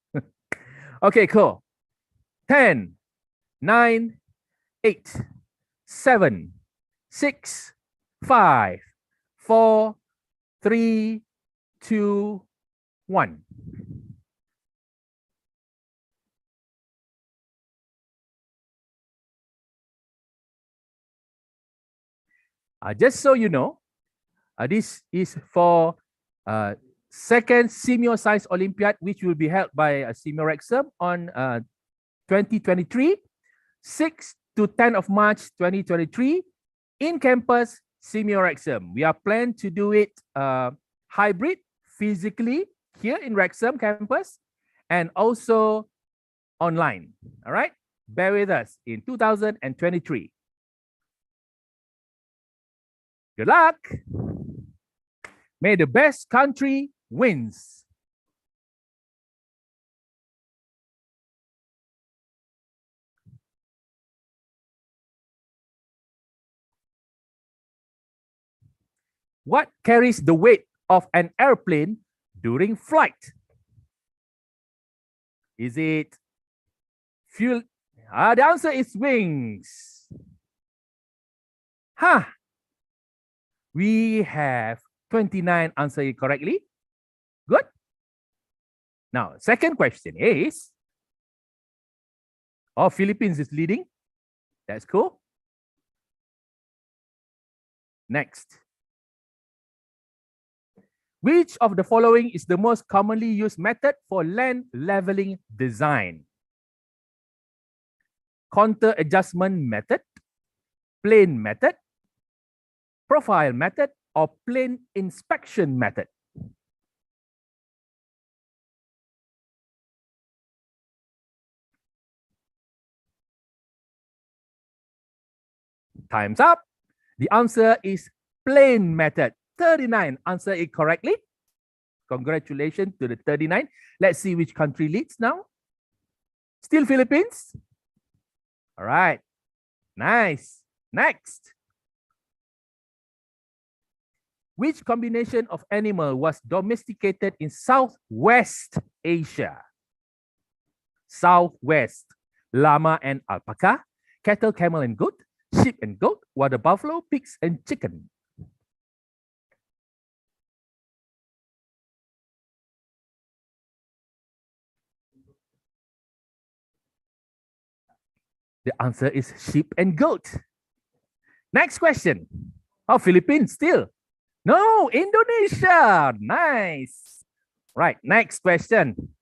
Okay, cool. 10, 9, 8, 7, 6, 5, 4, 3, 2, 1. Just so you know, this is for second SEAMEO Science Olympiad, which will be held by SEAMEO RECSAM on 2023, 6 to 10 of March 2023, in campus SEAMEO RECSAM. We are planning to do it hybrid, physically here in RECSAM campus, and also online. All right, bear with us in 2023. Good luck. May the best country wins. What carries the weight of an airplane during flight? Is it fuel? The answer is wings. We have 29 answer it correctly. Good. Now, second question is, Philippines is leading. That's cool. Next. Which of the following is the most commonly used method for land leveling design? Contour adjustment method, plane method, profile method, or plane inspection method? Time's up. The answer is plane method. 39 answer it correctly. Congratulations to the 39. Let's see which country leads now. Still Philippines. All right. Nice. Next. Which combination of animal was domesticated in Southwest Asia? Southwest. Llama and alpaca, cattle, camel, and goat, sheep and goat, water buffalo, pigs, and chicken. The answer is sheep and goat. Next question. Philippines still. No, Indonesia. Nice. Right, next question.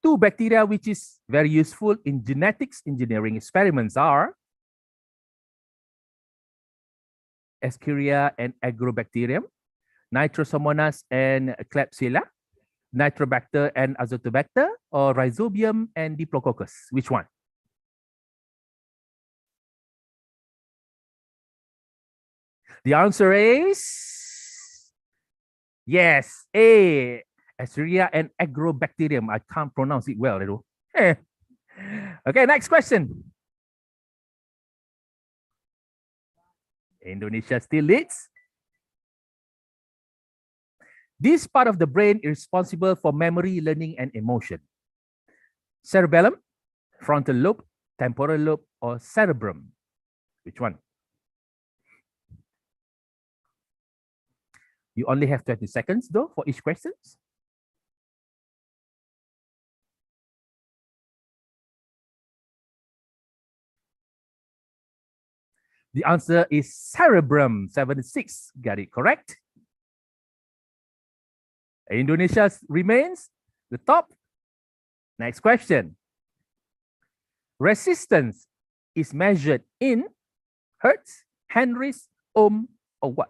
Two bacteria which is very useful in genetics engineering experiments are Escherichia and Agrobacterium, Nitrosomonas and Klebsiella, Nitrobacter and Azotobacter, or Rhizobium and Diplococcus? Which one? The answer is yes, A. Escherichia and Agrobacterium. I can't pronounce it well, though. Okay, next question. Indonesia still leads. This part of the brain is responsible for memory, learning, and emotion. Cerebellum, frontal lobe, temporal lobe, or cerebrum? Which one? You only have 20 seconds, though, for each question. The answer is cerebrum. 76. Got it correct. Indonesia remains the top. Next question. Resistance is measured in hertz, henries, ohm, or what?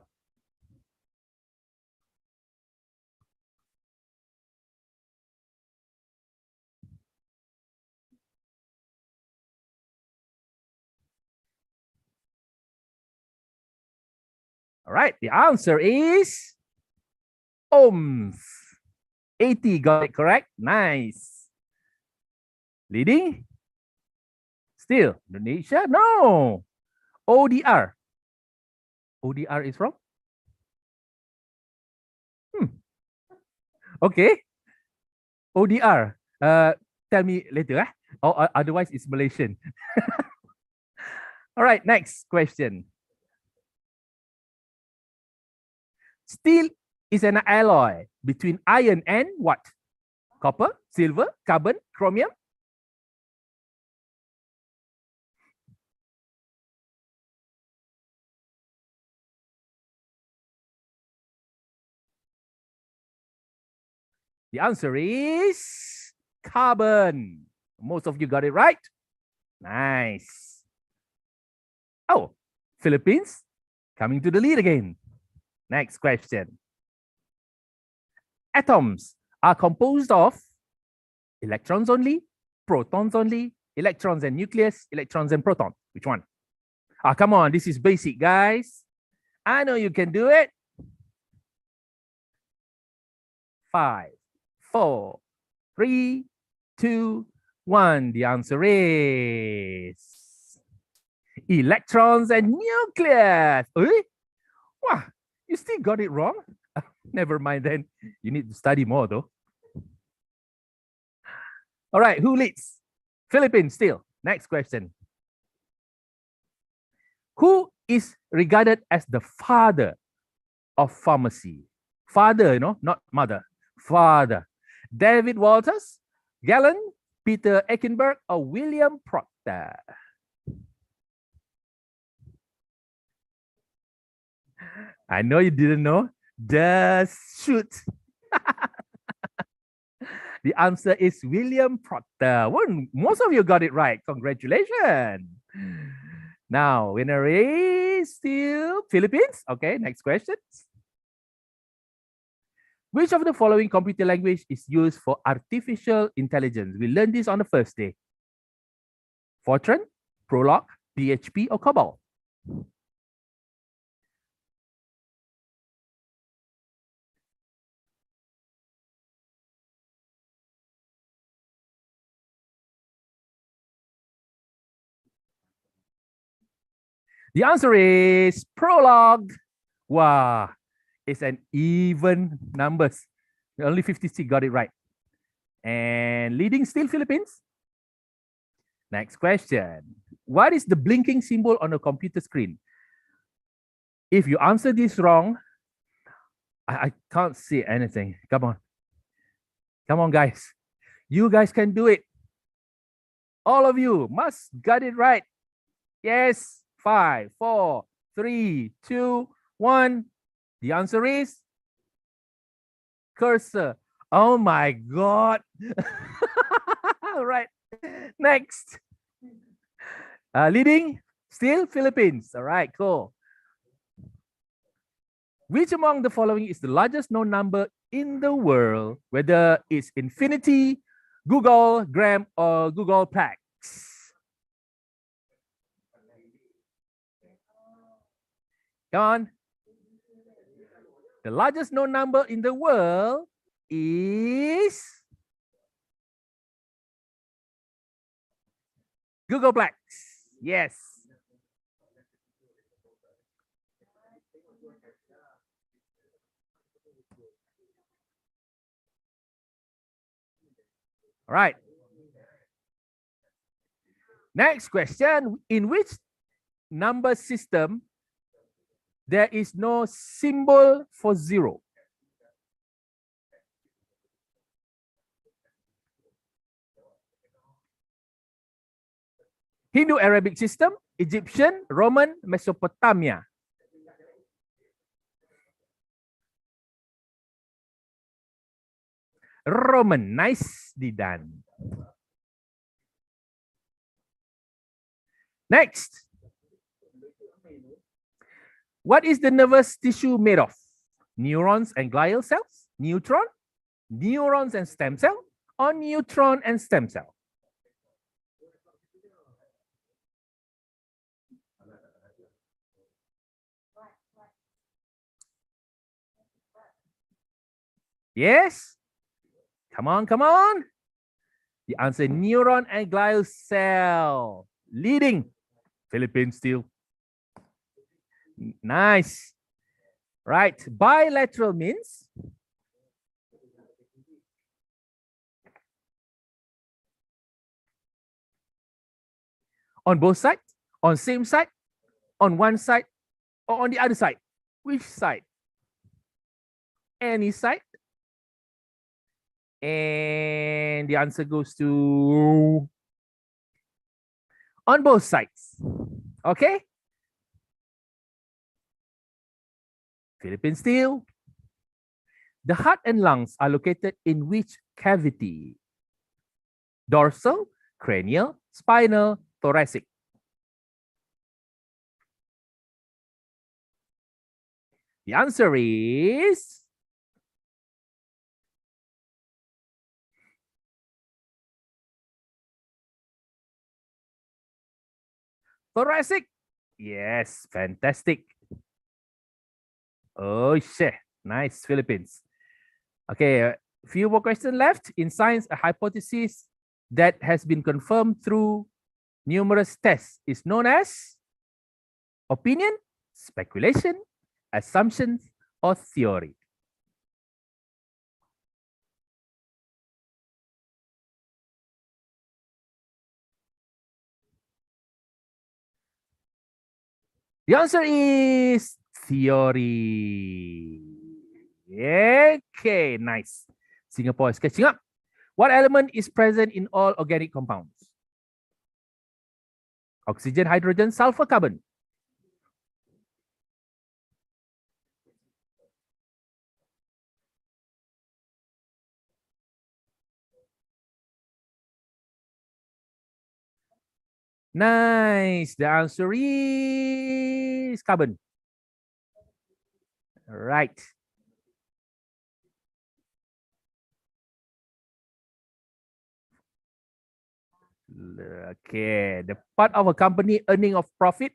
All right, the answer is ohms. 80 got it correct. Nice. Leading? Still, Indonesia? No. ODR. ODR is wrong? Okay. ODR. Tell me later. Or otherwise, it's Malaysian. All right, next question. Steel is an alloy between iron and what? Copper, silver, carbon, chromium? The answer is carbon. Most of you got it right. Nice. Oh, Philippines coming to the lead again. Next question. Atoms are composed of electrons only, protons only, electrons and nucleus, electrons and proton. Which one? Ah, come on. This is basic, guys. I know you can do it. 5, 4, 3, 2, 1. The answer is electrons and nucleus. Eh? Wow, you still got it wrong? Never mind then. You need to study more though. All right, who leads? Philippines still. Next question. Who is regarded as the father of pharmacy? Father, not mother. Father. David Walters, Gallen, Peter Eckenberg, or William Proctor? I know you didn't know. Just shoot. The answer is William Proctor. Well, most of you got it right. Congratulations. Now, winner is still Philippines. Okay, next question. Which of the following computer language is used for artificial intelligence? We learned this on the first day. Fortran, Prolog, PHP, or COBOL? The answer is Prolog. Wow, it's an even numbers. Only 56 got it right. And leading still Philippines. Next question. What is the blinking symbol on a computer screen? If you answer this wrong, I can't see anything. Come on. Come on, guys. You guys can do it. All of you must got it right. Yes. 5, 4, 3, 2, 1. The answer is cursor. Oh my God. All right. Next. Leading still Philippines. All right, cool. Which among the following is the largest known number in the world, whether it's infinity, Google, gram, or Googleplex? Come on. The largest known number in the world is Googleplex. Yes. All right. Next question. In which number system there is no symbol for zero? Hindu-Arabic system, Egyptian, Roman, Mesopotamia. Roman, nicely done. Next. What is the nervous tissue made of? Neurons and glial cells, neutron, neurons and stem cell, or neutron and stem cell? Yes? Come on, come on. The answer, neuron and glial cell. Leading. Philippines still. Nice. Right. Bilateral means on both sides, on same side, on one side, or on the other side. Which side? Any side. And the answer goes to on both sides. Okay? Philippines still. The heart and lungs are located in which cavity? Dorsal, cranial, spinal, thoracic. The answer is thoracic. Yes, fantastic. Oh, shit. Nice, Philippines. Okay, a few more questions left. In science, a hypothesis that has been confirmed through numerous tests is known as opinion, speculation, assumptions, or theory. The answer is theory. Okay, nice. Singapore is catching up. What element is present in all organic compounds? Oxygen, hydrogen, sulfur, carbon. Nice. The answer is carbon. Right. Okay. The part of a company earning of profit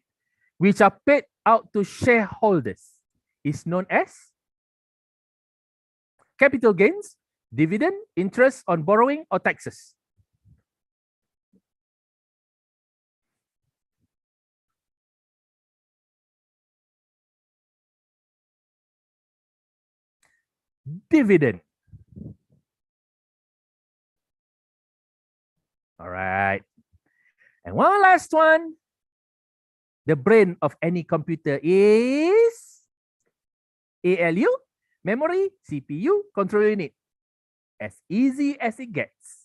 which are paid out to shareholders is known as capital gains, dividend, interest on borrowing, or taxes. Dividend. All right. And one last one. The brain of any computer is ALU, memory, CPU, control unit. As easy as it gets.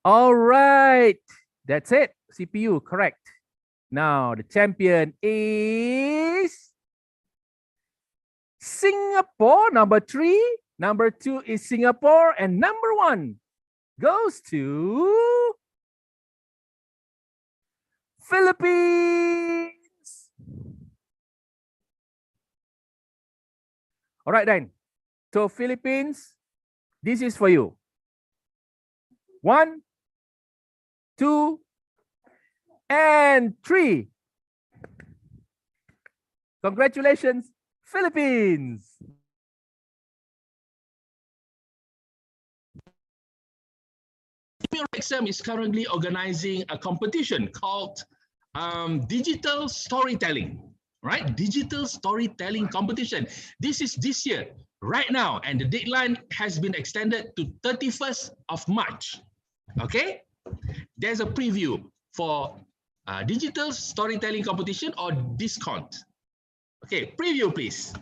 All right. That's it. CPU, correct. Now, the champion is Singapore, number 3. Number 2 is Singapore. And number 1 goes to Philippines. All right, then. So, Philippines, this is for you. 1, 2, and 3. Congratulations, Philippines. RECSAM is currently organizing a competition called Digital Storytelling, right? Digital Storytelling Competition. This is this year, right now, and the deadline has been extended to 31st of March, okay? There's a preview for Digital storytelling competition or discount? Okay, preview please.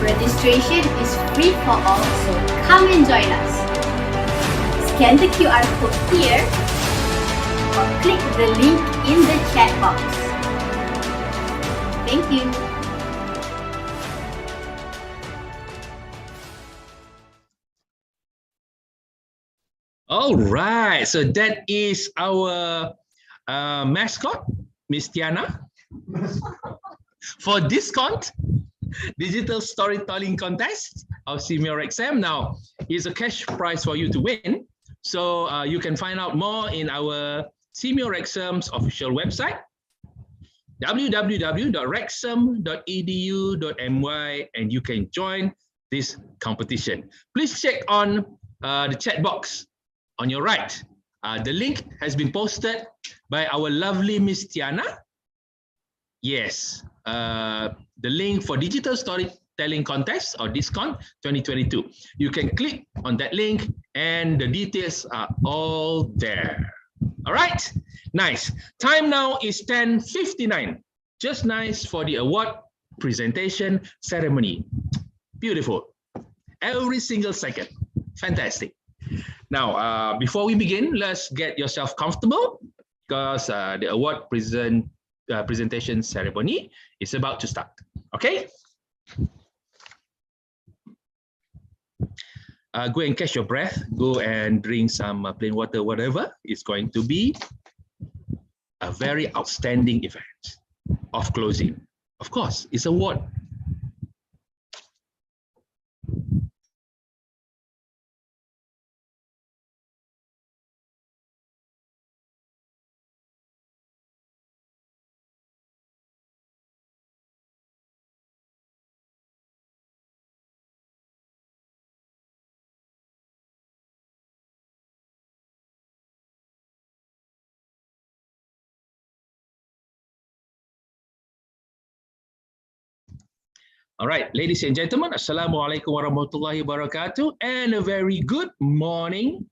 Registration is free for all, so come and join us. Scan the QR code here or click the link in the chat box. Thank you. All right, so that is our mascot, Miss Tiana, for discount digital storytelling contest of SEAMEO RECSAM. Now, here's a cash prize for you to win. So you can find out more in our SEAMEO RECSAM's official website, www.recsam.edu.my, and you can join this competition. Please check on the chat box on your right. The link has been posted by our lovely Miss Tiana. Yes, the link for digital storytelling contest or discount 2022. You can click on that link and the details are all there. All right, nice. Time now is 10:59. Just nice for the award presentation ceremony. Beautiful. Every single second. Fantastic. Now, before we begin, let's get yourself comfortable because the award presentation ceremony is about to start. Okay? Go and catch your breath. Go and drink some plain water, whatever. It's going to be a very outstanding event of closing. Of course, it's a award. All right, ladies and gentlemen, Assalamualaikum warahmatullahi wabarakatuh, and a very good morning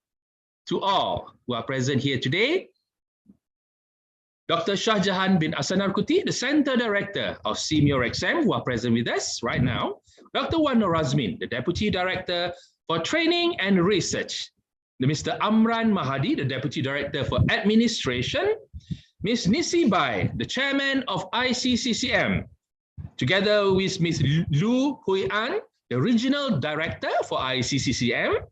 to all who are present here today. Dr. Shahjahan bin Asanarkuti, the Center Director of SEAMEO RECSAM, who are present with us right now. Dr. Wan Razmin, the Deputy Director for Training and Research. Mr. Amran Mahadi, the Deputy Director for Administration. Ms. Nisi Bai, the Chairman of ICCCM. Together with Ms. Lu Hui An, the Regional Director for ICCCM,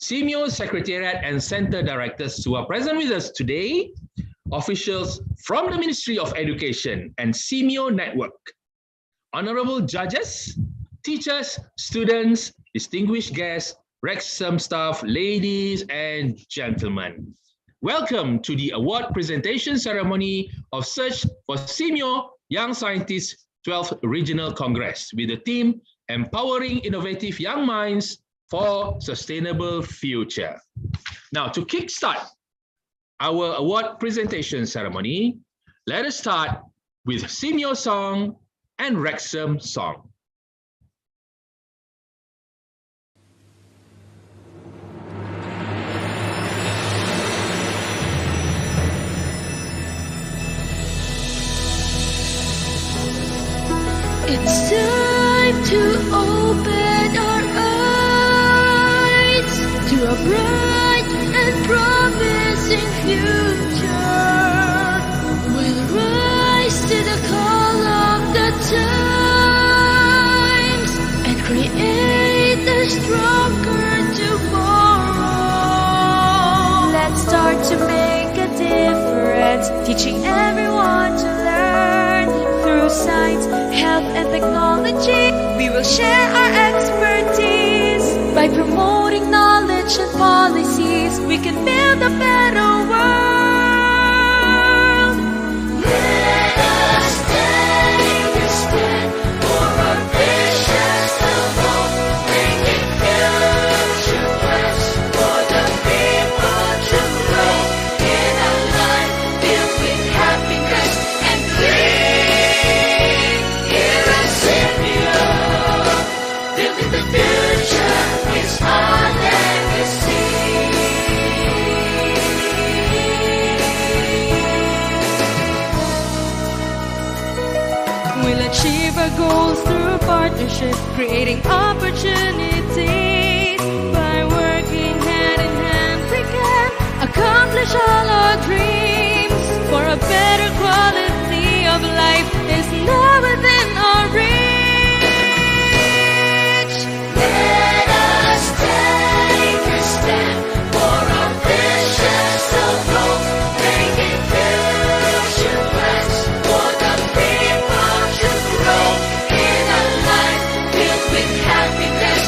SEAMEO Secretariat and Center Directors who are present with us today, officials from the Ministry of Education and SEAMEO Network, honorable judges, teachers, students, distinguished guests, RECSAM staff, ladies and gentlemen. Welcome to the award presentation ceremony of Search for SEAMEO Young Scientists 12th Regional Congress with the theme Empowering Innovative Young Minds for Sustainable Future. Now, to kickstart our award presentation ceremony, let us start with SEAMEO song and RECSAM song. It's time to open our eyes to a bright and promising future. We'll rise to the call of the times and create a stronger tomorrow. Let's start to make a difference, teaching everyone to learn through science, health and technology. We will share our expertise by promoting knowledge and policies. We can build a better world. Let us take a stand for a vision of hope, making future plans for the people to grow in a life filled with happiness and dream. Here at SEAMEO, building the future is our legacy. We'll achieve our goals through partnership, creating opportunities. By working hand in hand, we can accomplish all our dreams. For a better quality of life is now within our reach. Let us take a stand for our visions of hope, making future plans for the people to grow in a life filled with happiness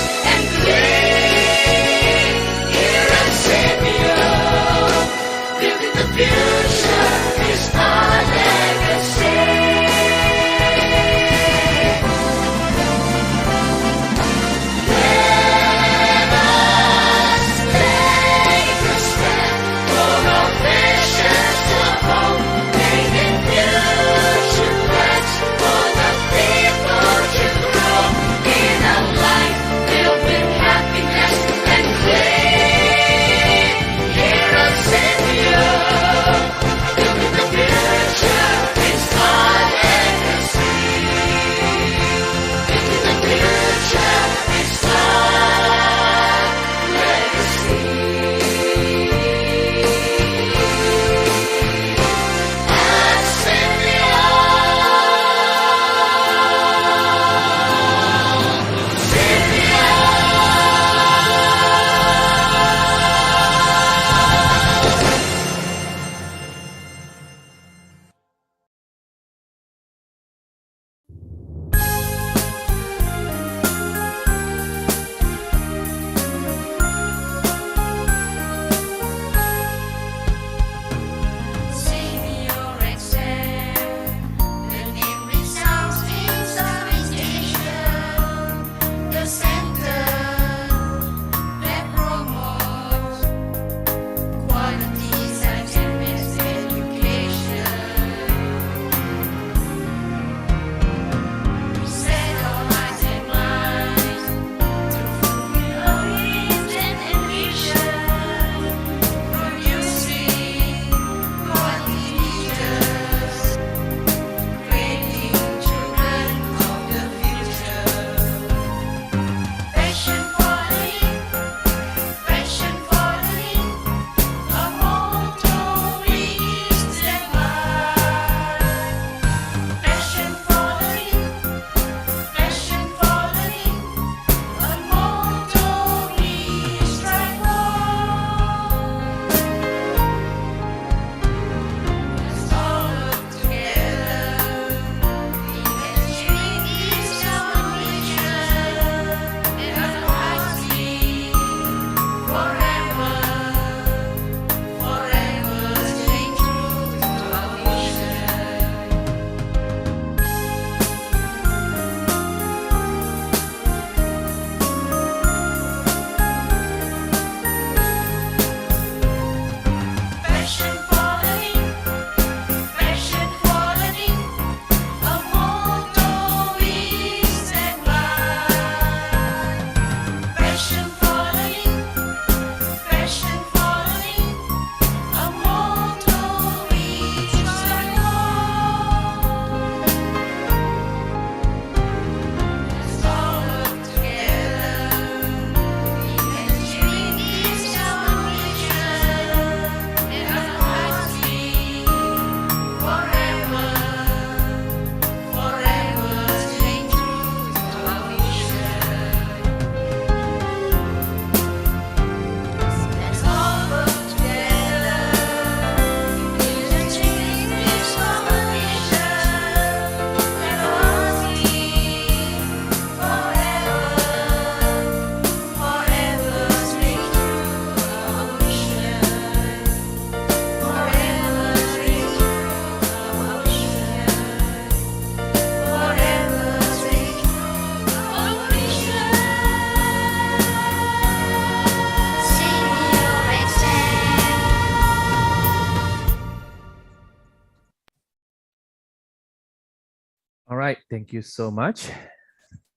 All right, thank you so much.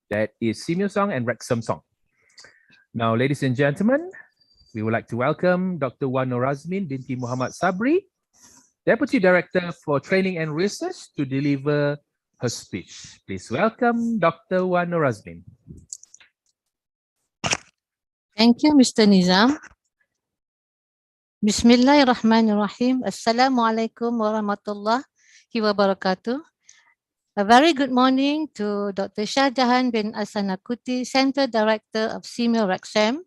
That is SEAMEO song and RECSAM song. Now, ladies and gentlemen, we would like to welcome Dr. Wan Norazmin binti Muhammad Sabri, Deputy Director for Training and Research, to deliver her speech. Please welcome Dr. Wan Norazmin. Thank you, Mr. Nizam. Bismillahirrahmanirrahim. Assalamualaikum warahmatullahi wabarakatuh. A very good morning to Dr. Shah Jahan bin Asanakuti, Center Director of SEAMEO RECSAM,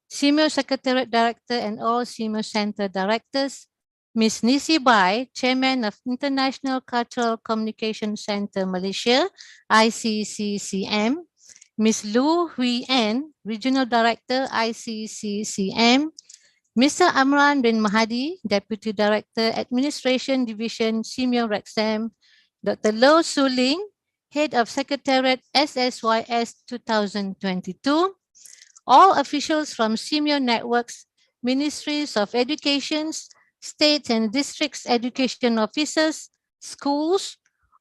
SEAMEO Secretariat Director and all SEAMEO Center Directors, Ms. Nisi Bai, Chairman of International Cultural Communication Center Malaysia, ICCCM, Ms. Lu Hui En, Regional Director, ICCCM, Mr. Amran bin Mahadi, Deputy Director, Administration Division, SEAMEO RECSAM, Dr. Lo Suling, Head of Secretariat, SSYS 2022, all officials from SEAMEO networks, Ministries of Education, State and Districts Education Officers, schools,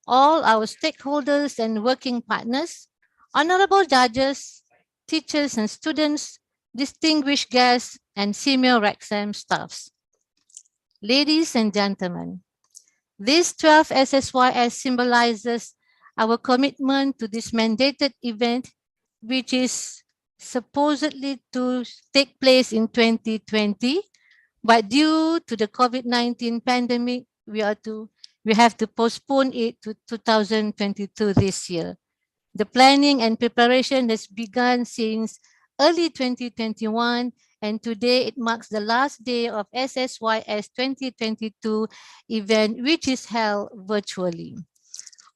all our stakeholders and working partners, honorable judges, teachers and students, distinguished guests, and SEAMEO RECSAM staffs. Ladies and gentlemen, this 12 SSYS symbolizes our commitment to this mandated event, which is supposedly to take place in 2020, but due to the COVID-19 pandemic, we have to postpone it to 2022 this year. The planning and preparation has begun since early 2021, and today it marks the last day of SSYS 2022 event, which is held virtually.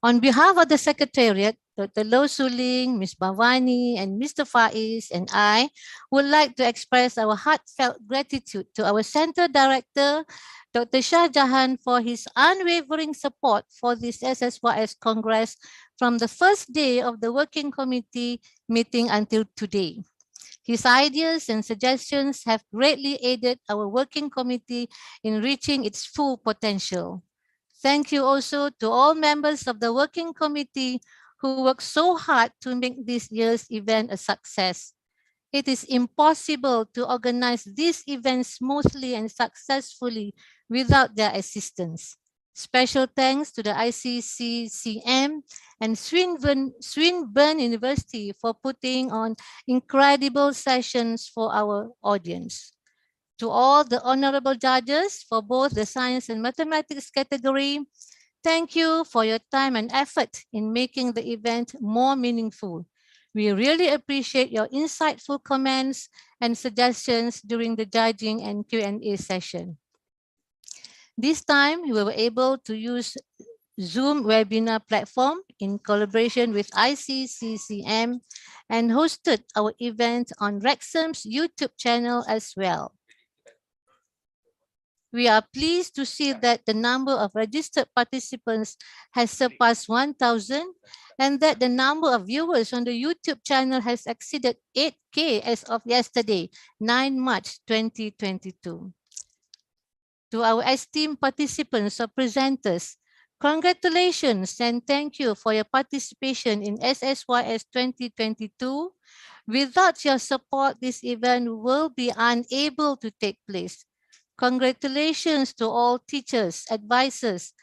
On behalf of the Secretariat, Dr. Lo Suling, Ms. Bhavani, and Mr. Faiz and I would like to express our heartfelt gratitude to our Center Director, Dr. Shah Jahan, for his unwavering support for this SSYS Congress from the first day of the Working Committee meeting until today. His ideas and suggestions have greatly aided our Working Committee in reaching its full potential. Thank you also to all members of the Working Committee who worked so hard to make this year's event a success. It is impossible to organize this event smoothly and successfully without their assistance. Special thanks to the ICCCM and Swinburne University for putting on incredible sessions for our audience. To all the honorable judges for both the science and mathematics category, thank you for your time and effort in making the event more meaningful. We really appreciate your insightful comments and suggestions during the judging and Q&A session. This time, we were able to use Zoom webinar platform in collaboration with ICCCM and hosted our event on RECSAM's YouTube channel as well. We are pleased to see that the number of registered participants has surpassed 1,000 and that the number of viewers on the YouTube channel has exceeded 8K as of yesterday, 9 March 2022. To our esteemed participants or presenters, congratulations and thank you for your participation in SSYS 2022. Without your support, this event will be unable to take place. Congratulations to all teachers, advisors,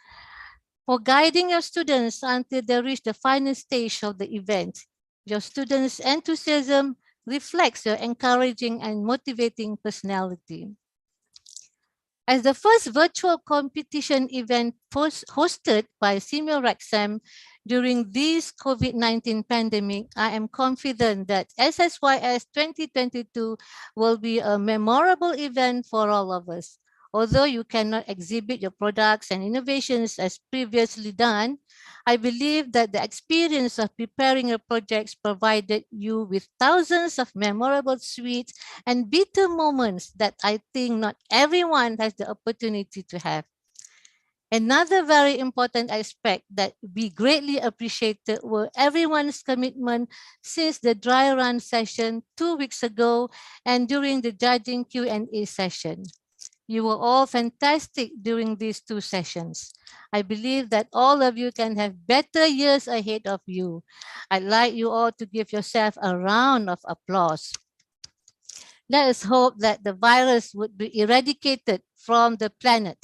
for guiding your students until they reach the final stage of the event. Your students' enthusiasm reflects your encouraging and motivating personality. As the first virtual competition event hosted by SEAMEO RECSAM during this COVID-19 pandemic, I am confident that SSYS 2022 will be a memorable event for all of us. Although you cannot exhibit your products and innovations as previously done, I believe that the experience of preparing your projects provided you with thousands of memorable, sweet, and bitter moments that I think not everyone has the opportunity to have. Another very important aspect that we greatly appreciated were everyone's commitment since the dry run session 2 weeks ago and during the judging Q&A session. You were all fantastic during these 2 sessions. I believe that all of you can have better years ahead of you. I'd like you all to give yourself a round of applause. Let us hope that the virus would be eradicated from the planet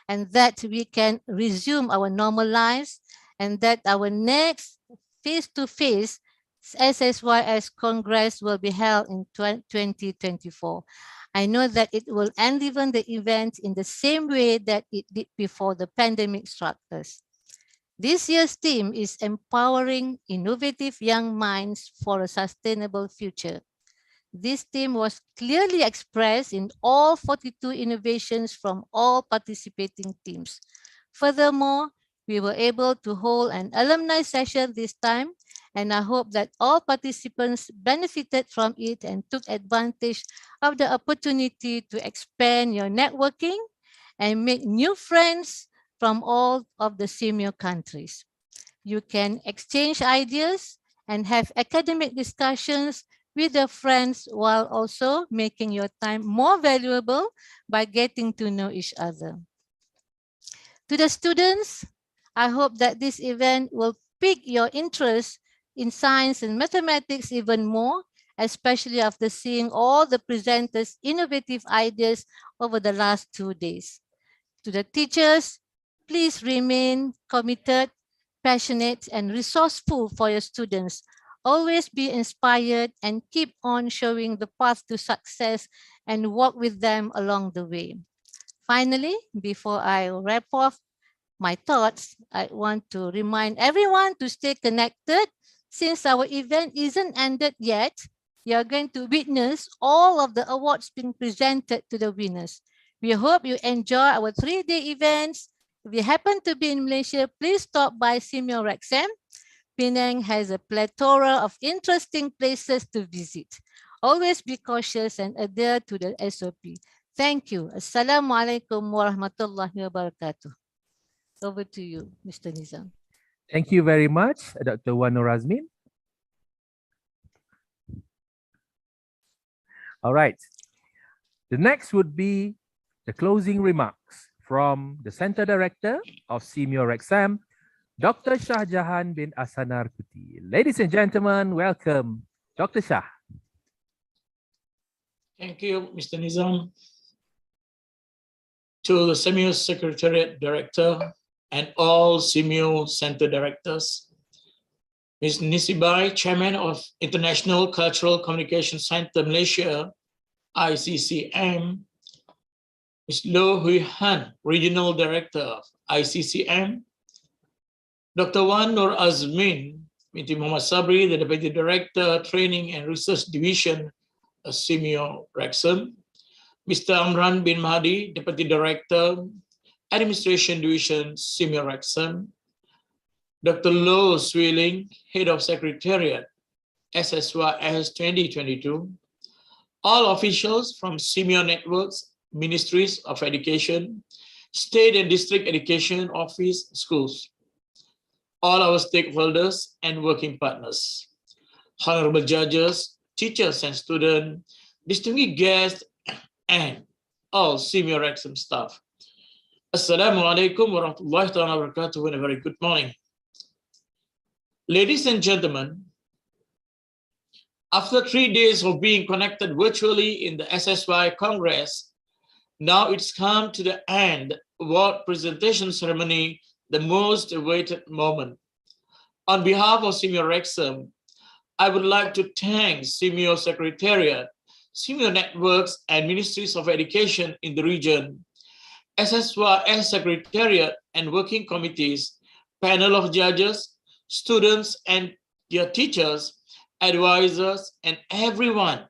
and that we can resume our normal lives and that our next face-to-face SSYS Congress will be held in 2024. I know that it will enliven the event in the same way that it did before the pandemic struck us. This year's theme is Empowering Innovative Young Minds for a Sustainable Future. This theme was clearly expressed in all 42 innovations from all participating teams. Furthermore, we were able to hold an alumni session this time, and I hope that all participants benefited from it and took advantage of the opportunity to expand your networking and make new friends from all of the SEAMEO countries. You can exchange ideas and have academic discussions with your friends while also making your time more valuable by getting to know each other. To the students, I hope that this event will pique your interest in science and mathematics even more, especially after seeing all the presenters' innovative ideas over the last 2 days. To the teachers, please remain committed, passionate, and resourceful for your students. Always be inspired and keep on showing the path to success and walk with them along the way. Finally, before I wrap off my thoughts, I want to remind everyone to stay connected. Since our event isn't ended yet, you're going to witness all of the awards being presented to the winners. We hope you enjoy our 3-day events. If you happen to be in Malaysia, please stop by SEAMEO RECSAM. Penang has a plethora of interesting places to visit. Always be cautious and adhere to the SOP. Thank you. Assalamualaikum warahmatullahi wabarakatuh. Over to you, Mr. Nizam. Thank you very much, Dr. Wan Nur Azmin. All right. The next would be the closing remarks from the Center Director of SEAMEO RECSAM, Dr. Shah Jahan bin Ahsanar Kuti. Ladies and gentlemen, welcome Dr. Shah. Thank you, Mr. Nizam. To the SEAMEO Secretariat Director and all SEAMEO Center Directors, Ms. Nisibai, Chairman of International Cultural Communication Center Malaysia, ICCM, Ms. Loh Hui Han, Regional Director of ICCM, Dr. Wan Nur Azmin, Binti Muhammad Sabri, the Deputy Director, Training and Research Division of SEAMEO RECSAM, Mr. Amran bin Mahdi, Deputy Director, Administration Division, SEAMEO RECSAM, Dr. Loh Swilling, Head of Secretariat, SSYS 2022, all officials from SEAMEO networks, Ministries of Education, State and District Education Office, schools, all our stakeholders and working partners, honorable judges, teachers and students, distinguished guests, and all SEAMEO RECSAM staff. Assalamualaikum warahmatullahi wabarakatuh and a very good morning. Ladies and gentlemen, after 3 days of being connected virtually in the SSY Congress, now it's come to the end award presentation ceremony, the most awaited moment. On behalf of SEAMEO RECSAM, I would like to thank SEAMEO Secretariat, SEAMEO networks and Ministries of Education in the region, SSYS Secretariat and working committees, panel of judges, students and their teachers, advisors, and everyone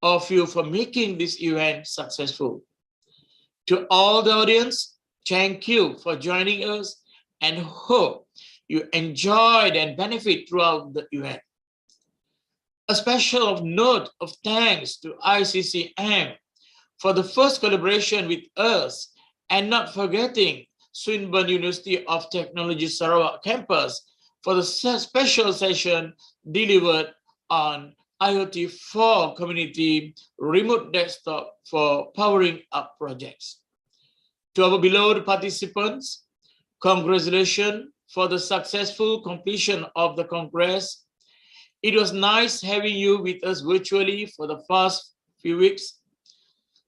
of you for making this event successful. To all the audience, thank you for joining us and hope you enjoyed and benefit throughout the event. A special note of thanks to ICCM for the first collaboration with us, and not forgetting Swinburne University of Technology Sarawak campus for the special session delivered on IoT for community remote desktop for powering up projects. To our beloved participants, congratulations for the successful completion of the Congress. It was nice having you with us virtually for the past few weeks.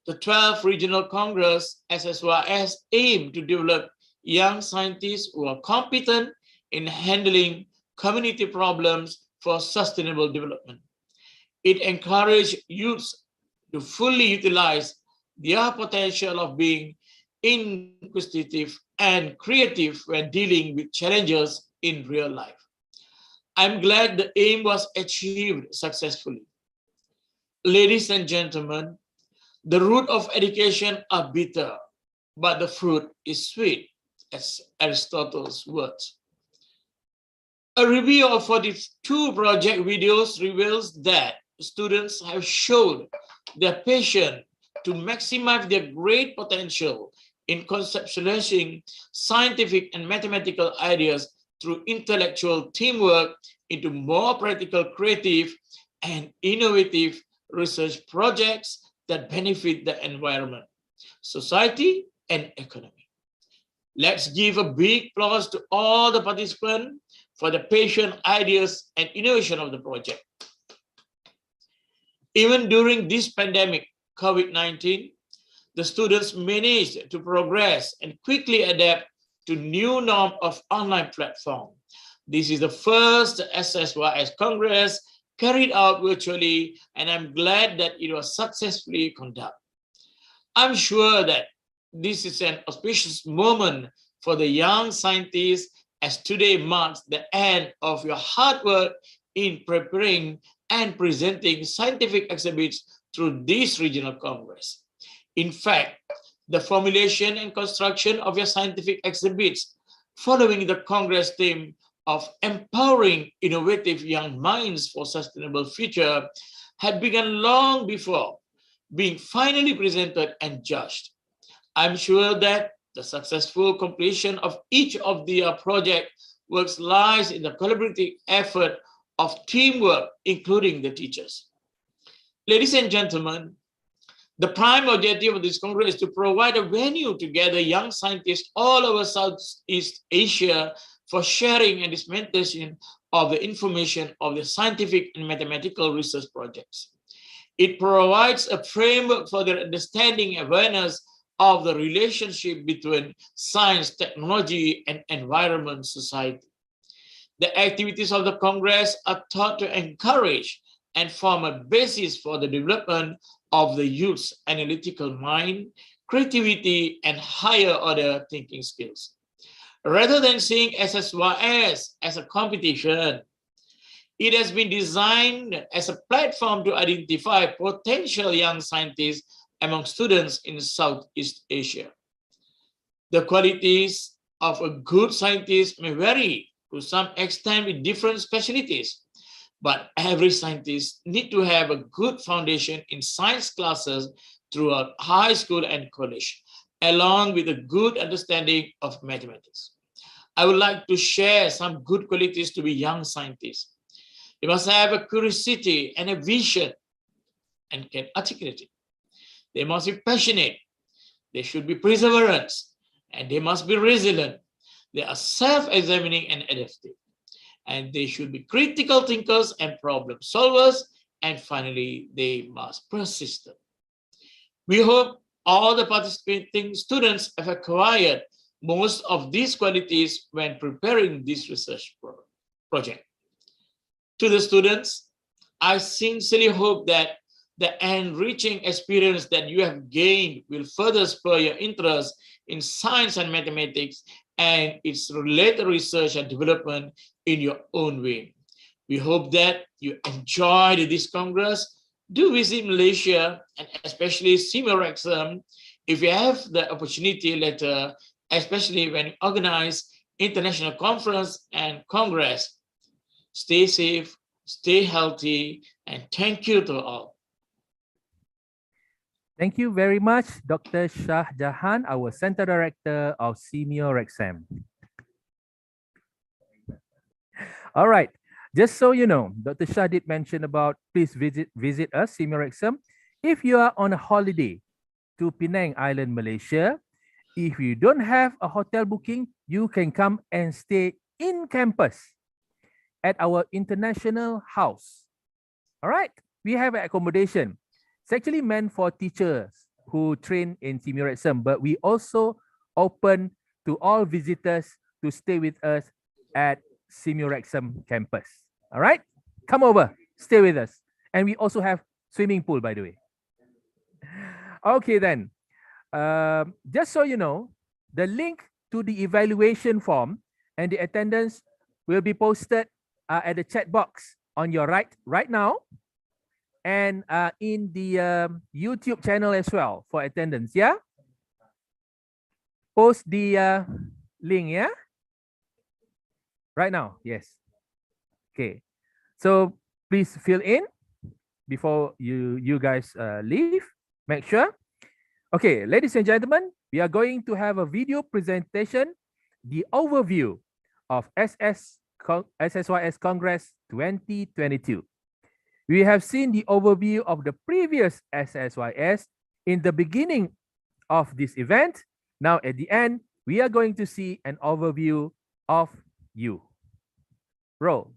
The 12th Regional Congress, SSYS, aimed to develop young scientists who are competent in handling community problems for sustainable development. It encouraged youths to fully utilize their potential of being inquisitive and creative when dealing with challenges in real life. I'm glad the aim was achieved successfully. Ladies and gentlemen, the root of education are bitter, but the fruit is sweet, as Aristotle's words. A review of 42 project videos reveals that students have shown their passion to maximize their great potential in conceptualizing scientific and mathematical ideas through intellectual teamwork into more practical, creative, and innovative research projects that benefit the environment, society, and economy. Let's give a big applause to all the participants for the patient ideas and innovation of the project. Even during this pandemic, COVID-19, the students managed to progress and quickly adapt to new norm of online platform. This is the first SSYS Congress carried out virtually, and I'm glad that it was successfully conducted. I'm sure that this is an auspicious moment for the young scientists, as today marks the end of your hard work in preparing and presenting scientific exhibits through this regional congress. In fact, the formulation and construction of your scientific exhibits following the Congress theme of empowering innovative young minds for sustainable future had begun long before being finally presented and judged. I'm sure that the successful completion of each of their project works lies in the collaborative effort of teamwork, including the teachers. Ladies and gentlemen, the prime objective of this Congress is to provide a venue to gather young scientists all over Southeast Asia for sharing and dissemination of the information of the scientific and mathematical research projects. It provides a framework for their understanding and awareness of the relationship between science, technology, and environment society. The activities of the Congress are thought to encourage and form a basis for the development of the youth's analytical mind, creativity, and higher order thinking skills. Rather than seeing SSYS as a competition, it has been designed as a platform to identify potential young scientists among students in Southeast Asia. The qualities of a good scientist may vary to some extent with different specialties, but every scientist needs to have a good foundation in science classes throughout high school and college, along with a good understanding of mathematics. I would like to share some good qualities to be young scientists. They must have a curiosity and a vision and can articulate it. They must be passionate. They should be perseverance, and they must be resilient. They are self-examining and adaptive, and they should be critical thinkers and problem solvers. And finally, they must persist. We hope all the participating students have acquired most of these qualities when preparing this research project. To the students, I sincerely hope that the enriching experience that you have gained will further spur your interest in science and mathematics and its related research and development in your own way. We hope that you enjoyed this Congress. Do visit Malaysia and especially SEAMEO RECSAM if you have the opportunity later, especially when you organize international conference and Congress. Stay safe, stay healthy, and thank you to all. Thank you very much, Dr. Shah Jahan, our Center Director of SEAMEO RECSAM. All right, Just so you know, Dr. Shah did mention about please visit us, SEAMEO RECSAM. If you are on a holiday to Penang Island, Malaysia, if you don't have a hotel booking, you can come and stay in campus at our international house. All right, we have an accommodation. It's actually meant for teachers who train in SEAMEO RECSAM, but we also open to all visitors to stay with us at SEAMEO RECSAM campus. All right, come over, stay with us. And we also have swimming pool, by the way. Okay, then, just so you know, the link to the evaluation form and the attendance will be posted at the chat box on your right now, and in the YouTube channel as well for attendance. Yeah, post the link. Yeah, right now. Yes. Okay. So please fill in before you guys leave. Make sure. Okay, ladies and gentlemen, we are going to have a video presentation, the overview of SSYS Congress 2022. We have seen the overview of the previous SSYS in the beginning of this event. Now at the end, we are going to see an overview of you. Roll.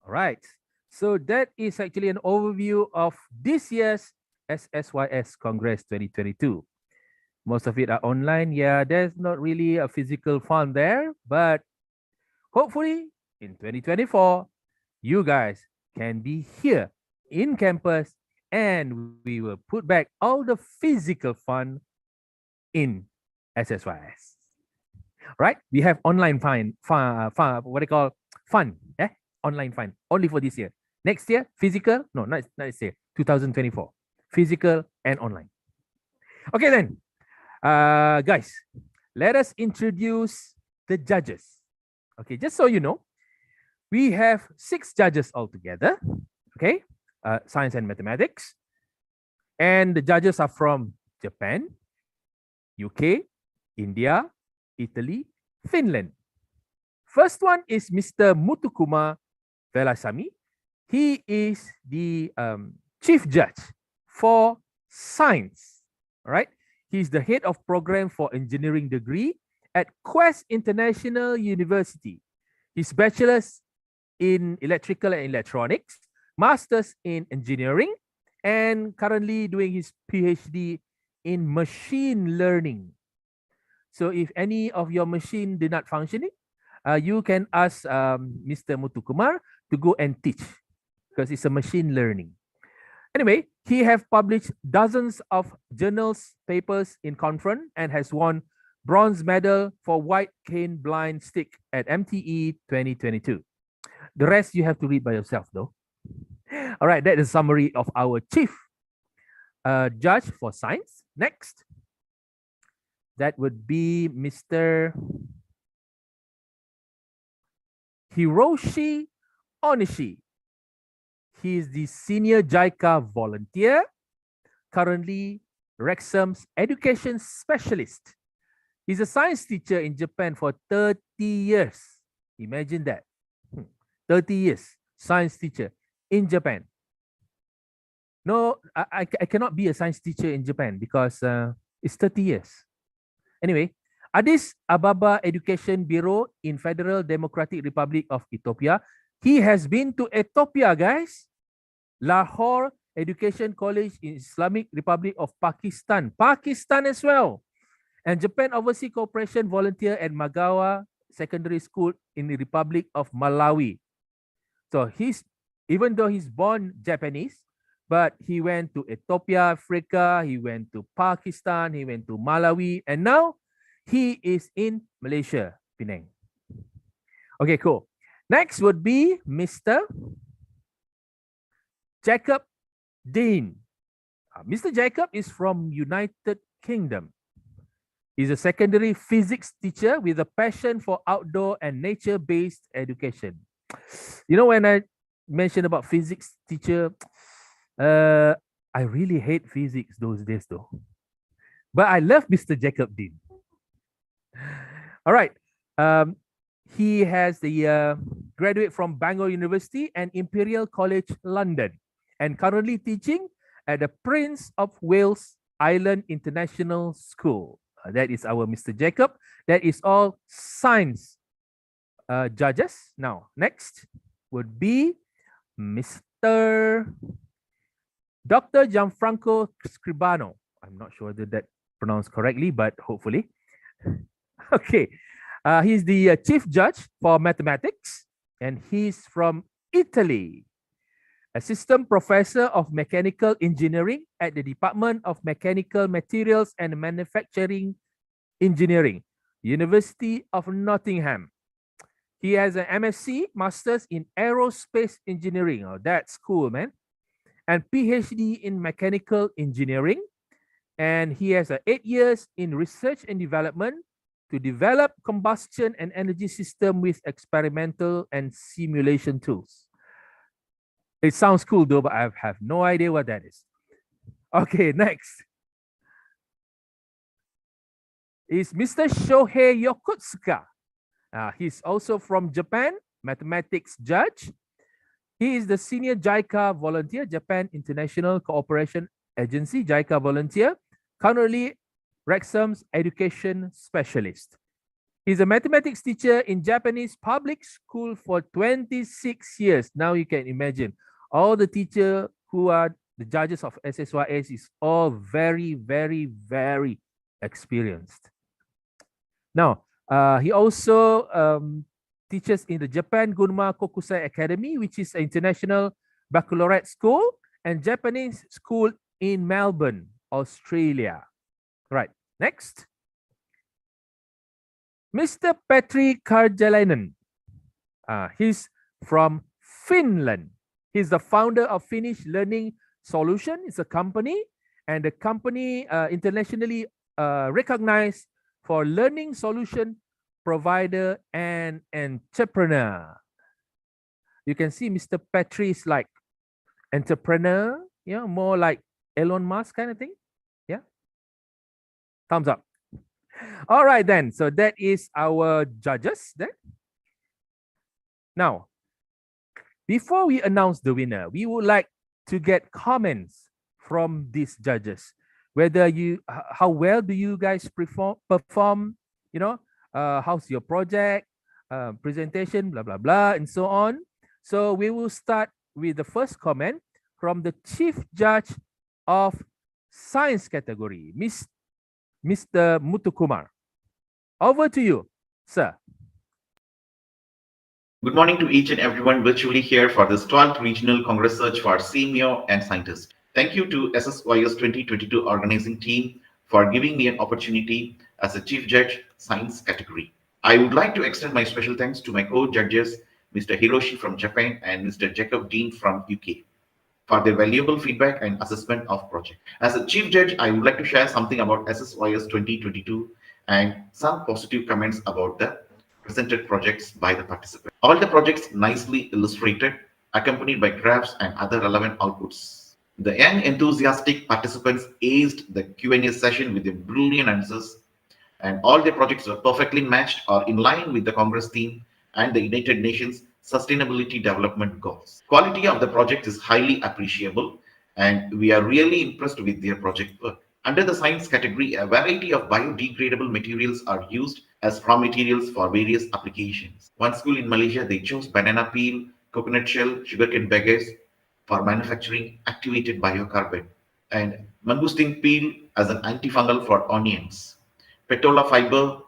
All right. So that is actually an overview of this year's SSYS Congress 2022. Most of it are online. Yeah, there's not really a physical fun there, but hopefully in 2024, you guys can be here in campus and we will put back all the physical fun in SSYS. Right? We have online what they call fun. Online fun only for this year. Next year, physical. No, not next year. 2024. Physical and online. Okay then. Guys, let us introduce the judges. Okay, just so you know, we have 6 judges altogether. Okay, science and mathematics. And the judges are from Japan, UK, India, Italy, Finland. First one is Mr. Muthukuma Velasamy. He is the chief judge for science. All right. He's the head of program for engineering degree at Quest International University. His bachelor's in electrical and electronics, master's in engineering, and currently doing his PhD in machine learning. So if any of your machine did not functioning, you can ask Mr. Muthukumar to go and teach because it's a machine learning. Anyway, he have published dozens of journals, papers in conference and has won bronze medal for white cane blind stick at MTE 2022. The rest you have to read by yourself though. All right, that is a summary of our chief judge for science. Next, that would be Mr. Hiroshi Onishi. He is the senior JICA volunteer, currently RECSAM's education specialist. He's a science teacher in Japan for 30 years. Imagine that. 30 years, science teacher in Japan. No, I cannot be a science teacher in Japan because it's 30 years. Anyway, Addis Ababa Education Bureau in Federal Democratic Republic of Ethiopia. He has been to Ethiopia, guys. Lahore Education College in Islamic Republic of Pakistan. Pakistan as well. And Japan Overseas Cooperation Volunteer at Magawa Secondary School in the Republic of Malawi. So even though he's born Japanese, but he went to Ethiopia, Africa, he went to Pakistan, he went to Malawi, and now he is in Malaysia, Penang. Okay, cool. Next would be Mr. Jacob Dean. Mr. Jacob is from United Kingdom. He's a secondary physics teacher with a passion for outdoor and nature-based education. You know, when I mentioned about physics teacher, I really hate physics those days though. But I love Mr. Jacob Dean. All right. He has the graduate from Bangor University and Imperial College London and currently teaching at the Prince of Wales Island International School. That is our Mr. Jacob. That is all science judges. Now, next would be Mr. Dr. Gianfranco Scribano. I'm not sure whether that pronounced correctly, but hopefully. Okay. He's the chief judge for mathematics, and he's from Italy. Assistant professor of mechanical engineering at the Department of Mechanical Materials and Manufacturing Engineering, University of Nottingham. He has an MSc, Masters in Aerospace Engineering. Oh, that's cool, man. And PhD in Mechanical Engineering. And he has 8 years in research and development to develop combustion and energy system with experimental and simulation tools. It sounds cool though, but I have no idea what that is. Okay, next is Mr. Shohei Yokotsuka. He's also from Japan, mathematics judge. He is the senior JICA volunteer, Japan International Cooperation Agency, JICA volunteer, currently RECSAM's education specialist. He's a mathematics teacher in Japanese public school for 26 years. Now you can imagine all the teachers who are the judges of SSYS is all very, very, very experienced. Now, he also teaches in the Japan Gunma Kokusai Academy, which is an international baccalaureate school, and Japanese school in Melbourne, Australia. Right, next. Mr. Petri Karjalainen. He's from Finland. He's the founder of Finnish Learning Solution. It's a company, and the company internationally recognized for learning solution provider and entrepreneur. You can see Mr. Petri is like entrepreneur, you know, more like Elon Musk kind of thing. Yeah. Thumbs up. All right, then. So that is our judges then. Now, before we announce the winner, we would like to get comments from these judges. Whether how well do you guys perform, you know, how's your project, presentation, blah, blah, blah, and so on. So we will start with the first comment from the Chief Judge of Science category, Mr. Muthukumar. Over to you, sir. Good morning to each and everyone virtually here for this 12th Regional Congress Search for SEAMEO and Scientists. Thank you to SSYS 2022 organizing team for giving me an opportunity as a Chief Judge Science category. I would like to extend my special thanks to my co-judges, Mr. Hiroshi from Japan and Mr. Jacob Dean from UK, for their valuable feedback and assessment of project. As a Chief Judge, I would like to share something about SSYS 2022 and some positive comments about the presented projects by the participants. All the projects nicely illustrated, accompanied by graphs and other relevant outputs. The young enthusiastic participants aced the Q&A session with their brilliant answers, and all their projects were perfectly matched or in line with the Congress theme and the United Nations Sustainability Development Goals. Quality of the project is highly appreciable, and we are really impressed with their project work. Under the science category, a variety of biodegradable materials are used as raw materials for various applications. One school in Malaysia, they chose banana peel, coconut shell, sugarcane bagasse for manufacturing activated biocarbon, and mangosteen peel as an antifungal for onions. Petola fiber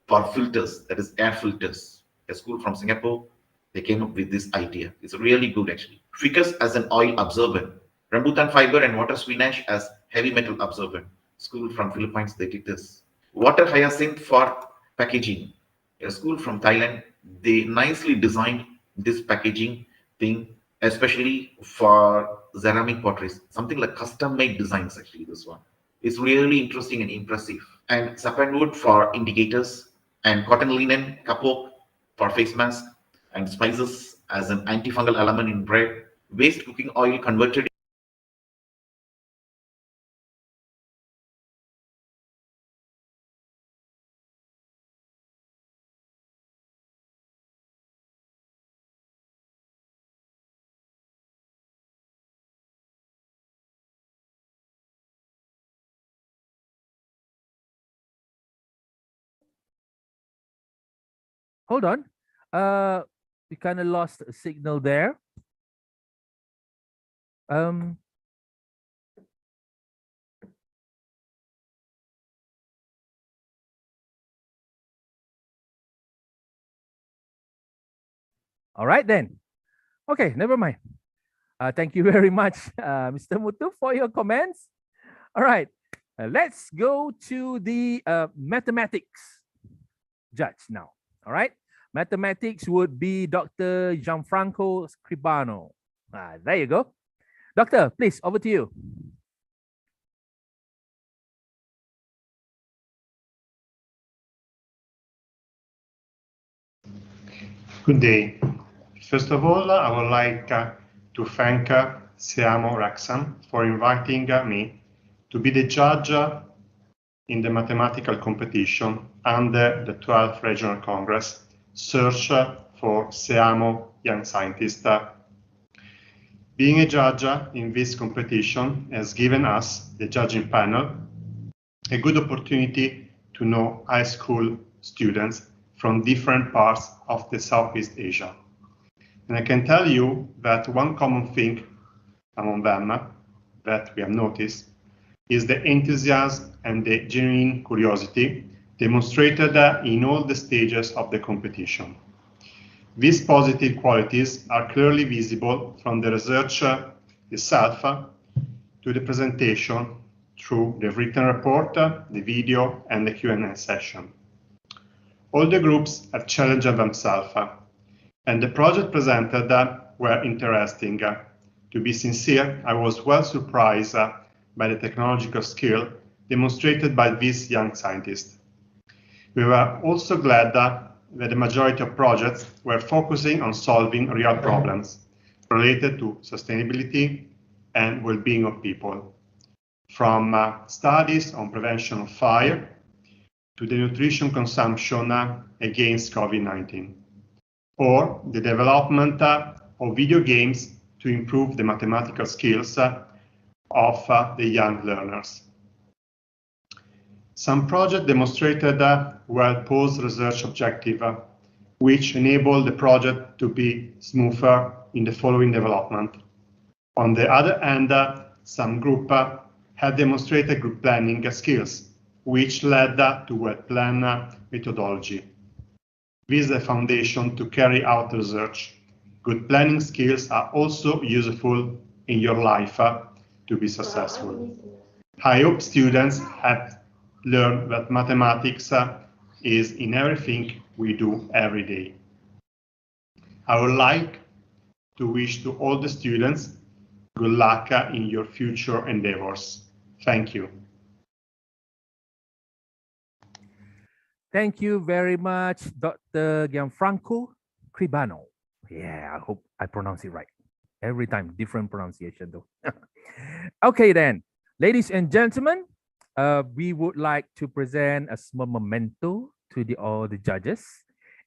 for filters, that is air filters. A school from Singapore, they came up with this idea. It's really good actually. Ficus as an oil absorbent. Rambutan fiber and water spinach as heavy metal absorbent. School from Philippines, they did this. Water hyacinth for packaging. A school from Thailand, they nicely designed this packaging thing, especially for ceramic potteries. Something like custom-made designs actually, this one. It's really interesting and impressive. And sapanwood for indicators, and cotton linen, kapok for face mask, and spices as an antifungal element in bread. Waste cooking oil converted. Hold on. We kind of lost a signal there. All right then. Okay, never mind. Thank you very much, Mr. Muthu, for your comments. All right, let's go to the mathematics judge now. All right, mathematics would be Dr. Gianfranco Scribano. There you go. Doctor, please, over to you. Good day. First of all, I would like to thank SEAMEO RECSAM for inviting me to be the judge in the mathematical competition under the 12th Regional Congress Search for SEAMEO Young Scientist. Being a judge in this competition has given us, the judging panel, a good opportunity to know high school students from different parts of the Southeast Asia. And I can tell you that one common thing among them that we have noticed is the enthusiasm and the genuine curiosity demonstrated in all the stages of the competition. These positive qualities are clearly visible from the research itself to the presentation through the written report, the video, and the Q&A session. All the groups have challenged themselves, and the project presented were interesting. To be sincere, I was well surprised by the technological skill demonstrated by these young scientists. We were also glad that the majority of projects were focusing on solving real problems related to sustainability and well-being of people, from studies on prevention of fire to the nutrition consumption against COVID-19, or the development of video games to improve the mathematical skills of the young learners. Some projects demonstrated well-posed research objectives, which enabled the project to be smoother in the following development. On the other hand, some groups had demonstrated group planning skills, which led to well-planned methodology. This is the foundation to carry out research. Good planning skills are also useful in your life to be successful. I hope students have learned that mathematics is in everything we do every day. I would like to wish to all the students good luck in your future endeavors. Thank you. Thank you very much, Dr. Gianfranco Cribano. Yeah, I hope I pronounce it right. Every time, different pronunciation though. Okay then, ladies and gentlemen, we would like to present a small memento to all the judges.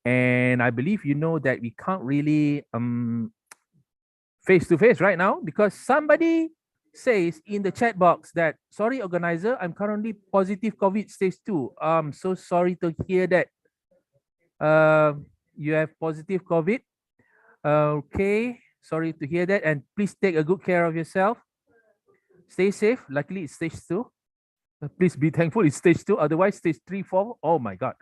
And I believe you know that we can't really face to face right now because somebody says in the chat box that, sorry organizer, I'm currently positive COVID stage 2. I'm so sorry to hear that. You have positive COVID. Okay, sorry to hear that, and please take a good care of yourself. Stay safe. Luckily it's stage 2. Please be thankful it's stage 2, otherwise stage 3, 4. Oh my god.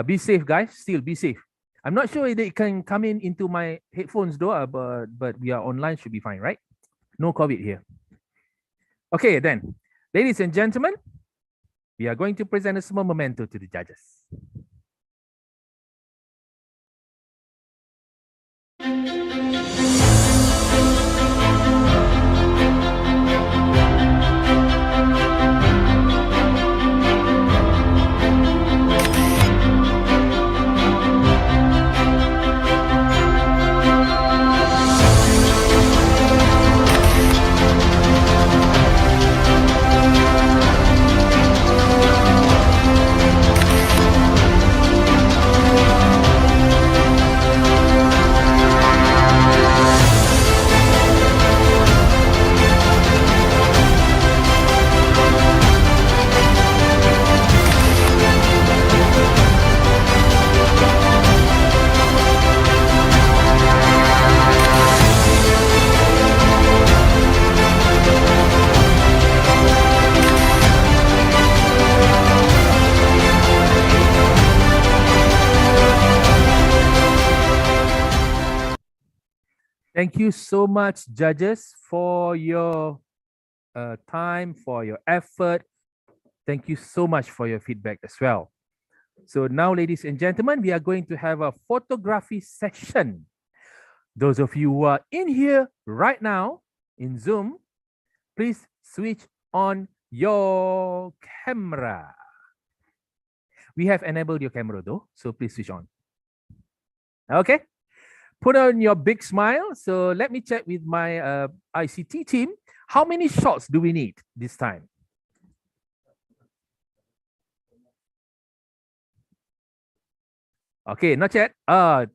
Be safe, guys. Still be safe. I'm not sure if it can come into my headphones though, but we are online, should be fine, right? No COVID here. Okay then, ladies and gentlemen, we are going to present a small memento to the judges. Thank you so much, judges, for your time, for your effort. Thank you so much for your feedback as well. So now, ladies and gentlemen, we are going to have a photography session. Those of you who are in here right now in Zoom, please switch on your camera. We have enabled your camera though, so please switch on. Okay. Put on your big smile. So let me check with my ICT team. How many shots do we need this time? Okay, not yet.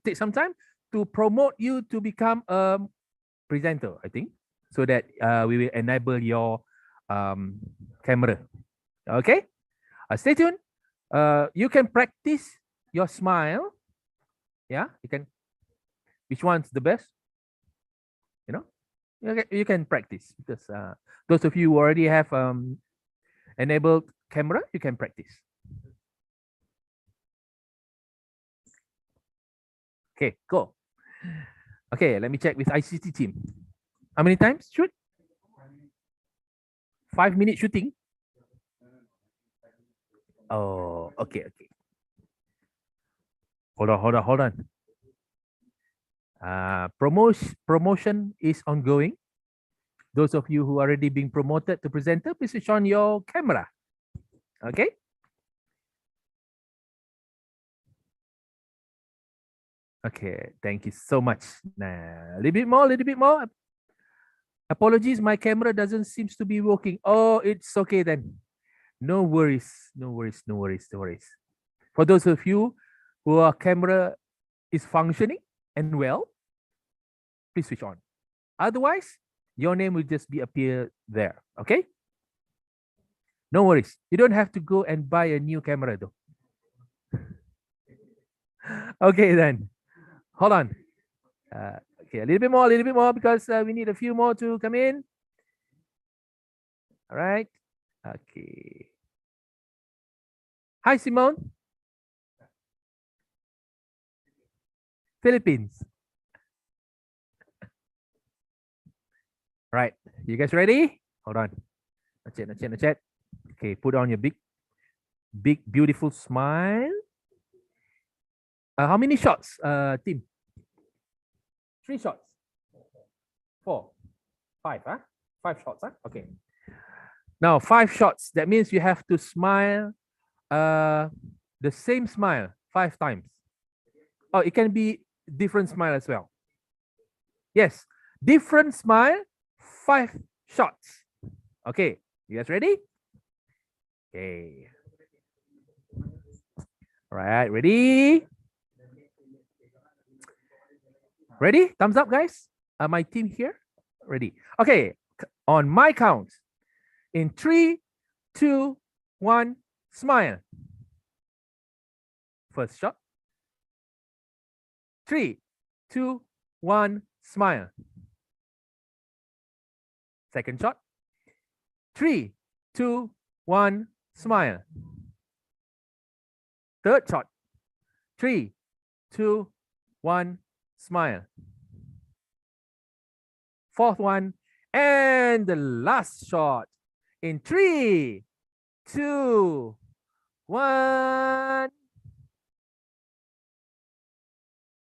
Take some time to promote you to become a presenter, I think, so that we will enable your camera. Okay, stay tuned. You can practice your smile. Yeah, you can. Which one's the best? You know, you can practice because those of you who already have enabled camera, you can practice. Okay, go. Okay, let me check with ICT team. How many times shoot? 5 minute shooting. Oh, okay. Hold on. Promotion is ongoing. Those of you who are already being promoted to presenter, please switch on your camera. Okay. Okay, thank you so much. Nah, a little bit more. Apologies, my camera doesn't seems to be working. Oh, it's okay then. No worries. For those of you who are camera is functioning and well, please switch on. Otherwise, your name will just be appear there. Okay. No worries. You don't have to go and buy a new camera though. Okay then. Hold on. Okay, a little bit more because we need a few more to come in. All right. Okay. Hi, Simone. Philippines. Right. You guys ready? Hold on. Not yet. Okay, put on your big, beautiful smile. How many shots, team? 3 shots. 4. 5, huh? 5 shots, huh? Okay. Now 5 shots. That means you have to smile the same smile 5 times. Oh, it can be different smile as well. Yes, different smile, 5 shots. Okay, you guys ready? Okay. All right, ready? Ready? Thumbs up, guys. My team here. Ready? Okay, on my count. In 3, 2, 1, smile. First shot. 3, 2, 1, smile. Second shot. 3, 2, 1, smile. Third shot. 3, 2, 1, smile. Fourth one. And the last shot. In 3, 2, 1.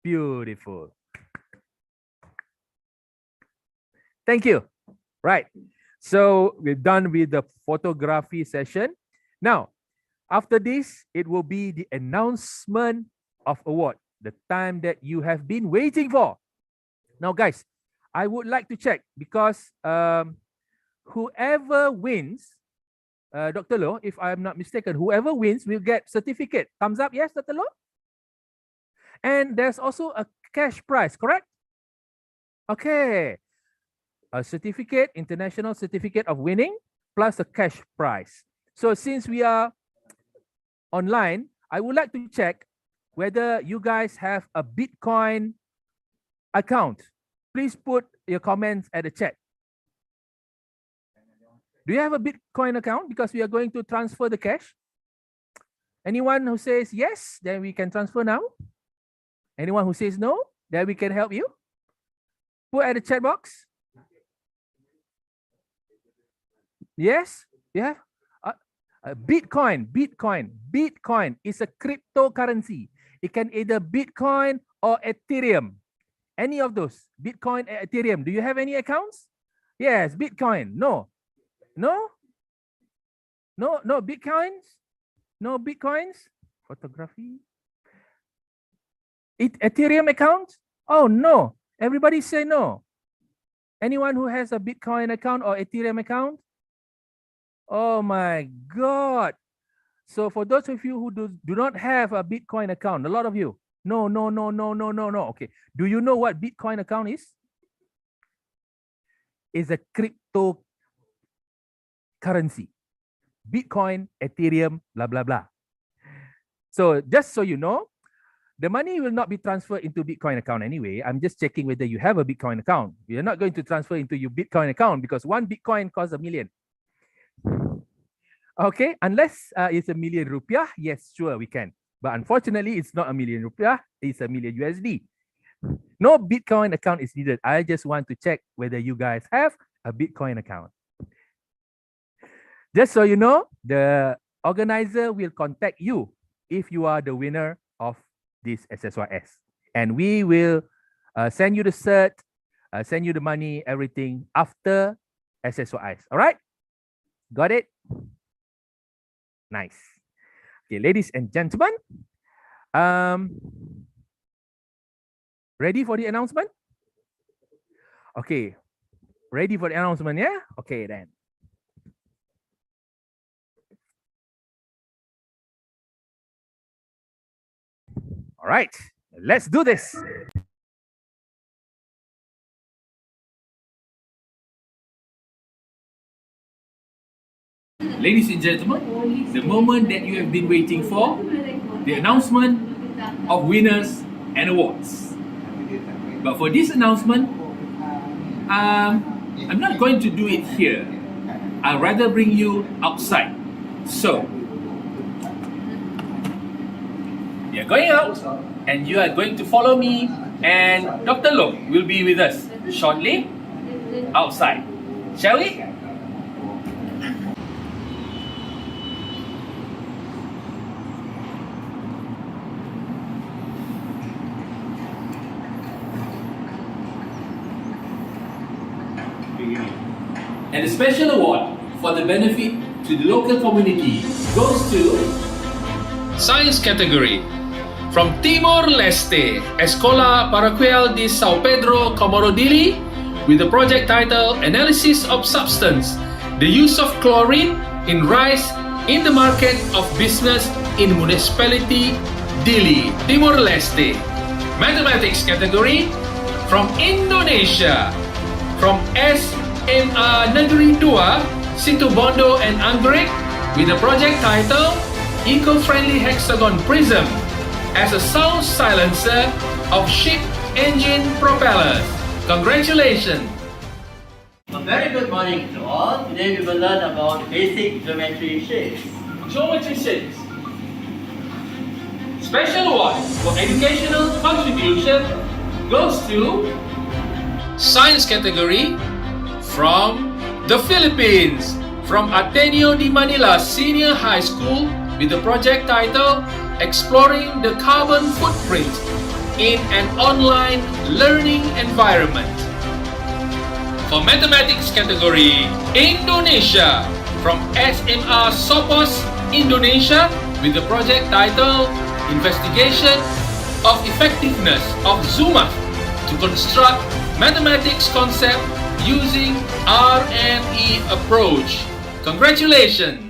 Beautiful. Thank you. Right. So we're done with the photography session. Now, after this, it will be the announcement of award, the time that you have been waiting for. Now, guys, I would like to check because whoever wins, Dr. Loh, if I'm not mistaken, whoever wins will get certificate. Thumbs up, yes, Dr. Loh? And there's also a cash prize, correct? Okay. A certificate, international certificate of winning, plus a cash prize. So since we are online, I would like to check whether you guys have a Bitcoin account. Please put your comments at the chat. Do you have a Bitcoin account? Because we are going to transfer the cash. Anyone who says yes, then we can transfer now. Anyone who says no, then we can help you. Put at the chat box. Yes, yeah. Bitcoin is a cryptocurrency. It can either Bitcoin or Ethereum. Any of those, Bitcoin, Ethereum. Do you have any accounts? Yes, Bitcoin. No Bitcoins. No Bitcoins. Photography. Ethereum account? Oh no. Everybody say no. Anyone who has a Bitcoin account or Ethereum account? Oh my God. So for those of you who do not have a Bitcoin account, a lot of you, no. Okay. Do you know what Bitcoin account is? It's a cryptocurrency. Bitcoin, Ethereum, blah, blah, blah. So just so you know, the money will not be transferred into Bitcoin account anyway. I'm just checking whether you have a Bitcoin account. We are not going to transfer into your Bitcoin account because one Bitcoin costs $1 million. Okay, unless it's $1 million rupiah, yes, sure, we can. But unfortunately, it's not $1 million rupiah, it's $1 million USD. No Bitcoin account is needed. I just want to check whether you guys have a Bitcoin account. Just so you know, the organizer will contact you if you are the winner of this SSYS. And we will send you the cert, send you the money, everything after SSYS. All right? Got it? Nice. Okay, ladies and gentlemen, ready for the announcement? Okay, ready for the announcement, yeah? Okay, then. All right, let's do this. Ladies and gentlemen, the moment that you have been waiting for, the announcement of winners and awards. But for this announcement, I'm not going to do it here. I'll rather bring you outside. So, we are going out and you are going to follow me, and Dr. Loh will be with us shortly outside. Shall we? And the special award for the benefit to the local community goes to Science category from Timor-Leste, Escola Paroquial de São Pedro, Comorodili, with the project title Analysis of Substance, the use of chlorine in rice in the market of business in municipality Dili, Timor-Leste. Mathematics category from Indonesia, from SMA Negeri 2, Situbondo and Anggrek, with the project title Eco-Friendly Hexagon Prism as a sound silencer of ship engine propellers. Congratulations! A very good morning to all. Today we will learn about basic geometry shapes. Geometry shapes. Special award for educational contribution goes to Science category from the Philippines, from Ateneo de Manila Senior High School, with the project title Exploring the Carbon Footprint in an Online Learning Environment. For Mathematics category, Indonesia, from SMA Sopos, Indonesia, with the project title Investigation of Effectiveness of Zuma to construct mathematics concept using RME approach. Congratulations!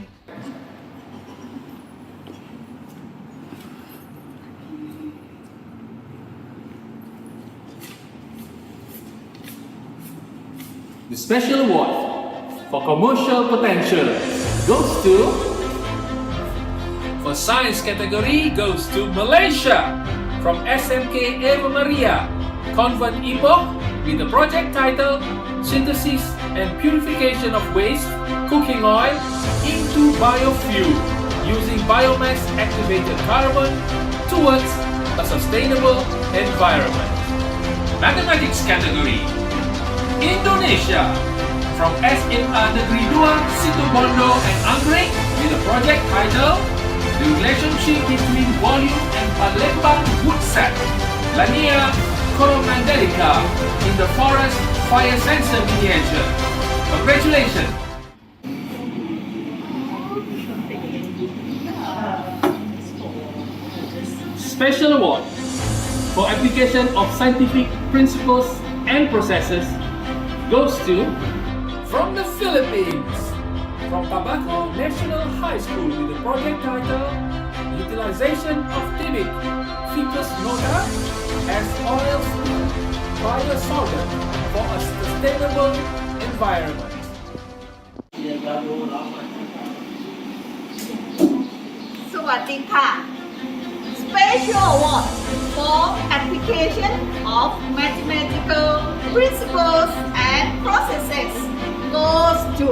The special award for commercial potential goes to, for science category, goes to Malaysia, from SMK Eva Maria, Convent Ipoh, with the project title Synthesis and Purification of Waste Cooking Oil into Biofuel using biomass activated carbon towards a sustainable environment. Mathematics category, Indonesia, from SMA Negeri 2, Situbondo and Anggrek, with the project title The Relationship Between Volume and Palembang Wood Set, Lania Coromandelica, in the Forest Fire Sensor Miniature. Congratulations! Special award for application of scientific principles and processes goes to, from the Philippines, from Tabaco National High School, with the project title Utilization of Timic Ficus nota as oil spill biosolvent for a sustainable environment. Swatika. Special special award for application of mathematical principles and processes goes to...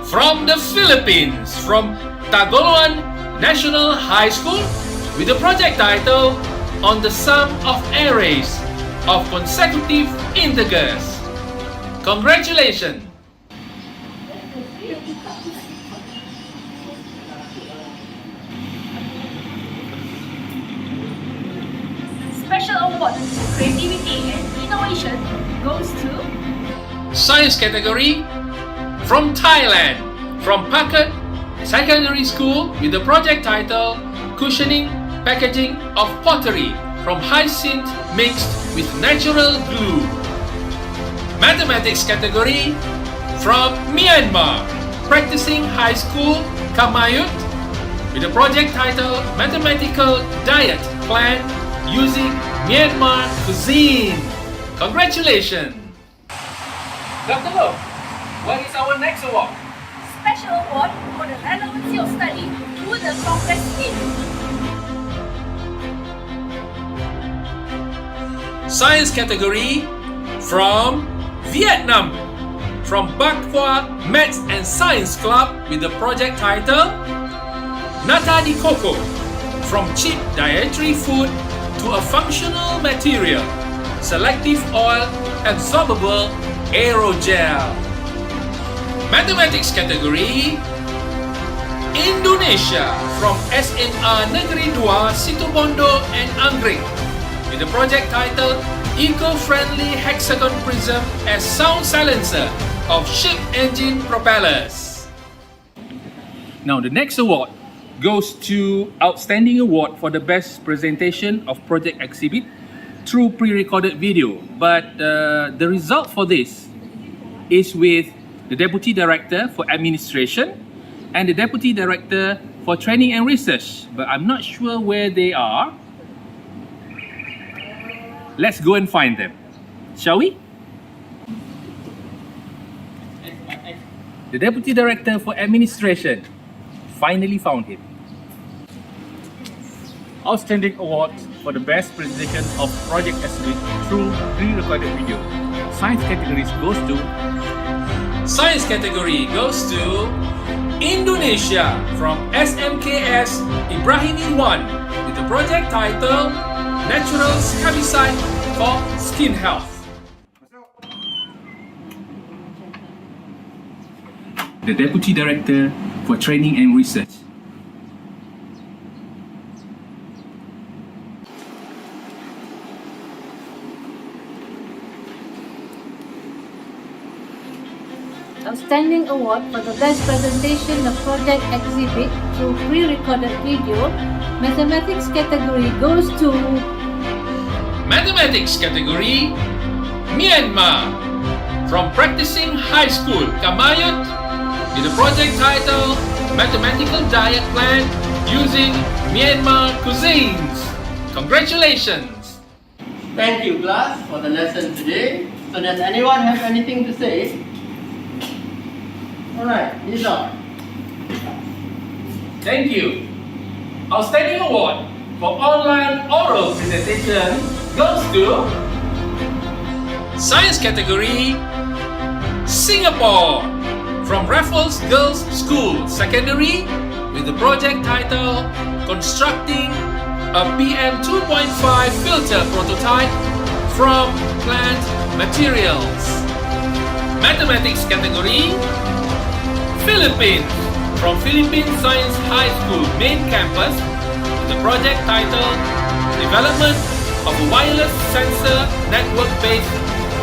From the Philippines, from Tagoloan National High School, with the project title On the Sum of Arrays of Consecutive Integers. Congratulations! Special award for creativity and innovation goes to Science category from Thailand, from Pakat Secondary School with the project title Cushioning Packaging of Pottery from Hyacinth mixed with natural glue. Mathematics category from Myanmar, Practicing High School Kamayut with the project title Mathematical Diet Plan using Myanmar cuisine. Congratulations! Dr. Lo, what is our next award? Special award for the relevancy of study to the Congress team. Science category from Vietnam, from Bac Qua Maths and Science Club with the project title Nata di Coco, from cheap dietary food to a functional material, selective oil absorbable aerogel. Mathematics category Indonesia, from SMA Negeri 2 Situbondo and Anggrek with the project title Eco-Friendly Hexagon Prism as Sound Silencer of Ship Engine Propellers. Now the next award goes to Outstanding Award for the Best Presentation of Project Exhibit through pre-recorded video. But the result for this is with the Deputy Director for Administration and the Deputy Director for Training and Research. But I'm not sure where they are. Let's go and find them, shall we? The Deputy Director for Administration, finally found him. Outstanding Award for the Best Presentation of Project Exhibit through pre-recorded video. Science categories goes to... Science category goes to Indonesia, from SMKS Ibrahimi 1 with the project title Natural Scabicide for Skin Health. The Deputy Director for Training and Research. Outstanding Award for the Best Presentation of Project Exhibit through pre-recorded video. Mathematics category goes to... Mathematics category Myanmar, from Practicing High School Kamayut with the project title Mathematical Diet Plan using Myanmar cuisines. Congratulations! Thank you, class, for the lesson today. So does anyone have anything to say? Alright, Nizam. Thank you. Outstanding Award for Online Oral Presentation goes to Science category Singapore, from Raffles Girls School Secondary with the project title Constructing a PM 2.5 filter prototype from plant materials. Mathematics category Philippines, from Philippine Science High School main campus with the project title Development of a Wireless Sensor Network-Based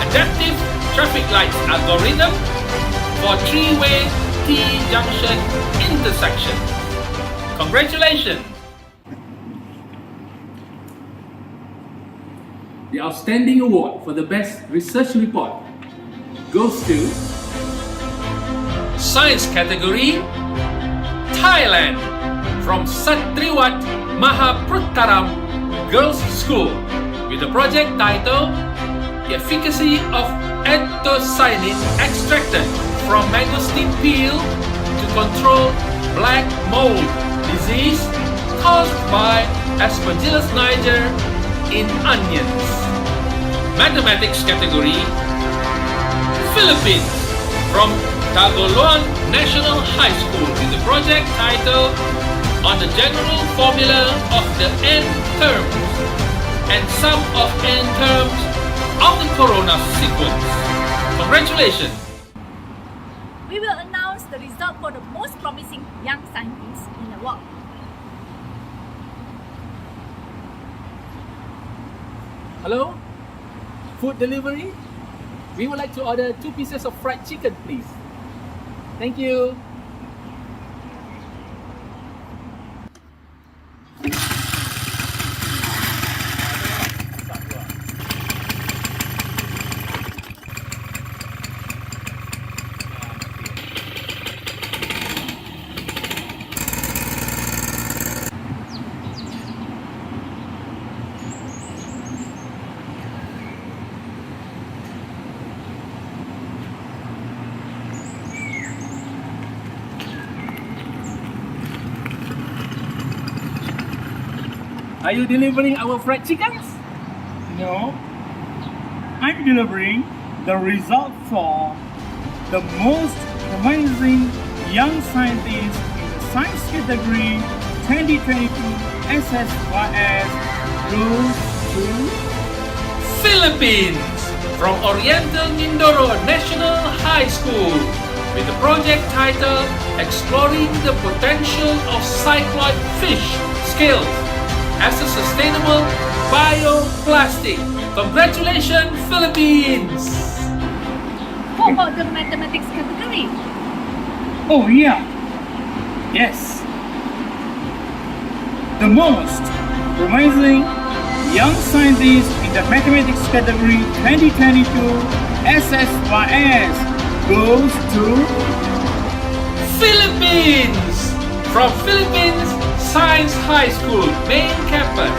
Adaptive Traffic Lights Algorithm for three-way T-junction intersection. Congratulations! The Outstanding Award for the Best Research Report goes to Science category Thailand, from Satriwat Mahaprutaram Girls School with the project title The Efficacy of Anthocyanin Extracted from Mangosteen Peel to Control Black Mold Disease caused caused by Aspergillus niger in onions. Mathematics category, Philippines, from Tagoloan National High School with the project title on the general formula of the n terms and sum of n terms of the corona sequence. Congratulations! We will announce the result for the most promising young scientists in the world. Hello? Food delivery? We would like to order 2 pieces of fried chicken, please. Thank you. Are you delivering our fried chickens? No, I'm delivering the result for the most promising young scientist in the science category 2022 SSYS goes to Philippines, from Oriental Mindoro National High School with the project title Exploring the Potential of Cycloid Fish Scales as a Sustainable Bioplastic. Congratulations, Philippines! How about the mathematics category? Oh yeah, yes. The most promising young scientist in the mathematics category 2022 SSYS goes to Philippines, from Philippines Science High School main campus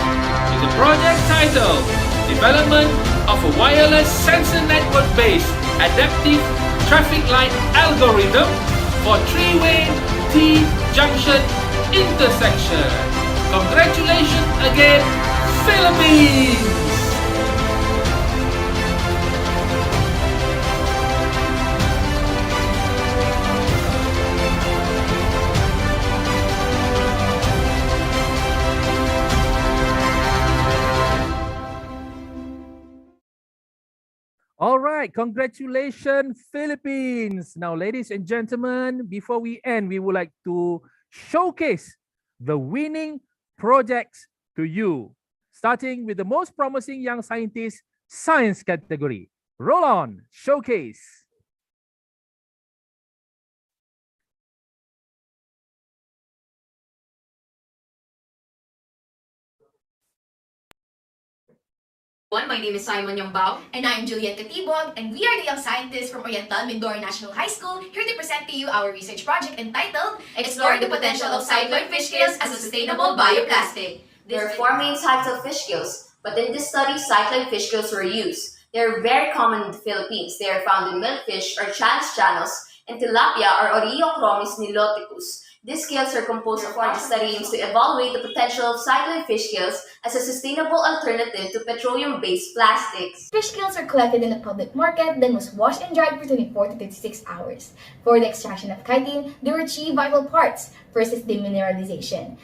with the project title Development of a Wireless Sensor Network-Based Adaptive Traffic Light Algorithm for Three-Way T-Junction Intersection. Congratulations again, Philippines! All right, congratulations, Philippines. Now, ladies and gentlemen, before we end, we would like to showcase the winning projects to you, starting with the most promising young scientist science category. Roll on, showcase. My name is Simon Yongbao. And I'm Juliet Katibog, and we are the young scientists from Oriental Mindoro National High School, here to present to you our research project entitled Exploring the Potential of Cycloid Fish Scales as a Sustainable Bioplastic. There are 4 main types of fish scales, but in this study, cycloid fish scales were used. They are very common in the Philippines. They are found in milkfish or channels, and tilapia or Oreochromis niloticus. These scales are composed of the study aims to evaluate the potential of cycloid fish scales as a sustainable alternative to petroleum-based plastics. Fish scales are collected in the public market, then was washed and dried for 24 to 36 hours. For the extraction of chitin, there were 3 vital parts. First is demineralization.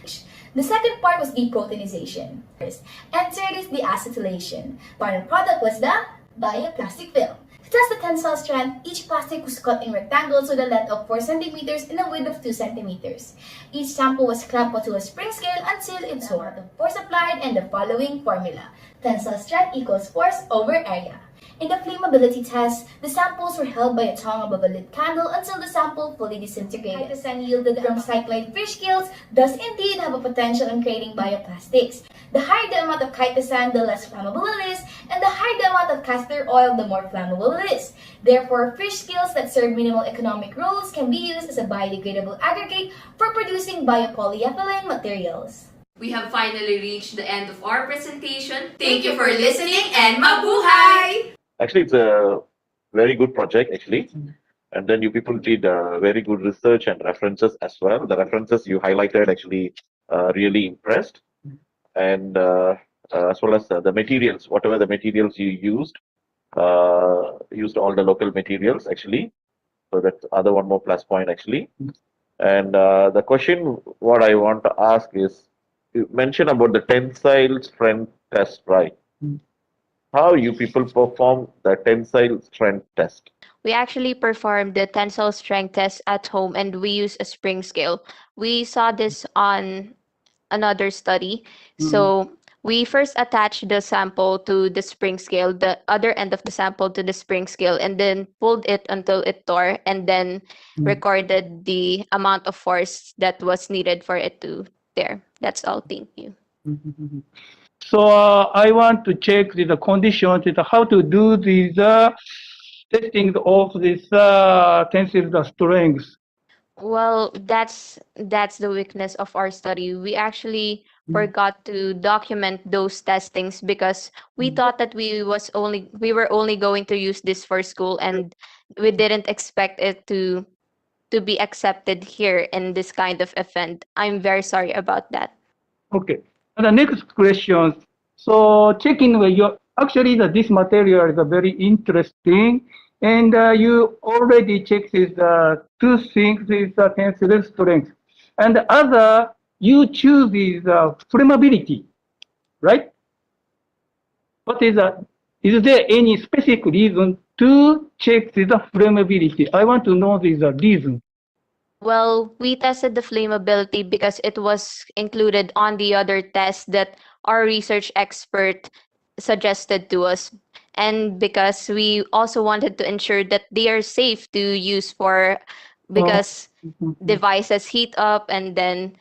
The second part was deproteinization. And third is deacetylation. Final product was the bioplastic film. To test the tensile strength, each plastic was cut in rectangles with a length of 4 cm and a width of 2 cm. Each sample was clamped onto a spring scale until it soared. The force applied and the following formula. Tensile strength equals force over area. In the flammability test, the samples were held by a tongue above a lit candle until the sample fully disintegrated. Chitosan yielded from cycloid fish scales does indeed have a potential in creating bioplastics. The higher the amount of chitosan, the less flammable it is, and the higher the amount of castor oil, the more flammable it is. Therefore, fish scales that serve minimal economic roles can be used as a biodegradable aggregate for producing biopolyethylene materials. We have finally reached the end of our presentation. Thank you for listening and mabuhay! Actually, it's a very good project, actually. And then you people did very good research and references as well. The references you highlighted actually really impressed. And as well as the materials, whatever the materials you used all the local materials actually. So that's other one more plus point actually. And the question what I want to ask is, you mentioned about the tensile strength test, right? How you people perform the tensile strength test? We actually performed the tensile strength test at home and we use a spring scale. We saw this on another study. So we first attached the sample to the spring scale, the other end of the sample to the spring scale, and then pulled it until it tore, and then recorded the amount of force that was needed for it to tear. That's all. Thank you. So I want to check the conditions, how to do these testing of this tensile strength. Well, that's the weakness of our study. We actually forgot to document those testings because we thought that we were only going to use this for school, and we didn't expect it to be accepted here in this kind of event. I'm very sorry about that. Okay. And the next question. So checking where you actually this material is very interesting, and you already checked these two things: is tensile strength, and the other you choose is flammability, right? What is that? Is there any specific reason to check the flammability? I want to know the reason. Well, we tested the flammability because it was included on the other test that our research expert suggested to us. And because we also wanted to ensure that they are safe to use because devices heat up, and then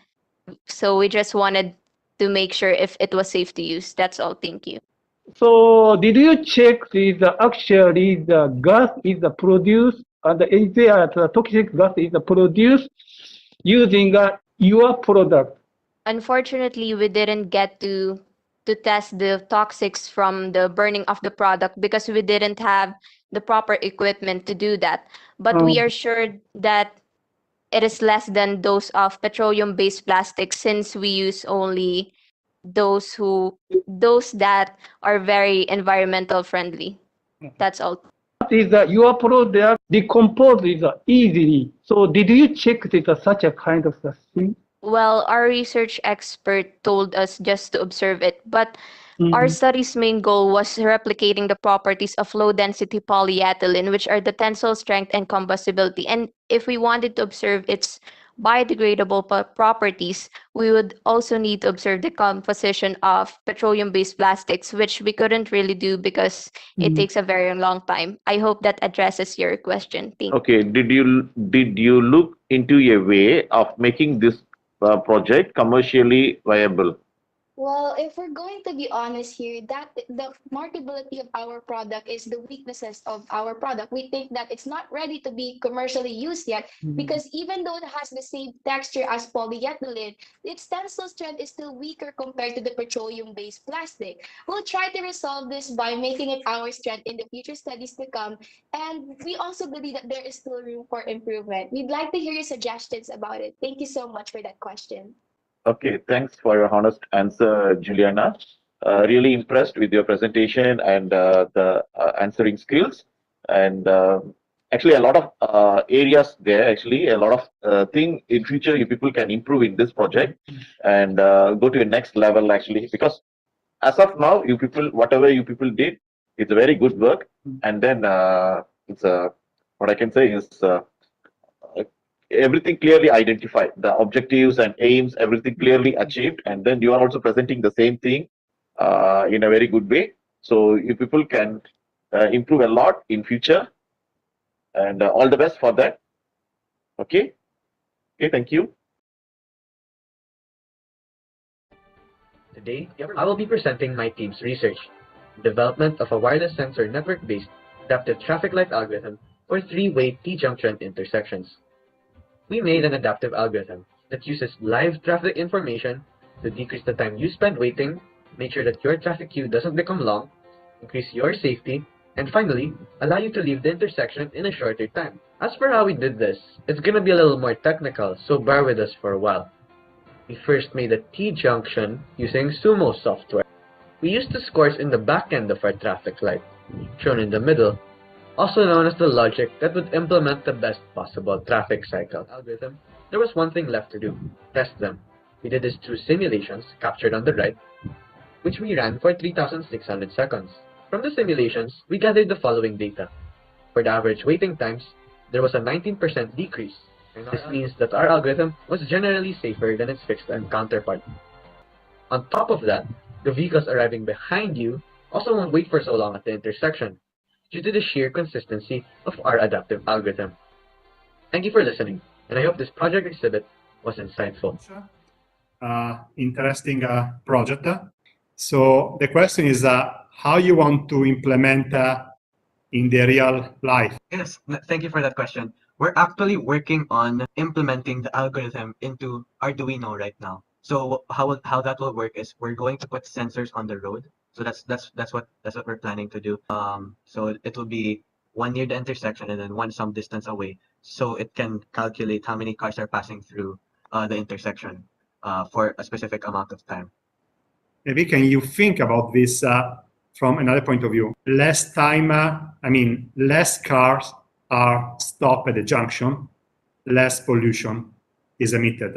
so we just wanted to make sure if it was safe to use. That's all. Thank you. So did you check actually the gas is produced and is there the toxic gas is produced using your product? Unfortunately, we didn't get to test the toxics from the burning of the product because we didn't have the proper equipment to do that. But we are sure that it is less than those of petroleum-based plastics, since we use only those that are very environmental friendly. That's all. Is that your product decomposes easily? So did you check such a kind of thing? Well, our research expert told us just to observe it, but our study's main goal was replicating the properties of low-density polyethylene, which are the tensile strength and combustibility. And if we wanted to observe its biodegradable properties, we would also need to observe the composition of petroleum-based plastics, which we couldn't really do because it takes a very long time. I hope that addresses your question. Thank you. Okay, did you look into a way of making this project commercially viable? Well, if we're going to be honest here, that the marketability of our product is the weaknesses of our product. We think that it's not ready to be commercially used yet because even though it has the same texture as polyethylene, its tensile strength is still weaker compared to the petroleum-based plastic. We'll try to resolve this by making it our strength in the future studies to come. And we also believe that there is still room for improvement. We'd like to hear your suggestions about it. Thank you so much for that question. Okay, thanks for your honest answer, Juliana. Really impressed with your presentation and the answering skills. And actually, a lot of areas there. Actually, a lot of thing in future you people can improve in this project and go to a next level. Actually, because as of now, you people, whatever you people did, it's a very good work. And then it's what I can say is. Everything clearly identified, the objectives and aims, everything clearly achieved, and then you are also presenting the same thing in a very good way. So you people can improve a lot in future, and all the best for that. Okay, thank you. Today, I will be presenting my team's research, development of a wireless sensor network-based adaptive traffic light algorithm for three-way T-junction intersections. We made an adaptive algorithm that uses live traffic information to decrease the time you spend waiting, make sure that your traffic queue doesn't become long, increase your safety, And finally, allow you to leave the intersection in a shorter time. As for how we did this, it's gonna be a little more technical, so bear with us for a while. We first made a T-junction using SUMO software. We used the scores in the back end of our traffic light, shown in the middle, also known as the logic that would implement the best possible traffic cycle algorithm. There was one thing left to do: test them. We did this through simulations captured on the right, which we ran for 3,600 seconds. From the simulations, we gathered the following data. For the average waiting times, there was a 19% decrease, and this means that our algorithm was generally safer than its fixed-end counterpart. On top of that, the vehicles arriving behind you also won't wait for so long at the intersection, due to the sheer consistency of our adaptive algorithm. Thank you for listening, and I hope this project exhibit was insightful. Interesting project. So the question is how you want to implement in the real life. Yes, thank you for that question. We're actually working on implementing the algorithm into Arduino right now. So how that will work is we're going to put sensors on the road. So that's what we're planning to do. So it will be one near the intersection and then one some distance away. So it can calculate how many cars are passing through the intersection for a specific amount of time. Maybe can you think about this from another point of view? Less time, less cars are stopped at the junction, less pollution is emitted.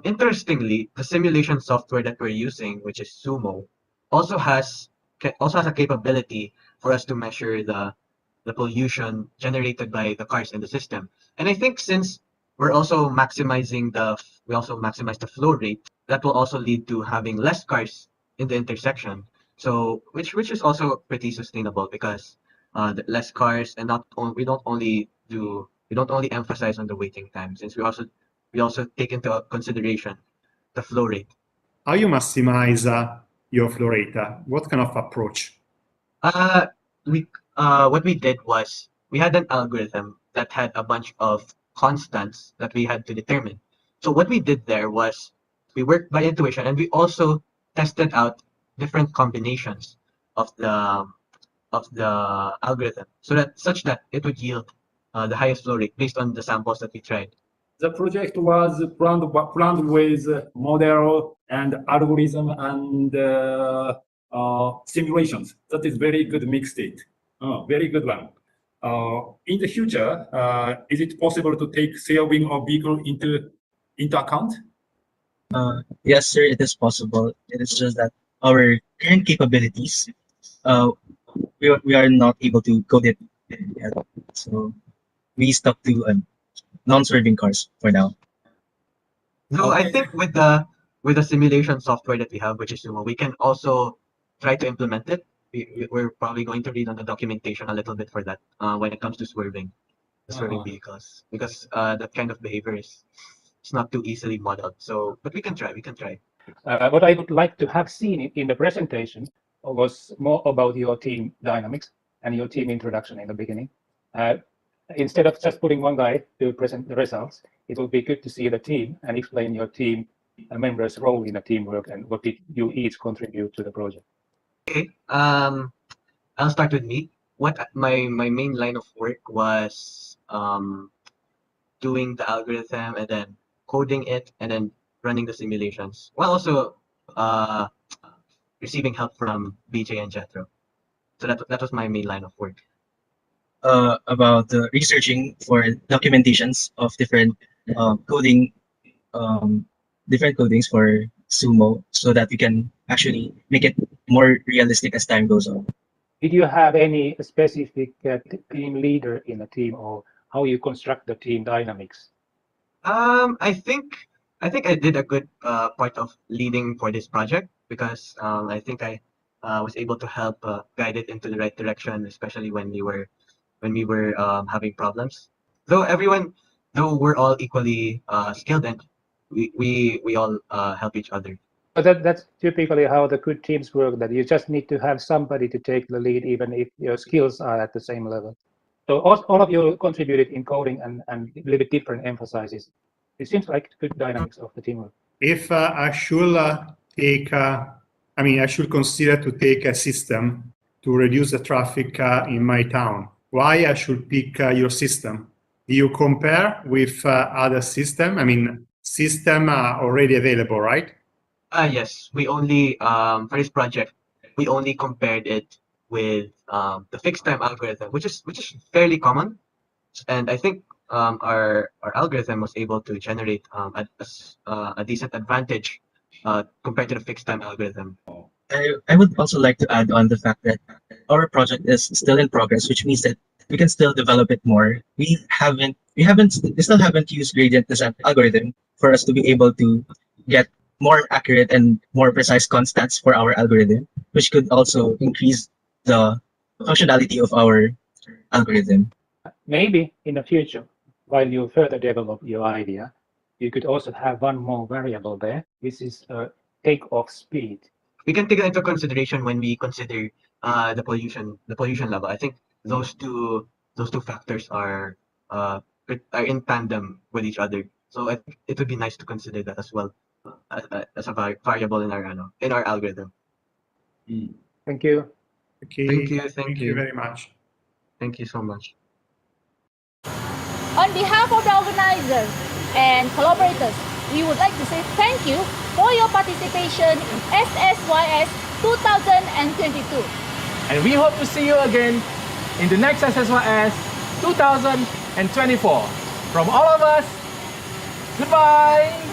Interestingly, the simulation software that we're using, which is SUMO, also has a capability for us to measure the pollution generated by the cars in the system. And I think since we also maximize the flow rate, that will also lead to having less cars in the intersection. So which is also pretty sustainable because the less cars, and we don't only emphasize on the waiting time, since we also take into consideration the flow rate. How you maximize your flow rate? What kind of approach? What we did was we had an algorithm that had a bunch of constants that we had to determine. So what we did there was we worked by intuition, and we also tested out different combinations of the algorithm, such that it would yield the highest flow rate based on the samples that we tried. The project was planned with model and algorithm and simulations. That is very good mixed state. Very good one. In the future, is it possible to take saving of vehicle into account? Yes, sir, it is possible. It is just that our current capabilities, we are not able to code it yet. So we stuck to non-swerving cars for now. So I think with the simulation software that we have, which is SUMO, we can also try to implement it. We're probably going to read on the documentation a little bit for that when it comes to swerving vehicles, because that kind of behavior is not too easily modeled. So, but we can try. What I would like to have seen in the presentation was more about your team dynamics and your team introduction in the beginning. Instead of just putting one guy to present the results, it would be good to see the team and explain your team members' role in the teamwork and what did you each contribute to the project. Okay, I'll start with me. What my main line of work was doing the algorithm and then coding it and then running the simulations, while also receiving help from BJ and Jethro. So that was my main line of work. About researching for documentations of different coding, different codings for SUMO, so that we can actually make it more realistic as time goes on. Did you have any specific team leader in the team, or how you construct the team dynamics? I think I did a good part of leading for this project because I think I was able to help guide it into the right direction, especially when we were having problems. Though we're all equally skilled, and we all help each other. But that's typically how the good teams work, that you just need to have somebody to take the lead, even if your skills are at the same level. So all of you contributed in coding and a little bit different emphases. It seems like good dynamics of the teamwork. If I should I should consider to take a system to reduce the traffic in my town. Why I should pick your system? You compare with other system? I mean, system already available, right? Yes, we only for this project we only compared it with the fixed time algorithm, which is fairly common, and I think our algorithm was able to generate a decent advantage compared to the fixed time algorithm. I would also like to add on the fact that our project is still in progress, which means that we can still develop it more. We still haven't used gradient descent algorithm for us to be able to get more accurate and more precise constants for our algorithm, which could also increase the functionality of our algorithm. Maybe in the future, while you further develop your idea, you could also have one more variable there, which is takeoff speed. We can take that into consideration when we consider the pollution level. I think those two factors are in tandem with each other. So I think it would be nice to consider that as well as a variable in our algorithm. Thank you. Okay. Thank you very much. Thank you so much. On behalf of the organizers and collaborators, we would like to say thank you for your participation in SSYS 2022. And we hope to see you again in the next SSYS 2024. From all of us, goodbye!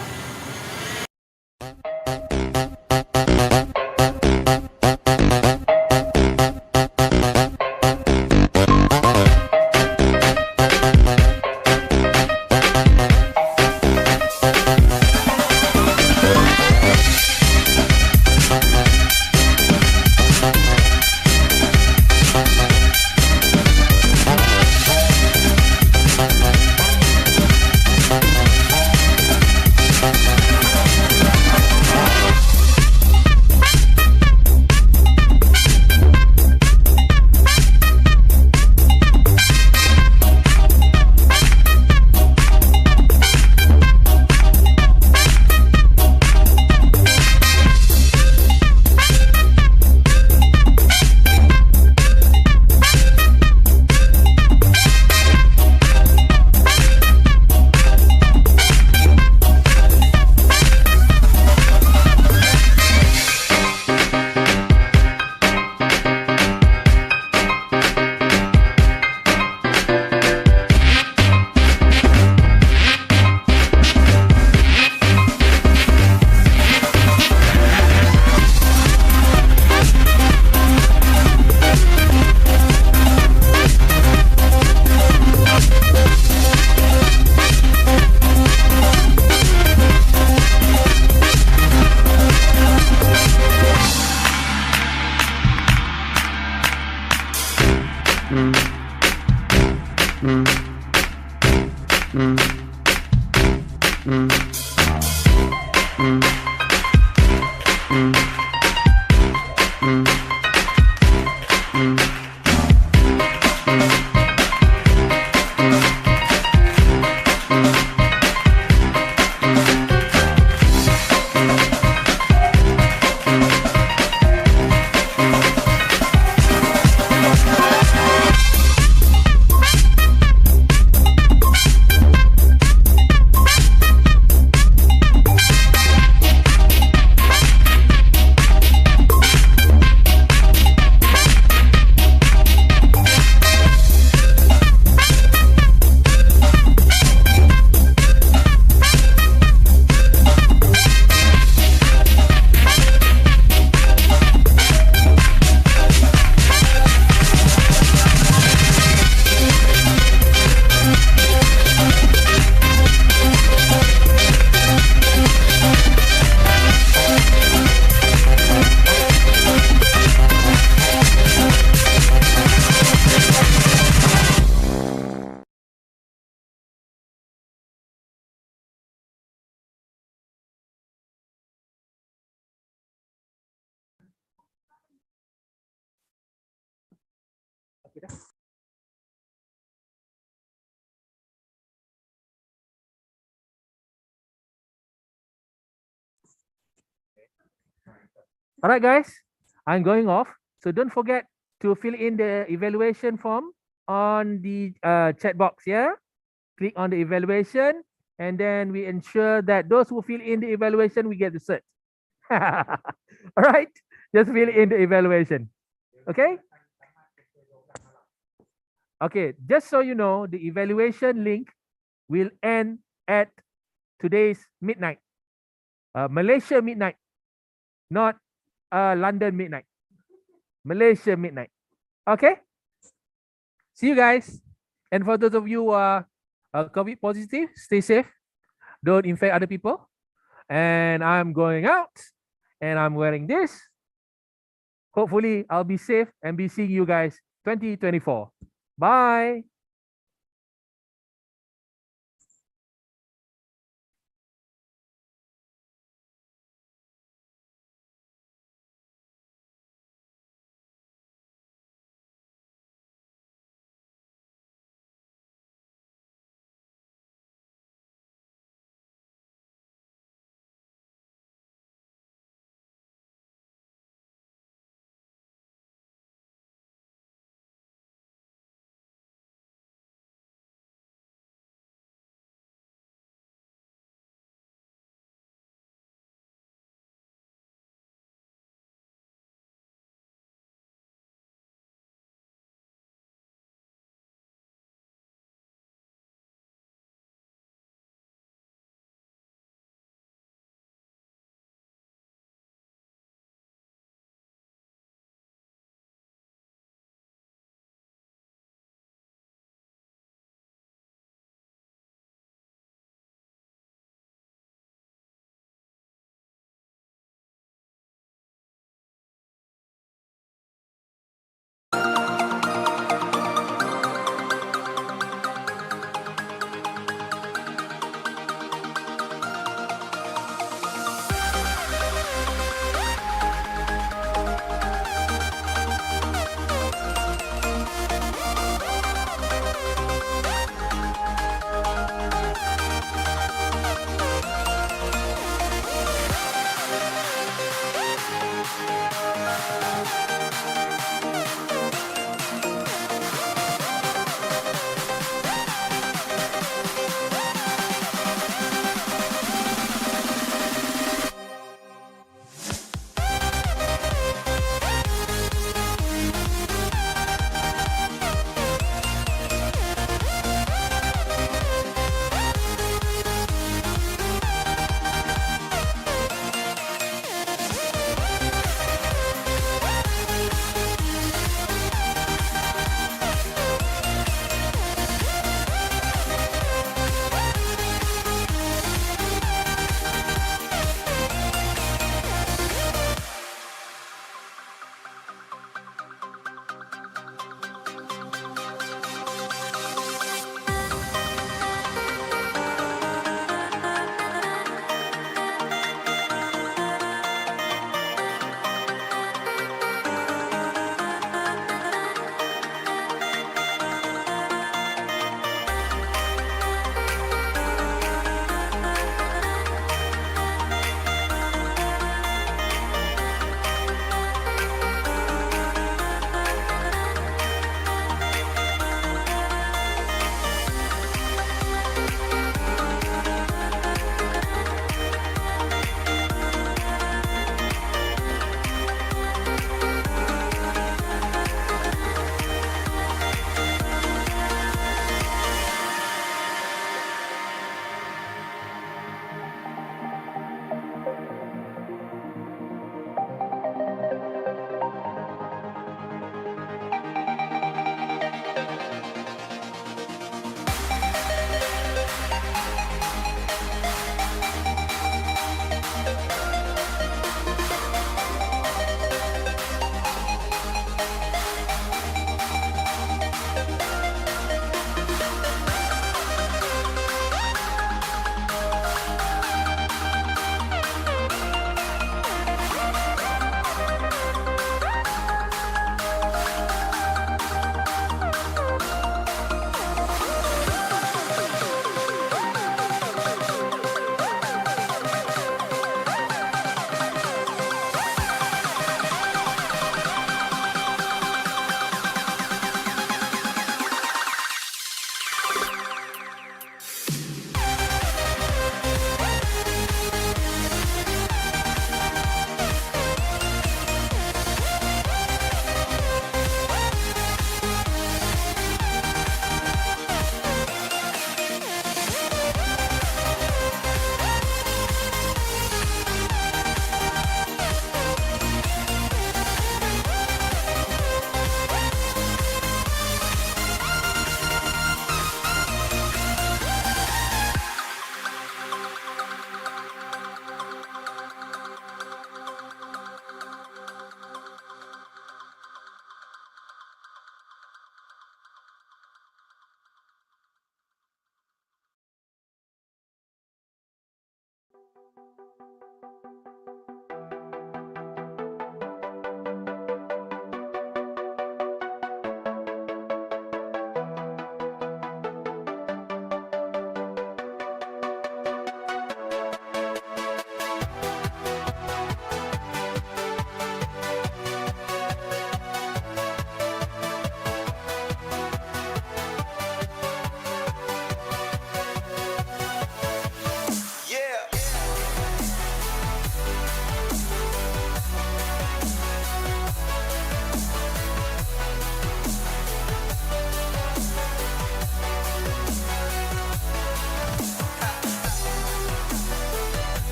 All right, guys, I'm going off. So don't forget to fill in the evaluation form on the chat box. Yeah, click on the evaluation, and then we ensure that those who fill in the evaluation we get the cert. All right, just fill in the evaluation. Okay. Okay, just so you know, the evaluation link will end at today's midnight, Malaysia midnight, not London midnight. Malaysia midnight. Okay. See you guys. And for those of you who are COVID positive, stay safe. Don't infect other people. And I'm going out and I'm wearing this. Hopefully, I'll be safe and be seeing you guys 2024. Bye.